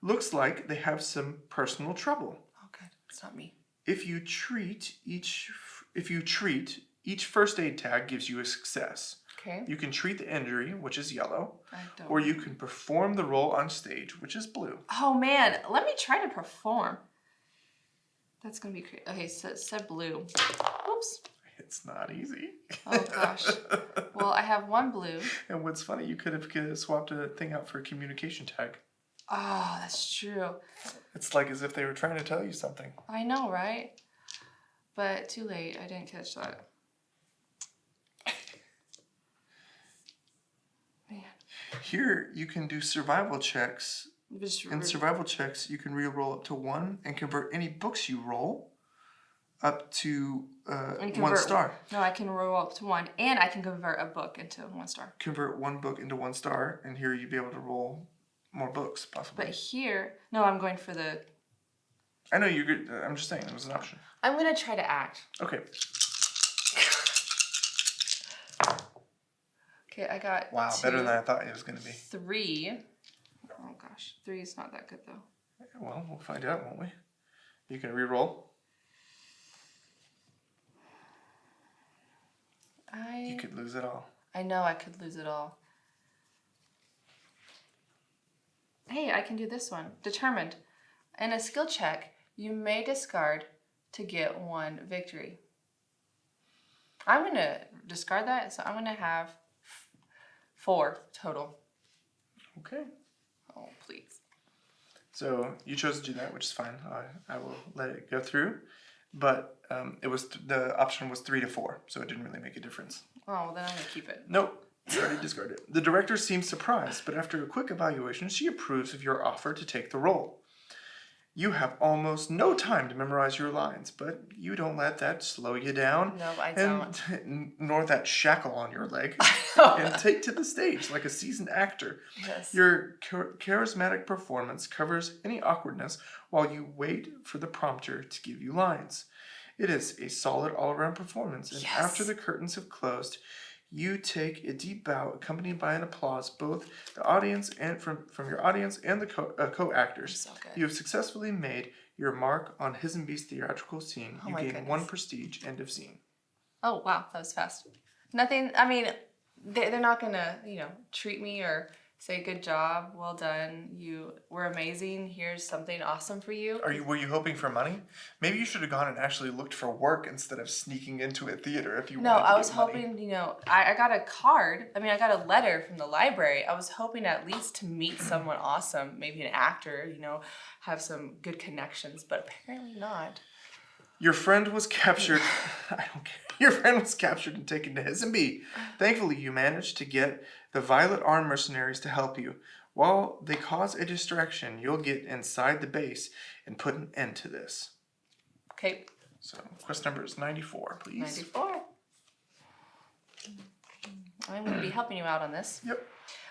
S1: Looks like they have some personal trouble.
S2: Oh, good. It's not me.
S1: If you treat, each first aid tag gives you a success.
S2: Okay.
S1: You can treat the injury, which is yellow,
S2: I don't.
S1: or you can perform the role on stage, which is blue.
S2: Oh, man. Let me try to perform. That's going to be crazy. Okay, so it said blue. Oops.
S1: It's not easy.
S2: Oh, gosh. Well, I have 1 blue.
S1: And what's funny, you could have swapped a thing out for a communication tag.
S2: Oh, that's true.
S1: It's like as if they were trying to tell you something.
S2: I know, right? But too late. I didn't catch that. Man.
S1: Here, you can do survival checks. In survival checks, you can re-roll up to 1 and convert any books you roll up to 1 star.
S2: No, I can roll up to 1, and I can convert a book into 1 star.
S1: Convert 1 book into 1 star, and here you'd be able to roll more books, possibly.
S2: But here, no, I'm going for the...
S1: I know you're good. I'm just saying it was an option.
S2: I'm going to try to act.
S1: Okay.
S2: Okay, I got
S1: Wow,
S2: 2,
S1: better than I thought it was going to be.
S2: 3. Oh gosh, 3 is not that good though.
S1: Well, we'll find out, won't we? You can re-roll. You could lose it all.
S2: I know I could lose it all. Hey, I can do this one. Determined. In a skill check, you may discard to get 1 victory. I'm going to discard that, so I'm going to have 4 total.
S1: Okay.
S2: Oh, please.
S1: So you chose to do that, which is fine. I will let it go through. But it was the option was 3 to 4, so it didn't really make a difference.
S2: Oh, well, then I'm going to keep it.
S1: Nope. You already discarded it. The director seems surprised, but after a quick evaluation, she approves of your offer to take the role. You have almost no time to memorize your lines, but you don't let that slow you down.
S2: No, I don't.
S1: Nor that shackle on your leg. And take to the stage like a seasoned actor.
S2: Yes.
S1: Your charismatic performance covers any awkwardness while you wait for the prompter to give you lines. It is a solid all-around performance, and
S2: Yes.
S1: after the curtains have closed, you take a deep bow accompanied by an applause, both the audience and from your audience and the co-actors.
S2: So good.
S1: You have successfully made your mark on His and Beast theatrical scene.
S2: Oh
S1: You
S2: my
S1: gain
S2: goodness.
S1: 1 prestige. End of scene.
S2: Oh, wow, that was fast. Nothing, I mean, they're not going to, treat me or say, good job, well done, you were amazing, here's something awesome for you.
S1: Were you hoping for money? Maybe you should have gone and actually looked for work instead of sneaking into a theater if you
S2: No,
S1: wanted to
S2: I was
S1: get money.
S2: hoping, I got a card. I got a letter from the library. I was hoping at least to meet someone awesome, maybe an actor, have some good connections, but apparently not.
S1: Your friend was captured. I don't care. Your friend was captured and taken to His and Be. Thankfully, you managed to get the Violet Arm mercenaries to help you. While they cause a distraction, you'll get inside the base and put an end to this.
S2: Okay.
S1: So, quest number is 94, please.
S2: 94. I'm going to be helping you out on this.
S1: Yep.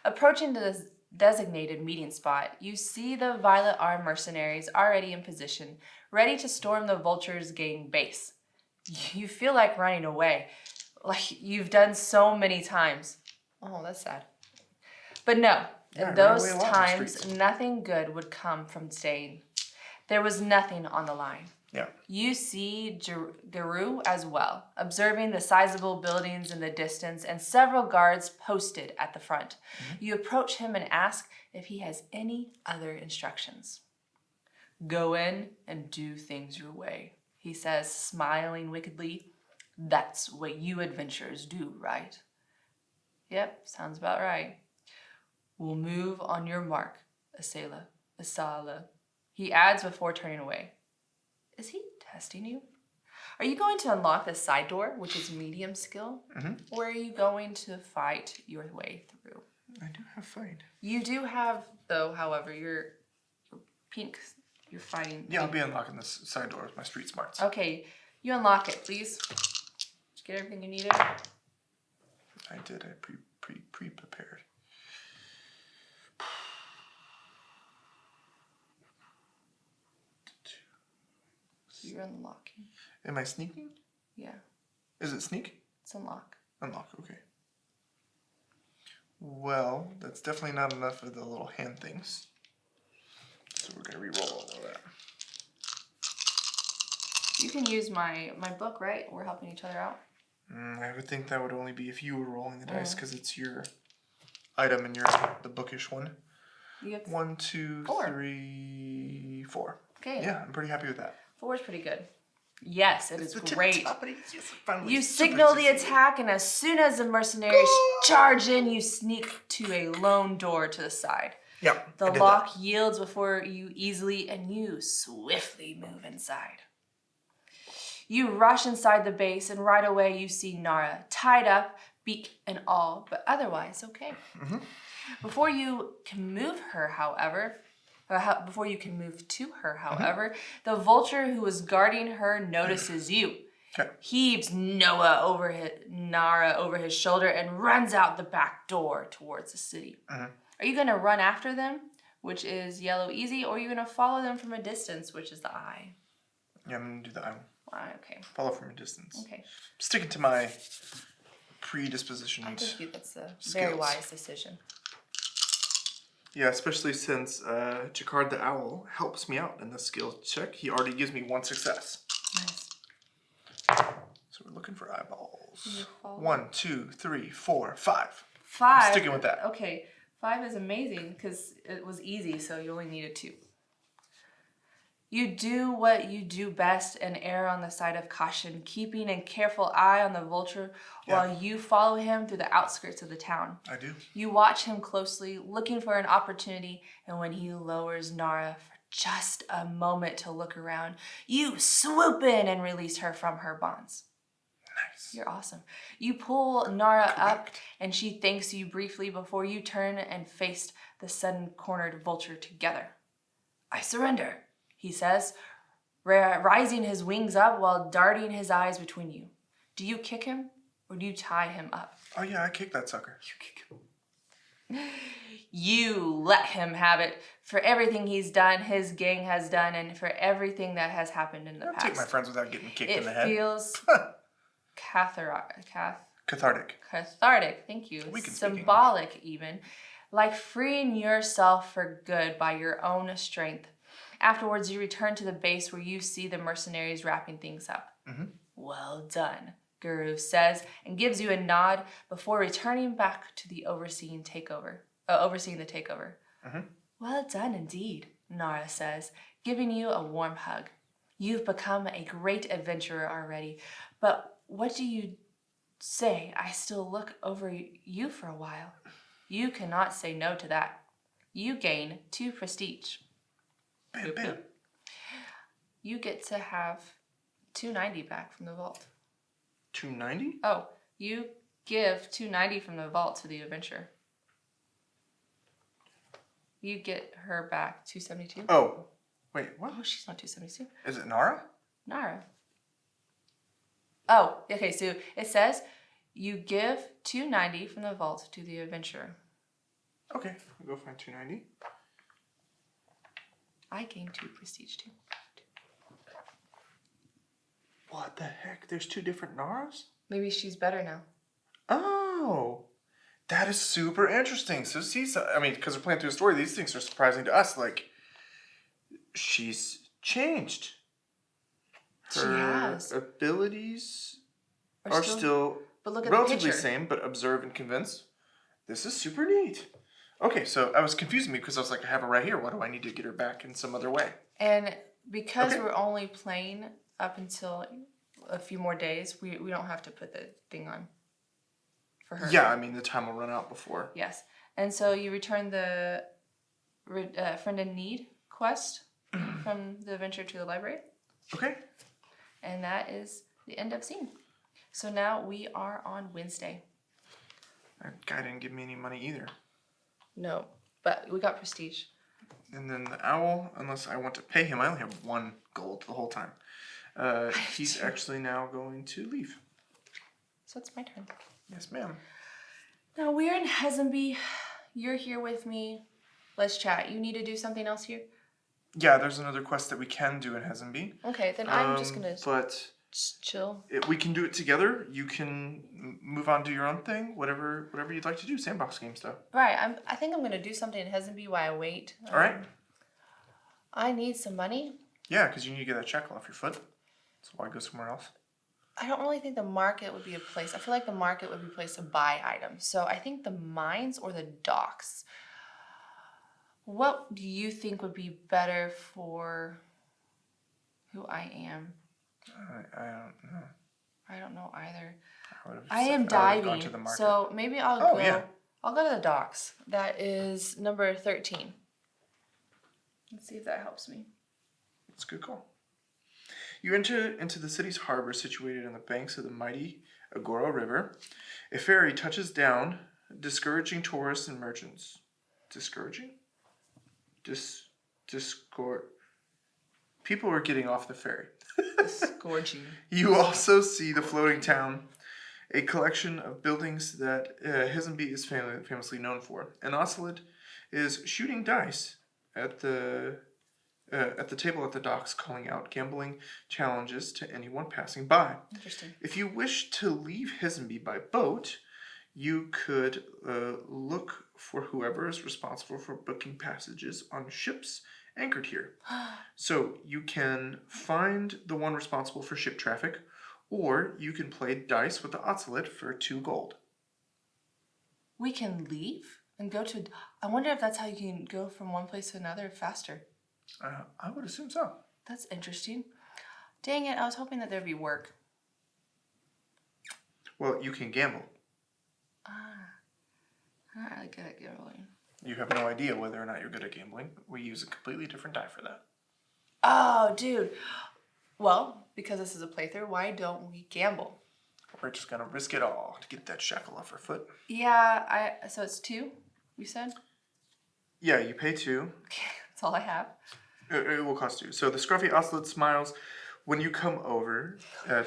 S2: Approaching the designated meeting spot, you see the Violet Arm mercenaries already in position, ready to storm the Vulture's gang base. You feel like running away, like you've done so many times. Oh, that's sad. But no,
S1: Yeah,
S2: in those
S1: ran away a lot in the
S2: times,
S1: streets.
S2: nothing good would come from staying. There was nothing on the line.
S1: Yeah.
S2: You see Guru as well, observing the sizable buildings in the distance and several guards posted at the front. You approach him and ask if he has any other instructions. Go in and do things your way, he says, smiling wickedly. That's what you adventurers do, right? Yep, sounds about right. We'll move on your mark, Asala. He adds before turning away. Is he testing you? Are you going to unlock the side door, which is medium skill? Or are you going to fight your way through?
S1: I do have fight.
S2: You do have, though, however, your pink, you're fighting.
S1: Yeah, I'll be unlocking this side door with my street smarts.
S2: Okay, you unlock it, please. Did you get everything you needed?
S1: I did. I pre-prepared.
S2: You're unlocking.
S1: Am I sneaking?
S2: Yeah,
S1: Is it sneak?
S2: it's unlock.
S1: Unlock, okay. Well, that's definitely not enough of the little hand things. So we're gonna re-roll all of that.
S2: You can use my book, right? We're helping each other out.
S1: I would think that would only be if you were rolling the dice, because it's your item and the bookish one.
S2: You get
S1: 1, 2,
S2: 4.
S1: 3, 4.
S2: Okay.
S1: Yeah, I'm pretty happy with that.
S2: 4 is pretty good. Yes, it is
S1: The
S2: great.
S1: tip-toppity, yes, finally,
S2: You
S1: super
S2: signal the
S1: juicy.
S2: attack, and as soon as the mercenaries charge in, you sneak to a lone door to the side.
S1: Yep. I
S2: The
S1: did
S2: lock yields before you easily, and you swiftly move inside. You rush inside the base, and right away you see Nara, tied up, beak and all, but otherwise okay. Before you can move her, however, before you can move to her, however, the vulture who was guarding her notices you.
S1: Okay.
S2: Heaves Nara over his shoulder and runs out the back door towards the city. Are you going to run after them, which is yellow easy, or are you going to follow them from a distance, which is the eye?
S1: Yeah, I'm gonna do the
S2: Okay.
S1: follow from a distance.
S2: Okay.
S1: Sticking to my predispositioned.
S2: I think that's a very
S1: skills.
S2: wise decision.
S1: Yeah, especially since Jakard the Owl helps me out in this skill check. He already gives me 1 success.
S2: Nice.
S1: So we're looking for eyeballs.
S2: You follow.
S1: 1, 2, 3, 4, 5.
S2: 5.
S1: I'm sticking with that.
S2: Okay, 5 is amazing because it was easy, so you only needed 2. You do what you do best and err on the side of caution, keeping a careful eye on the vulture while you follow him through the outskirts of the town.
S1: I do.
S2: You watch him closely, looking for an opportunity, and when he lowers Nara for just a moment to look around, you swoop in and release her from her bonds.
S1: Nice.
S2: You're awesome. You pull Nara up, and she thanks you briefly before you turn and face the sudden-cornered vulture together. I surrender, he says, rising his wings up while darting his eyes between you. Do you kick him, or do you tie him up?
S1: Oh yeah, I kicked that sucker.
S2: You kick him. You let him have it for everything he's done, his gang has done, and for everything that has happened in the
S1: I'll
S2: past.
S1: take my friends without getting kicked in the
S2: It
S1: head.
S2: feels
S1: Cathartic.
S2: cathartic, thank you.
S1: We can speak
S2: Symbolic even, like freeing yourself for good by your own strength. Afterwards, you return to the base where you see the mercenaries wrapping things up.
S1: Mm-hmm.
S2: Well done, Guru says, and gives you a nod before returning back to the overseeing the takeover.
S1: Mm-hmm.
S2: Well done indeed, Nara says, giving you a warm hug. You've become a great adventurer already, but what do you say? I still look over you for a while. You cannot say no to that. You gain 2 prestige.
S1: Bam, bam.
S2: You get to have 290 back from the vault.
S1: 290?
S2: Oh, you give 290 from the vault to the adventurer. You get her back 272.
S1: Oh, wait, what?
S2: Oh, she's not 272.
S1: Is it Nara?
S2: Nara. Oh, okay, so it says you give 290 from the vault to the adventurer.
S1: Okay, we'll go find 290.
S2: I gain 2 prestige too.
S1: What the heck? There's 2 different Naras?
S2: Maybe she's better now.
S1: Oh, that is super interesting. So I mean, because we're playing through a story, these things are surprising to us. Like, she's changed.
S2: She has.
S1: Abilities
S2: Are
S1: are still
S2: but look at
S1: relatively
S2: the picture.
S1: same, but observe and convince. This is super neat. Okay, so I was confusing me because I was like, I have her right here. Why do I need to get her back in some other way?
S2: And because
S1: Okay.
S2: we're only playing up until a few more days, we don't have to put the thing on for her.
S1: Yeah, I mean, the time will run out before.
S2: Yes. And so you return the Friend in Need quest from the adventure to the library.
S1: Okay.
S2: And that is the end of scene. So now we are on Wednesday.
S1: That guy didn't give me any money either.
S2: No, but we got prestige.
S1: And then the owl, unless I want to pay him, I only have 1 gold the whole time. He's actually now going to leave.
S2: So it's my turn.
S1: Yes, ma'am.
S2: Now we're in Hesenby. You're here with me. Let's chat. You need to do something else here?
S1: Yeah, there's another quest that we can do in Hesenby.
S2: Okay, then I'm just going to
S1: But
S2: chill.
S1: we can do it together. You can move on, do your own thing, whatever you'd like to do. Sandbox game stuff.
S2: Right, I think I'm going to do something in Hesenby while I wait.
S1: All right.
S2: I need some money.
S1: Yeah, because you need to get that shackle off your foot. So why go somewhere else?
S2: I don't really think the market would be a place. I feel like the market would be a place to buy items. So I think the mines or the docks. What do you think would be better for who I am?
S1: I don't know.
S2: I don't know either.
S1: Would've
S2: I am
S1: I would've
S2: diving,
S1: gone to the market.
S2: so maybe I'll
S1: Oh,
S2: go.
S1: yeah.
S2: I'll go to the docks. That is number 13. Let's see if that helps me.
S1: That's a good call. You enter into the city's harbor situated on the banks of the mighty Agora River. A ferry touches down, discouraging tourists and merchants. Discouraging? People are getting off the ferry.
S2: Scorching.
S1: You also see the floating town, a collection of buildings that Hesenby is famously known for. An ocelot is shooting dice at the table at the docks, calling out gambling challenges to anyone passing by.
S2: Interesting.
S1: If you wish to leave Hesenby by boat, you could look for whoever is responsible for booking passages on ships anchored here. So you can find the one responsible for ship traffic, or you can play dice with the Ocelot for 2 gold.
S2: We can leave and go to. I wonder if that's how you can go from one place to another faster.
S1: I would assume so.
S2: That's interesting. Dang it, I was hoping that there'd be work.
S1: Well, you can gamble.
S2: I'm not really good at gambling.
S1: You have no idea whether or not you're good at gambling. We use a completely different die for that.
S2: Oh, dude. Well, because this is a playthrough, why don't we gamble?
S1: We're just gonna risk it all to get that shackle off her foot.
S2: Yeah, so it's 2, you said?
S1: Yeah, you pay 2.
S2: Okay, that's all I have.
S1: It will cost 2. So the scruffy Ocelot smiles when you come over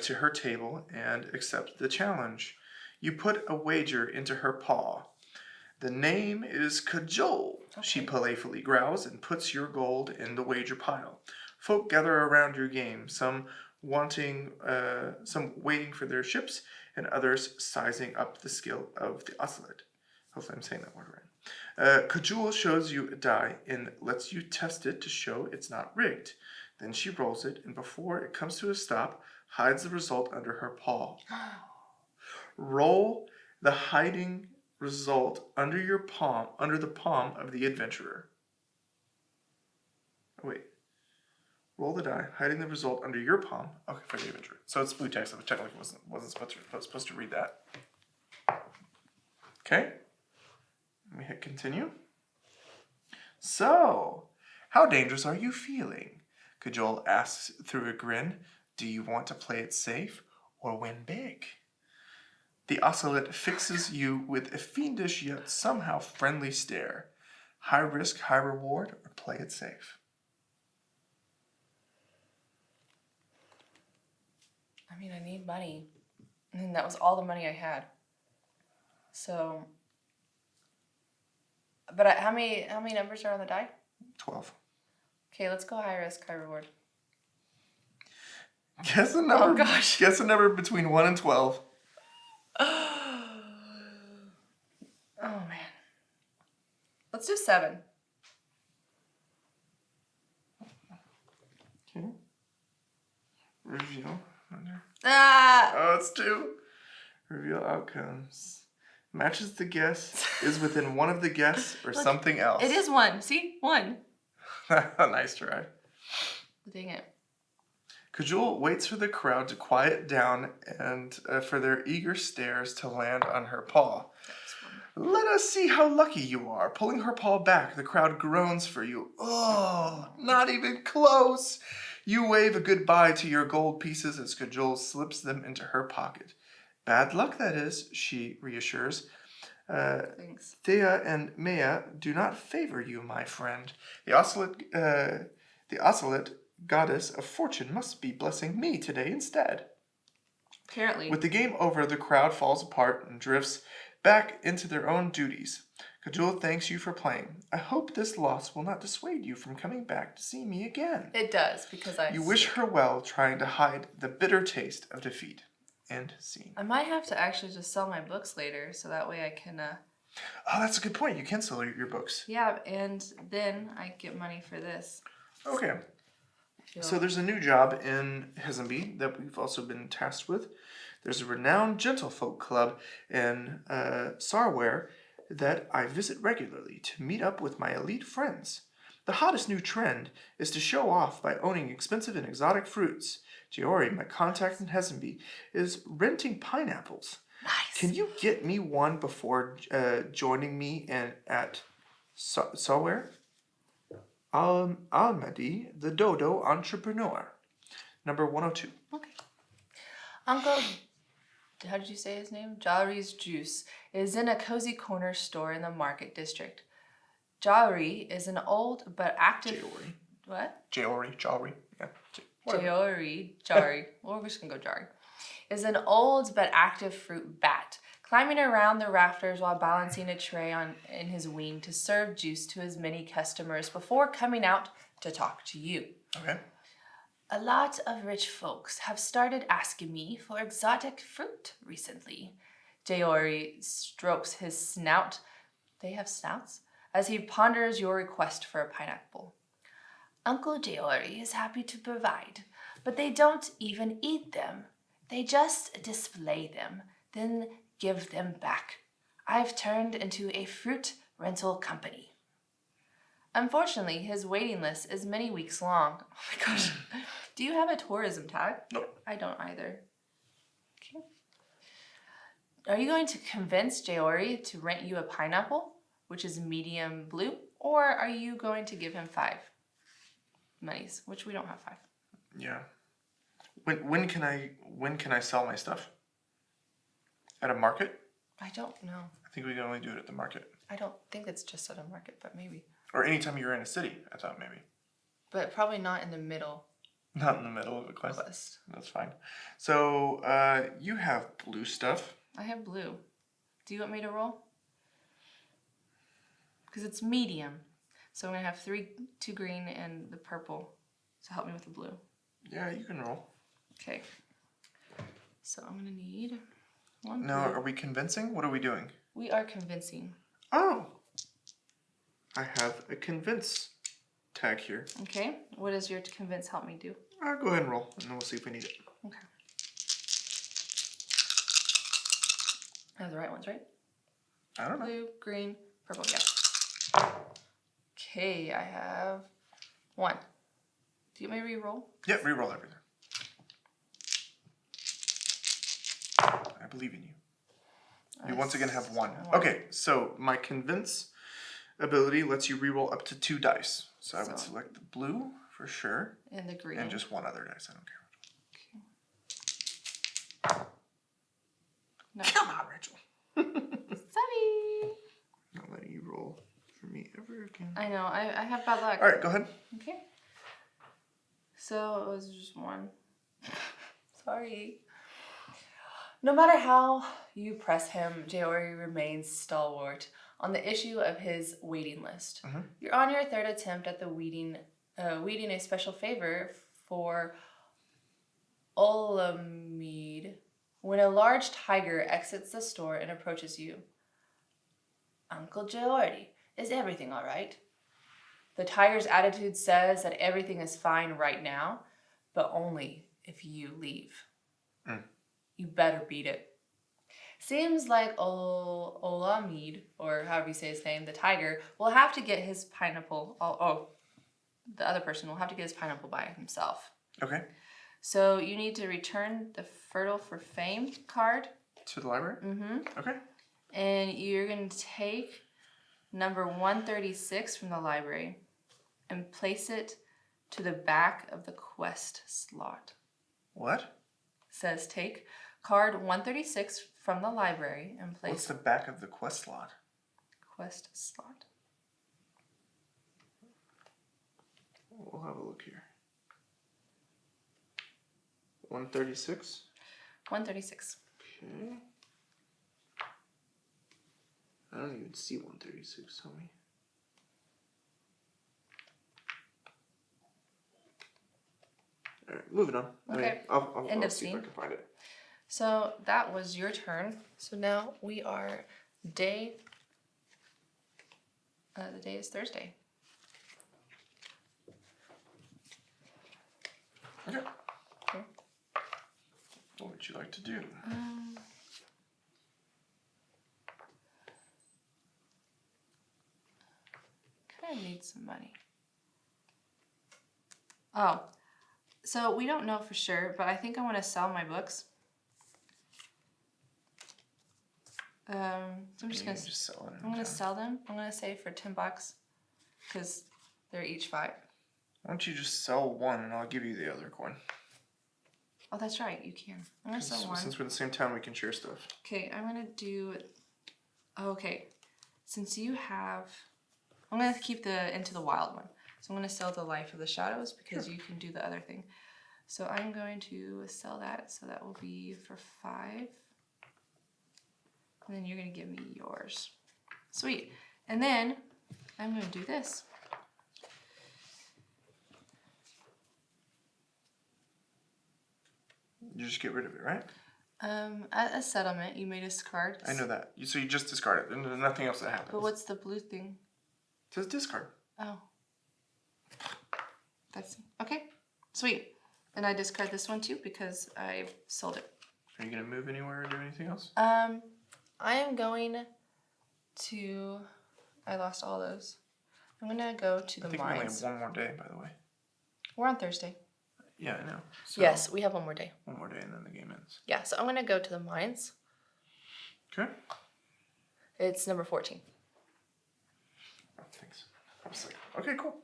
S1: to her table and accept the challenge. You put a wager into her paw. The name is Cajole. Okay. She playfully growls and puts your gold in the wager pile. Folk gather around your game, some waiting for their ships, and others sizing up the skill of the Ocelot. Hopefully I'm saying that word right. Cajole shows you a die and lets you test it to show it's not rigged. Then she rolls it, and before it comes to a stop, hides the result under her paw. Roll the hiding result under the palm of the adventurer. Oh, wait. Roll the die, hiding the result under your palm. Okay, for the adventurer. So it's blue text. I technically wasn't supposed to read that. Okay. Let me hit continue. So, how dangerous are you feeling? Cajole asks through a grin. Do you want to play it safe or win big? The Ocelot fixes you with a fiendish yet somehow friendly stare. High risk, high reward, or play it safe?
S2: I mean, I need money. And that was all the money I had. So, but how many numbers are on the die?
S1: 12.
S2: Okay, let's go high risk, high reward.
S1: Guess a number.
S2: Oh gosh.
S1: Guess a number between 1 and 12.
S2: Oh man. Let's do 7.
S1: Okay. Reveal.
S2: Ah!
S1: Oh, it's 2. Reveal outcomes. Matches the guess, is within one of the guess, or
S2: Look,
S1: something else.
S2: It is 1. See? 1.
S1: Nice try.
S2: Dang it.
S1: Cajole waits for the crowd to quiet down and for their eager stares to land on her paw. Let us see how lucky you are. Pulling her paw back, the crowd groans for you. Oh, not even close. You wave a goodbye to your gold pieces as Cajole slips them into her pocket. Bad luck, that is, she reassures.
S2: Thanks.
S1: Thea and Maya do not favor you, my friend. The Ocelot goddess of fortune must be blessing me today instead.
S2: Apparently.
S1: With the game over, the crowd falls apart and drifts back into their own duties. Cajole thanks you for playing. I hope this loss will not dissuade you from coming back to see me again.
S2: It does, because
S1: You wish her well, trying to hide the bitter taste of defeat. End scene.
S2: I might have to actually just sell my books later, so that way I can...
S1: Oh, that's a good point. You can sell your books.
S2: Yeah, and then I get money for this.
S1: Okay. So there's a new job in Hesenby that we've also been tasked with. There's a renowned gentlefolk club in Sarware that I visit regularly to meet up with my elite friends. The hottest new trend is to show off by owning expensive and exotic fruits. Giori, my contact in Hesenby, is renting pineapples.
S2: Nice.
S1: Can you get me one before joining me at Sarware? Almadi, the Dodo Entrepreneur. Number 102.
S2: Okay. Uncle, how did you say his name? Jari's Juice is in a cozy corner store in the market district. Jari is an old but active...
S1: Jari.
S2: What?
S1: Jari. Yeah.
S2: Jari. Well, we're just going to go Jari. Is an old but active fruit bat, climbing around the rafters while balancing a tray in his wing to serve juice to his many customers before coming out to talk to you.
S1: Okay.
S2: A lot of rich folks have started asking me for exotic fruit recently. Deori strokes his snout. They have snouts? As he ponders your request for a pineapple. Uncle Deori is happy to provide, but they don't even eat them. They just display them, then give them back. I've turned into a fruit rental company. Unfortunately, his waiting list is many weeks long. Oh my gosh. Do you have a tourism tag?
S1: No.
S2: I don't either. Okay. Are you going to convince Deori to rent you a pineapple, which is medium blue, or are you going to give him 5 monies, which we don't have 5?
S1: Yeah. When can I sell my stuff? At a market?
S2: I don't know.
S1: I think we can only do it at the market.
S2: I don't think it's just at a market, but maybe.
S1: Or anytime you're in a city, I thought maybe.
S2: But probably not in the middle
S1: Not in the middle of a quest.
S2: quest.
S1: That's fine. So, you have blue stuff.
S2: I have blue. Do you want me to roll? Because it's medium. So I'm going to have 2 green and the purple. So help me with the blue.
S1: Yeah, you can roll.
S2: Okay. So I'm going to need 1
S1: Now,
S2: blue.
S1: are we convincing? What are we doing?
S2: We are convincing.
S1: Oh! I have a convince tag here.
S2: Okay. What does your convince help me do?
S1: Go ahead and roll, and then we'll see if we need it.
S2: Okay. I have the right ones, right?
S1: I don't know.
S2: Blue, green, purple. Yeah. Okay, I have 1. Do you want me to re-roll?
S1: Yeah, re-roll everything. I believe in you. You once again have 1. Okay, so my convince ability lets you re-roll up to 2 dice. So I would select the blue for sure.
S2: And the green.
S1: And just 1 other dice. I don't care.
S2: Okay. No.
S1: Come on, Rachel.
S2: Sorry.
S1: Not letting you roll for me ever again.
S2: I know. I have bad luck.
S1: All right, go ahead.
S2: Okay. So it was just 1. Sorry. No matter how you press him, Deori remains stalwart on the issue of his waiting list. You're on your 3rd attempt at the weeding a special favor for Olamide when a large tiger exits the store and approaches you. Uncle Deori, is everything all right? The tiger's attitude says that everything is fine right now, but only if you leave. You better beat it. Seems like Olamide, or however you say his name, the tiger, will have to get his pineapple. The other person will have to get his pineapple by himself.
S1: Okay.
S2: So you need to return the Fertile for Fame card.
S1: To the library? Okay.
S2: And you're going to take number 136 from the library and place it to the back of the quest slot.
S1: What?
S2: It says take card 136 from the library and place
S1: What's the back of the quest slot?
S2: quest slot.
S1: We'll have a look here. 136?
S2: 136.
S1: Okay. I don't even see 136, tell me. Alright, moving on.
S2: Okay.
S1: I'll
S2: End of
S1: see if
S2: scene.
S1: I can find it.
S2: So that was your turn. So now we are the day is Thursday.
S1: Okay.
S2: Okay.
S1: What would you like to do?
S2: Kind of need some money. Oh, so we don't know for sure, but I think I want to sell my books. So I'm just gonna
S1: sell it.
S2: I'm gonna sell them. I'm gonna say for $10 because they're each 5.
S1: Why don't you just sell 1 and I'll give you the other coin?
S2: Oh, that's right. You can. I'm gonna sell 1.
S1: Since we're in the same town, we can share stuff.
S2: Okay, I'm gonna do. Oh, okay, since you have, I'm gonna keep the Into the Wild one. So I'm gonna sell the Life of the Shadows because you can do the other thing. So I'm going to sell that. So that will be for 5. And then you're gonna give me yours. Sweet. And then I'm gonna do this.
S1: You just get rid of it, right?
S2: At a settlement, you may discard.
S1: I know that. So you just discard it, and there's nothing else that happens.
S2: But what's the blue thing?
S1: It says discard.
S2: Oh. That's okay. Sweet. And I discard this one too because I sold it.
S1: Are you gonna move anywhere or do anything else?
S2: I am going to. I lost all those. I'm gonna go to the
S1: I think we only
S2: mines.
S1: have one more day, by the way.
S2: We're on Thursday.
S1: Yeah, I know. So
S2: Yes, we have one more day.
S1: one more day, and then the game ends.
S2: Yeah, so I'm gonna go to the mines.
S1: Okay.
S2: It's number 14.
S1: Oh, thanks. I was like, okay, cool.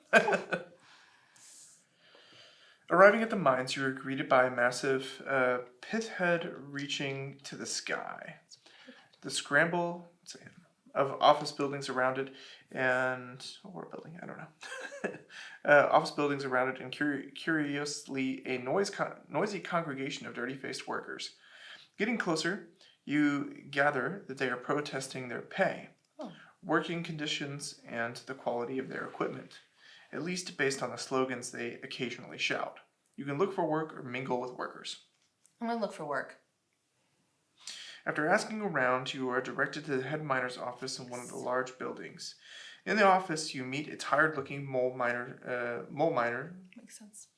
S1: Arriving at the mines, you are greeted by a massive pit head reaching to the sky. The scramble of office buildings around it or building, I don't know. Office buildings around it and curiously a noisy congregation of dirty-faced workers. Getting closer, you gather that they are protesting their pay, working conditions, and the quality of their equipment, at least based on the slogans they occasionally shout. You can look for work or mingle with workers.
S2: I'm gonna look for work.
S1: After asking around, you are directed to the head miner's office in one of the large buildings. In the office, you meet a tired-looking mole miner.
S2: Makes sense.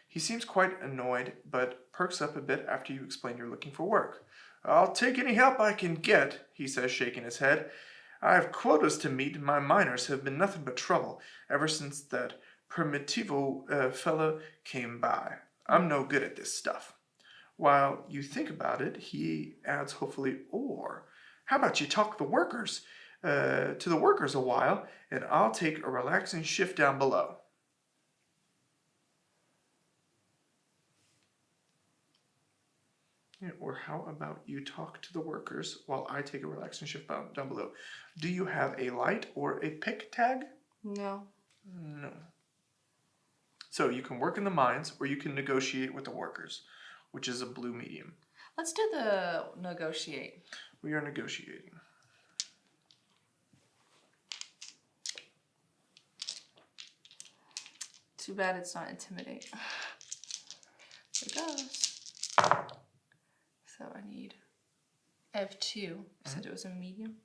S1: He seems quite annoyed, but perks up a bit after you explain you're looking for work. "I'll take any help I can get," he says, shaking his head. "I have quotas to meet, and my miners have been nothing but trouble ever since that Primitivo fella came by. I'm no good at this stuff." While you think about it, he adds hopefully, "Or how about you talk to the workers a while, and I'll take a relaxing shift down below." Yeah, or how about you talk to the workers while I take a relaxing shift down below? Do you have a light or a pick tag?
S2: No.
S1: No. So you can work in the mines, or you can negotiate with the workers, which is a blue medium.
S2: Let's do the negotiate.
S1: We are negotiating.
S2: Too bad it's not intimidate. Here it goes. So I need. I have 2. You said it was a medium.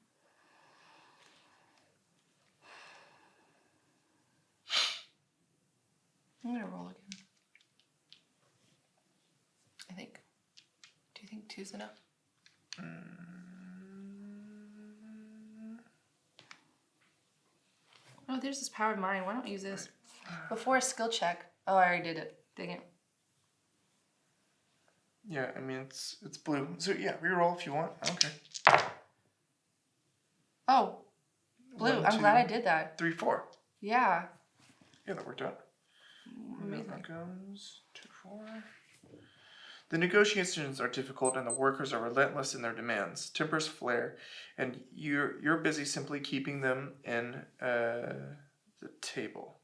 S2: I'm gonna roll again. I think. Do you think 2's enough? Oh, there's this powered mine. Why don't we use this? Before a skill check. Oh, I already did it. Dang it.
S1: Yeah, I mean it's blue. So yeah, reroll if you want. I don't care.
S2: Oh, blue.
S1: 1,
S2: I'm
S1: 2,
S2: glad I did that.
S1: 3, 4.
S2: Yeah.
S1: Yeah, that worked out.
S2: Amazing.
S1: That goes 2, 4. The negotiations are difficult, and the workers are relentless in their demands. Tempers flare, and you're busy simply keeping them in the table.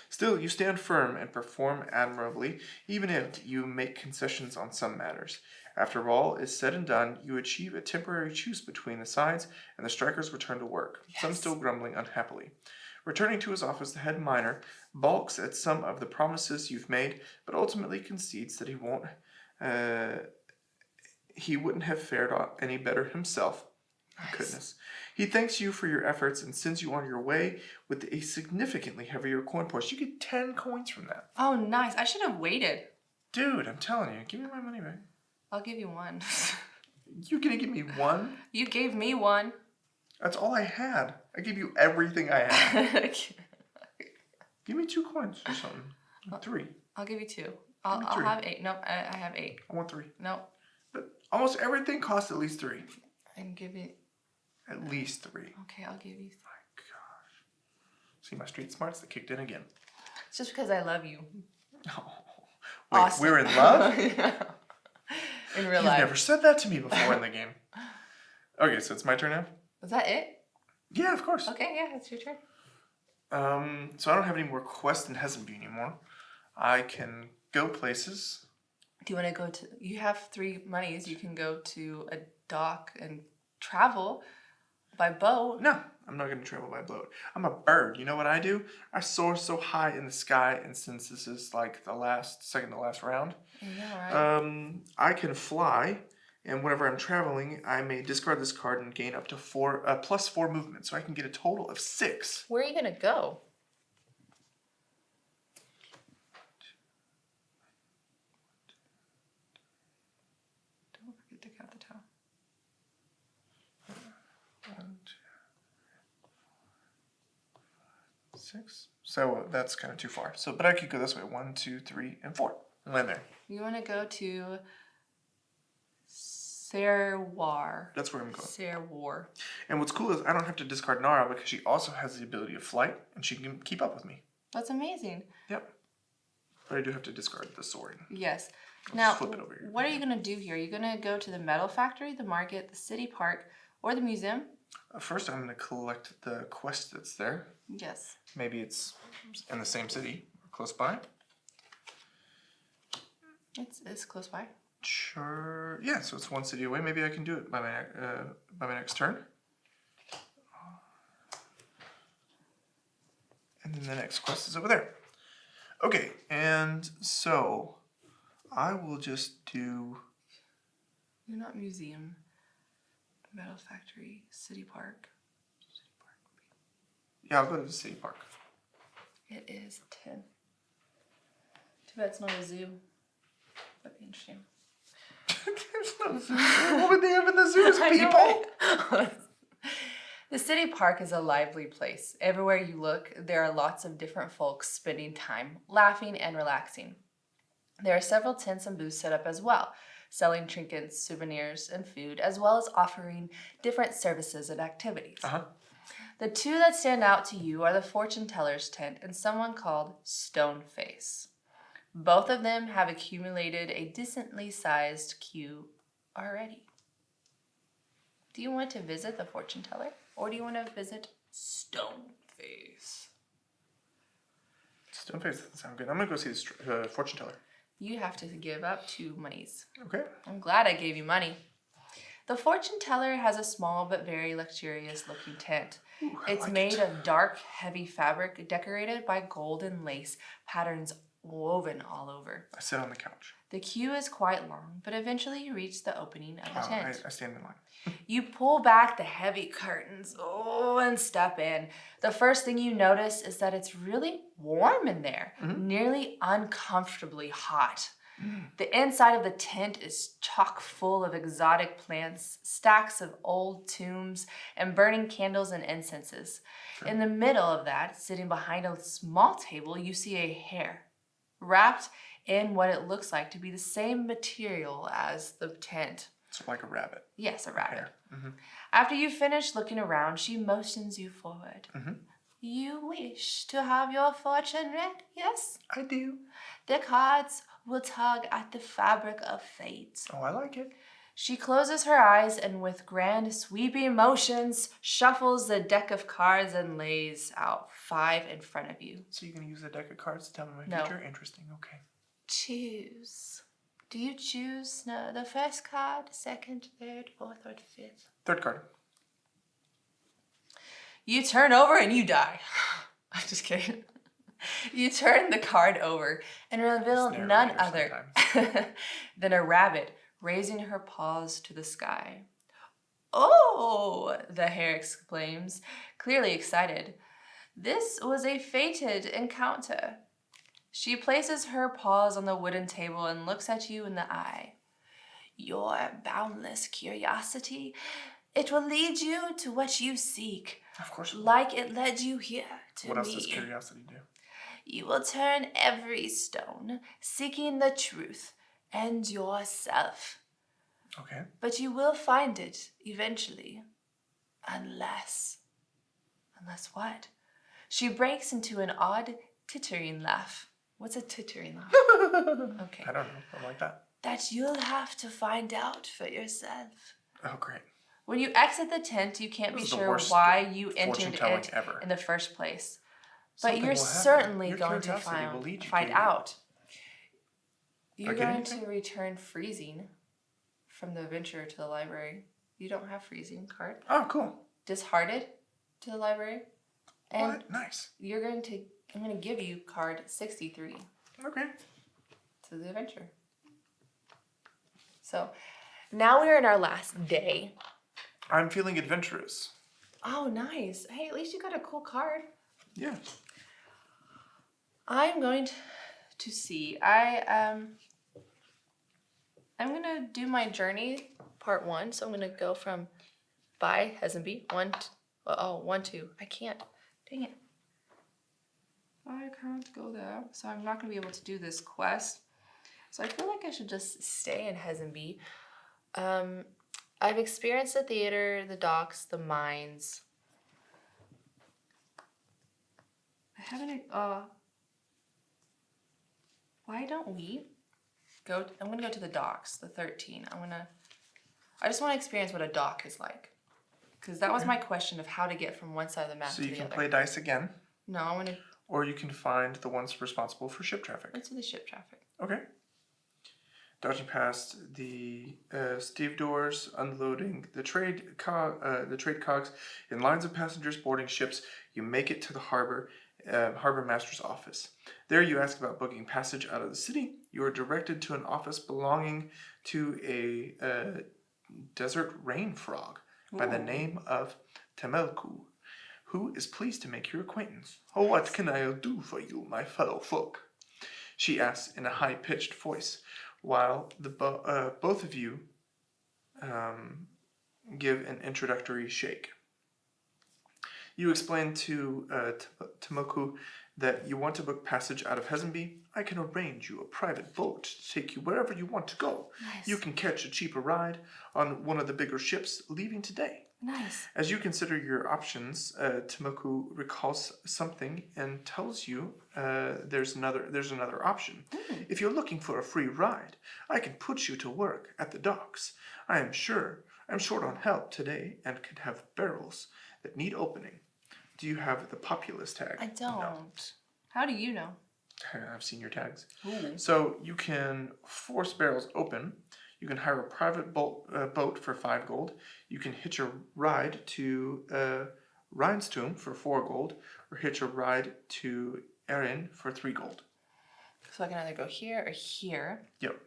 S1: Still, you stand firm and perform admirably, even if you make concessions on some matters. After all is said and done, you achieve a temporary truce between the sides, and the strikers return to work, some still grumbling unhappily. Returning to his office, the head miner balks at some of the promises you've made, but ultimately concedes that he wouldn't have fared any better himself.
S2: Nice.
S1: Goodness. He thanks you for your efforts and sends you on your way with a significantly heavier coin purse. You get 10 coins from that.
S2: Oh, nice. I should have waited.
S1: Dude, I'm telling you, give me my money back.
S2: I'll give you 1.
S1: You're gonna give me 1?
S2: You gave me 1.
S1: That's all I had. I gave you everything I had. Give me 2 coins or something. 3.
S2: I'll give you 2. I'll have 8. Nope, I have 8.
S1: I want 3.
S2: Nope.
S1: But almost everything costs at least 3.
S2: I can give you.
S1: At least 3.
S2: Okay, I'll give you.
S1: My gosh. See my street smarts that kicked in again.
S2: It's just because I love you.
S1: Oh. Wait,
S2: Awesome.
S1: we're in love?
S2: In real
S1: You've
S2: life.
S1: never said that to me before in the game. Okay, so it's my turn now?
S2: Was that it?
S1: Yeah, of course.
S2: Okay, yeah, it's your turn.
S1: So I don't have any more quests in Hesenby anymore. I can go places.
S2: Do you want to go to? You have 3 monies. You can go to a dock and travel by boat.
S1: No, I'm not going to travel by boat. I'm a bird. You know what I do? I soar so high in the sky, and since this is like the second to last round,
S2: Yeah, right.
S1: I can fly And whenever I'm traveling, I may discard this card and gain up to plus 4 movement. So I can get a total of 6.
S2: Where are you gonna go? Don't forget to count the town.
S1: 1, 2, 6. So that's kind of too far. So, but I could go this way. 1, 2, 3, and 4. And land there.
S2: You want to go to Serwar.
S1: That's where I'm going.
S2: Serwar.
S1: And what's cool is I don't have to discard Nara because she also has the ability of flight, and she can keep up with me.
S2: That's amazing.
S1: Yep. But I do have to discard the sword.
S2: Yes.
S1: I'll
S2: Now,
S1: just flip it over here.
S2: what are you going to do here? Are you going to go to the metal factory, the market, the city park, or the museum?
S1: First, I'm going to collect the quest that's there.
S2: Yes.
S1: Maybe it's in the same city or close by.
S2: It's close by.
S1: Sure. Yeah, so it's 1 city away. Maybe I can do it by my next turn. And then the next quest is over there. Okay, and so I will just do...
S2: You're not museum. Metal factory, city park.
S1: Yeah, I'll go to the city park.
S2: It is 10. Too bad it's not a zoo. That'd be interesting.
S1: There's no zoo. What would they have in the zoos, people?
S2: The city park is a lively place. Everywhere you look, there are lots of different folks spending time laughing and relaxing. There are several tents and booths set up as well, selling trinkets, souvenirs, and food, as well as offering different services and activities. The two that stand out to you are the fortune teller's tent and someone called Stoneface. Both of them have accumulated a decently sized queue already. Do you want to visit the fortune teller, or do you want to visit Stoneface?
S1: Stoneface doesn't sound good. I'm going to go see the fortune teller.
S2: You have to give up 2 monies.
S1: Okay.
S2: I'm glad I gave you money. The fortune teller has a small but very luxurious looking tent.
S1: Ooh,
S2: It's made of dark, heavy fabric decorated by golden lace patterns woven all over.
S1: I sit on the couch.
S2: The queue is quite long, but eventually you reach the opening of the tent.
S1: I stand in line.
S2: You pull back the heavy curtains, and step in. The first thing you notice is that it's really warm in there, nearly uncomfortably hot. The inside of the tent is chock full of exotic plants, stacks of old tombs, and burning candles and incenses. In the middle of that, sitting behind a small table, you see a hare, wrapped in what it looks like to be the same material as the tent.
S1: So like a rabbit.
S2: Yes, a rabbit.
S1: Mm-hmm.
S2: After you finish looking around, she motions you forward. You wish to have your fortune read, yes?
S1: I do.
S2: The cards will tug at the fabric of fate.
S1: Oh, I like it.
S2: She closes her eyes and with grand sweeping motions shuffles the deck of cards and lays out 5 in front of you.
S1: So you're going to use the deck of cards to tell me my
S2: No.
S1: future? Interesting, okay.
S2: Choose. Do you choose the first card, second, third, fourth, or fifth?
S1: Third card.
S2: You turn over and you die. I'm just kidding. You turn the card over and reveal
S1: It's
S2: none
S1: narrator
S2: other than a rabbit raising her paws to the sky. Oh, the hare exclaims, clearly excited. This was a fated encounter. She places her paws on the wooden table and looks at you in the eye. Your boundless curiosity, it will lead you to what you seek,
S1: Of course.
S2: like it led you here to
S1: What
S2: me.
S1: else does curiosity do?
S2: You will turn every stone, seeking the truth and yourself.
S1: Okay.
S2: But you will find it eventually. Unless what? She breaks into an odd tittering laugh. What's a tittering laugh? Okay.
S1: I don't know. I like that.
S2: That you'll have to find out for yourself.
S1: Oh, great.
S2: When you exit the tent, you can't
S1: This
S2: be
S1: is the
S2: sure
S1: worst
S2: why you
S1: fortune
S2: entered
S1: telling
S2: it
S1: ever.
S2: in the first place.
S1: Something
S2: But you're
S1: will happen.
S2: certainly
S1: Your
S2: going to
S1: curiosity will lead you
S2: find
S1: to-
S2: out. You're
S1: I get
S2: going
S1: anything?
S2: to return freezing from the adventure to the library. You don't have freezing card.
S1: Oh, cool.
S2: Disheartened to the library. And
S1: What? Nice.
S2: I'm going to give you card 63
S1: Okay.
S2: to the adventure. So, Now we're in our last day.
S1: I'm feeling adventurous.
S2: Oh, nice. Hey, at least you got a cool card.
S1: Yeah.
S2: I'm going to see. I'm gonna do my journey part 1. So I'm gonna go from by Hesenby 1, 2. I can't. Dang it. I can't go there. So I'm not gonna be able to do this quest. So I feel like I should just stay in Hesenby. I've experienced the theater, the docks, the mines. I haven't. Why don't we go? I'm gonna go to the docks, the 13. I just want to experience what a dock is like, because that was my question of how to get from one side of the map
S1: So
S2: to
S1: you
S2: the
S1: can
S2: other.
S1: play dice again,
S2: No, I want to.
S1: or you can find the ones responsible for ship traffic.
S2: Let's do the ship traffic.
S1: Okay. Dodging past the stevedores, unloading the trade cogs in lines of passengers boarding ships, you make it to the harbor master's office. There you ask about booking passage out of the city. You are directed to an office belonging to a desert rain frog by the name of Temelku, who is pleased to make your acquaintance. Oh, what can I do for you, my fellow folk? She asks in a high-pitched voice, while both of you give an introductory shake. You explain to Temelku that you want to book passage out of Hesenby. I can arrange you a private boat to take you wherever you want to go.
S2: Nice.
S1: You can catch a cheaper ride on one of the bigger ships leaving today.
S2: Nice.
S1: As you consider your options, Temelku recalls something and tells you there's another option. If you're looking for a free ride, I can put you to work at the docks. I'm short on help today and could have barrels that need opening. Do you have the populace tag?
S2: I don't.
S1: No.
S2: How do you know?
S1: I've seen your tags.
S2: Ooh.
S1: So you can force barrels open. You can hire a private boat for 5 gold. You can hitch a ride to Rhinestone for 4 gold, or hitch a ride to Erin for 3 gold.
S2: So I can either go here or here.
S1: Yep.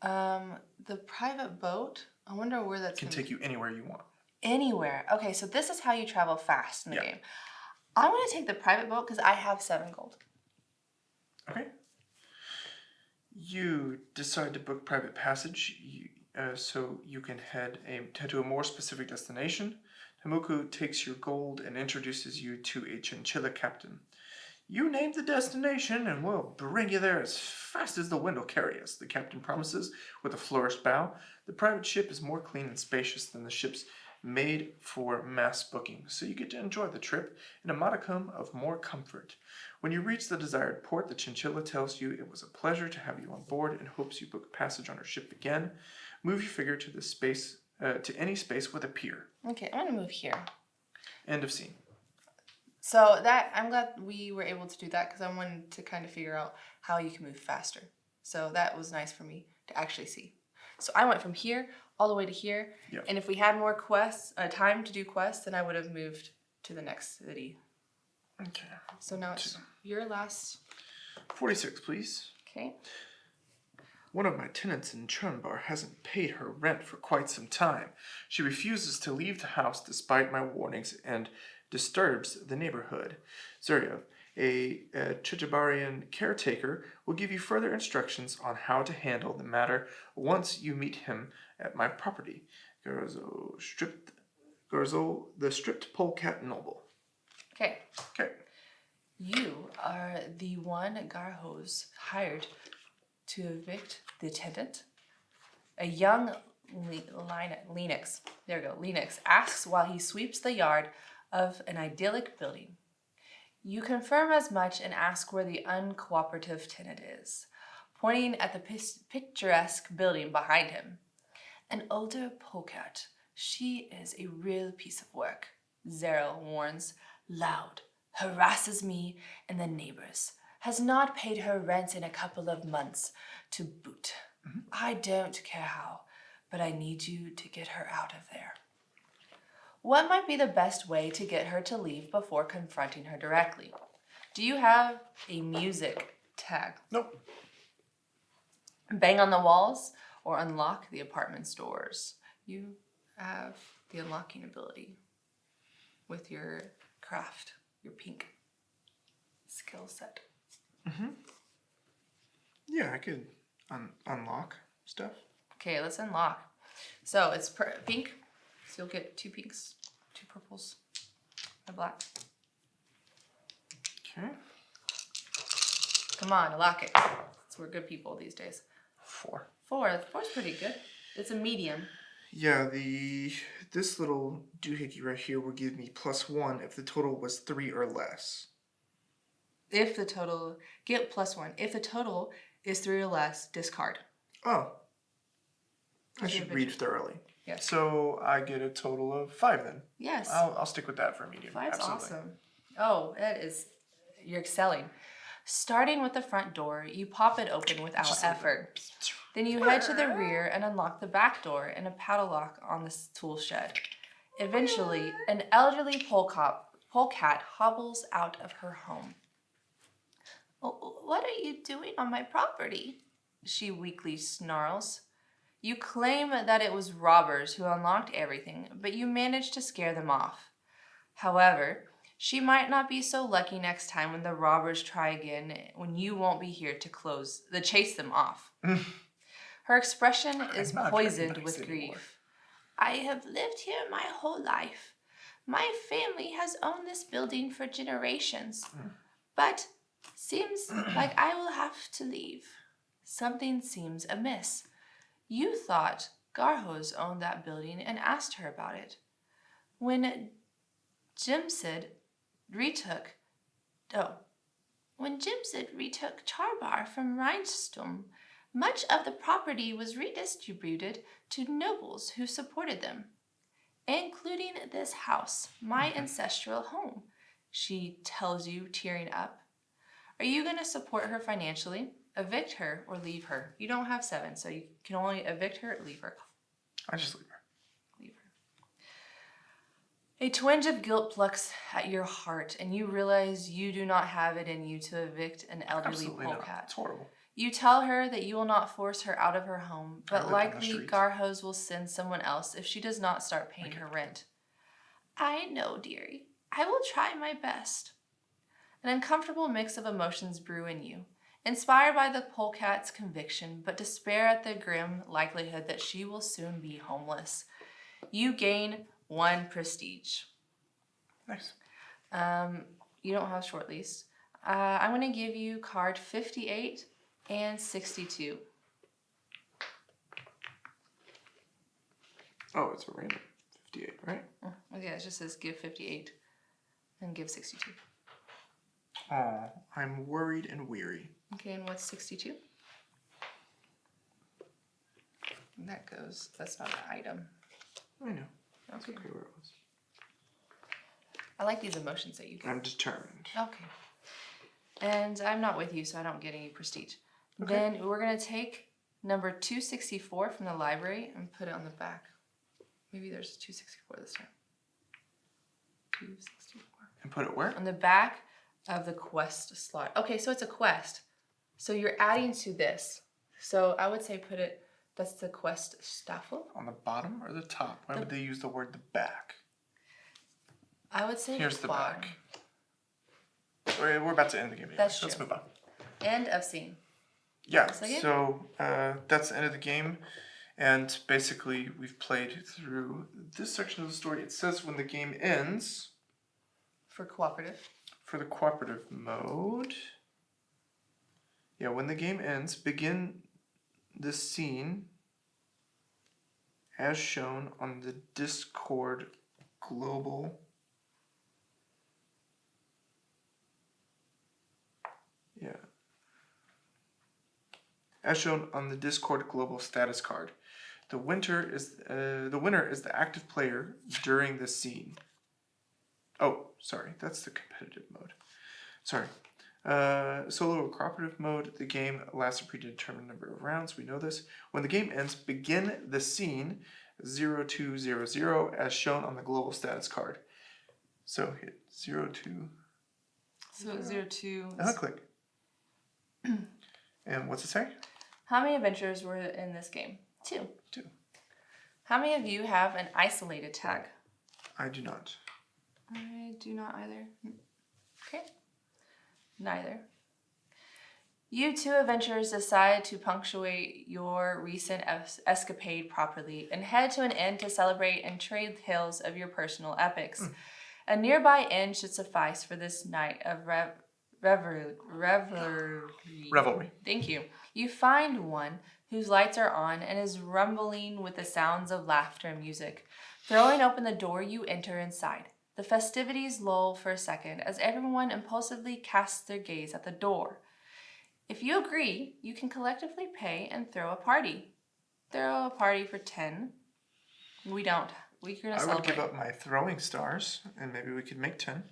S2: The private boat. I wonder where that's
S1: Can take you anywhere you want.
S2: Anywhere. Okay, so this is how you travel fast in the game. I'm going to take the private boat because I have 7 gold.
S1: Okay. You decide to book private passage, so you can head to a more specific destination. Temelku takes your gold and introduces you to a chinchilla captain. You name the destination and we'll bring you there as fast as the wind will carry us, the captain promises with a flourished bow. The private ship is more clean and spacious than the ships made for mass booking, so you get to enjoy the trip in a modicum of more comfort. When you reach the desired port, the chinchilla tells you it was a pleasure to have you on board and hopes you book passage on her ship again. Move your figure to to any space with a pier.
S2: Okay, I'm going to move here.
S1: End of scene.
S2: So I'm glad we were able to do that because I wanted to kind of figure out how you can move faster. So that was nice for me to actually see. So I went from here all the way to here.
S1: Yep.
S2: And if we had more quests, time to do quests, then I would have moved to the next city.
S1: Okay.
S2: So now it's your last.
S1: 46, please.
S2: Okay.
S1: One of my tenants in Chernbar hasn't paid her rent for quite some time. She refuses to leave the house despite my warnings and disturbs the neighborhood. Zuriel, a Chijabarian caretaker, will give you further instructions on how to handle the matter once you meet him at my property. Garzo, the stripped polecat noble.
S2: Okay.
S1: Okay.
S2: You are the one Garhos hired to evict the tenant. A young Lennox, there we go, Lennox, asks while he sweeps the yard of an idyllic building. You confirm as much and ask where the uncooperative tenant is, pointing at the picturesque building behind him. An older polecat. She is a real piece of work, Zero warns. Loud, harasses me and the neighbors. Has not paid her rent in a couple of months to boot. I don't care how, but I need you to get her out of there. What might be the best way to get her to leave before confronting her directly? Do you have a music tag?
S1: Nope.
S2: Bang on the walls or unlock the apartment's doors. You have the unlocking ability with your craft, your pink skill set.
S1: Yeah, I could unlock stuff.
S2: Okay, let's unlock. So it's pink, so you'll get 2 pinks, 2 purples, a black.
S1: Okay.
S2: Come on, lock it. We're good people these days.
S1: 4.
S2: 4. 4's pretty good. It's a medium.
S1: Yeah, this little doohickey right here will give me +1 if the total was 3 or less.
S2: If the total, get +1. If the total is 3 or less, discard.
S1: Oh. I should read thoroughly.
S2: Yes.
S1: So I get a total of 5 then.
S2: Yes.
S1: I'll stick with that for a medium.
S2: 5's
S1: Absolutely.
S2: awesome. Oh, you're excelling. Starting with the front door, you pop it open without effort. Then you head to the rear and unlock the back door and a padlock on the tool shed. Eventually, an elderly polecat hobbles out of her home. "What are you doing on my property?" she weakly snarls. You claim that it was robbers who unlocked everything, but you managed to scare them off. However, she might not be so lucky next time when the robbers try again, when you won't be here to chase them off. Her expression is poisoned with grief. "I have lived here my whole life. My family has owned this building for generations. But seems like I will have to leave. Something seems amiss. You thought Garhos owned that building and asked her about it. When Jimsid retook Charbar from Rhinestone, much of the property was redistributed to nobles who supported them, including this house, my ancestral home," she tells you, tearing up. Are you going to support her financially, evict her, or leave her? You don't have 7, so you can only evict her or leave her.
S1: I just leave her.
S2: Leave her. A twinge of guilt plucks at your heart, and you realize you do not have it in you to evict an elderly polecat.
S1: It's horrible.
S2: You tell her that you will not force her out of her home, but likely Garhos will send someone else if she does not start paying her rent. "I know, dearie. I will try my best." An uncomfortable mix of emotions brew in you, inspired by the polecat's conviction, but despair at the grim likelihood that she will soon be homeless. You gain 1 prestige.
S1: Nice.
S2: You don't have short lease. I'm going to give you card 58 and 62.
S1: Oh, it's a random 58, right?
S2: Yeah, it just says give 58 and give 62.
S1: Oh, I'm worried and weary.
S2: Okay, and what's 62? That's not an item.
S1: I know. That's
S2: Okay.
S1: okay where it was.
S2: I like these emotions that you give.
S1: I'm determined.
S2: Okay. And I'm not with you, so I don't get any prestige.
S1: Okay.
S2: Then we're going to take number 264 from the library and put it on the back. Maybe there's 264 this time. 264.
S1: And put it where?
S2: On the back of the quest slot. Okay, so it's a quest. So you're adding to this. So I would say that's the quest staffel.
S1: On the bottom or the top? Why would they use the word the back?
S2: I would say
S1: Here's the
S2: bottom.
S1: back. We're about to end the game anyway.
S2: That's
S1: Let's
S2: true.
S1: move on.
S2: End of scene.
S1: Yeah,
S2: Second?
S1: so that's the end of the game. And basically, we've played through this section of the story. It says when the game ends,
S2: For cooperative.
S1: for the cooperative mode, yeah, when the game ends, begin the scene as shown on the Discord global. Yeah. As shown on the Discord global status card. The winner is the active player during the scene. Oh, sorry, that's the competitive mode. Sorry. Solo or cooperative mode, the game lasts a predetermined number of rounds. We know this. When the game ends, begin the scene 0200 as shown on the global status card. So hit 02.
S2: So 02.
S1: Click. And what's it say?
S2: How many adventures were in this game? 2.
S1: 2.
S2: How many of you have an isolated tag?
S1: I do not.
S2: I do not either. Okay. Neither. You two adventurers decide to punctuate your recent escapade properly and head to an inn to celebrate and trade tales of your personal epics. A nearby inn should suffice for this night of revelry. Thank you. You find one whose lights are on and is rumbling with the sounds of laughter and music. Throwing open the door, you enter inside. The festivities lull for a second as everyone impulsively casts their gaze at the door. If you agree, you can collectively pay and throw a party. Throw a party for 10. We don't. We're going to celebrate.
S1: I would give up my throwing stars, and maybe we could make 10.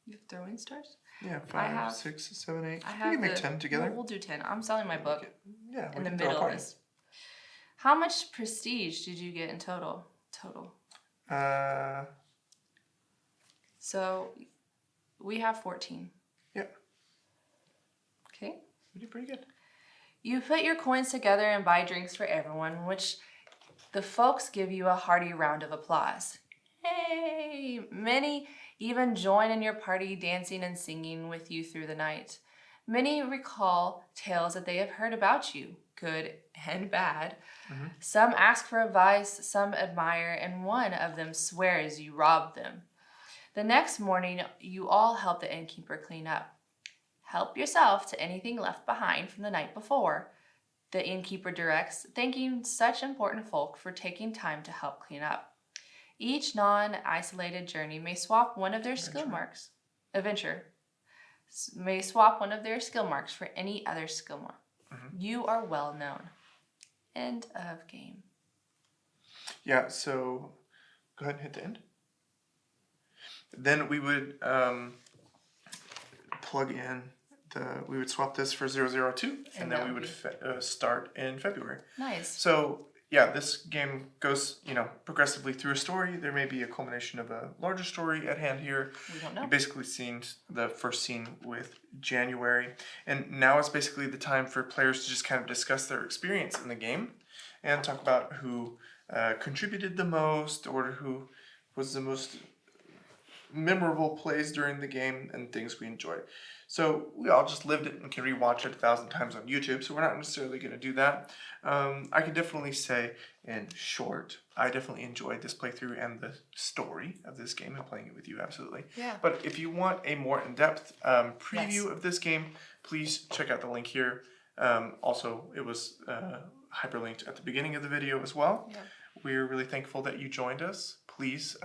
S2: You have throwing stars?
S1: Yeah, 5, 6, 7, 8.
S2: I
S1: We
S2: have
S1: can make 10 together.
S2: We'll do 10. I'm selling my book
S1: Yeah, we
S2: in the
S1: can throw a
S2: middle of
S1: party.
S2: this. How much prestige did you get in total? So we have 14.
S1: Yeah.
S2: Okay.
S1: We did pretty good.
S2: You put your coins together and buy drinks for everyone, which the folks give you a hearty round of applause. Hey! Many even join in your party, dancing and singing with you through the night. Many recall tales that they have heard about you, good and bad. Mm-hmm. Some ask for advice, some admire, and one of them swears you robbed them. The next morning, you all help the innkeeper clean up. Help yourself to anything left behind from the night before, the innkeeper directs, thanking such important folk for taking time to help clean up. Each non-isolated journey may swap one of their skill marks. Adventure may swap one of their skill marks for any other skill mark. Mm-hmm. You are well known. End of game.
S1: Yeah, so go ahead and hit the end. Then we would plug in we would swap this for 002, and then we would start in February.
S2: Nice.
S1: So yeah, this game goes, progressively through a story. There may be a culmination of a larger story at hand here.
S2: We don't know.
S1: You've basically seen the first scene with January, and now is basically the time for players to just kind of discuss their experience in the game and talk about who contributed the most or who was the most memorable plays during the game and things we enjoyed. So we all just lived it and can rewatch it 1,000 times on YouTube, so we're not necessarily going to do that. I can definitely say, in short, I definitely enjoyed this playthrough and the story of this game and playing it with you, absolutely.
S2: Yeah.
S1: But if you want a more in-depth preview of this game, please check out the link here. Also, it was hyperlinked at the beginning of the video as well. Yeah. We're really thankful that you joined us. Please,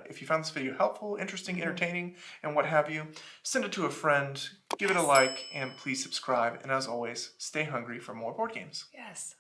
S1: if you found this video helpful, interesting, entertaining, and what have you, send it to a friend, give it a like, and please subscribe. And as always, stay hungry for more board games.
S2: Yes.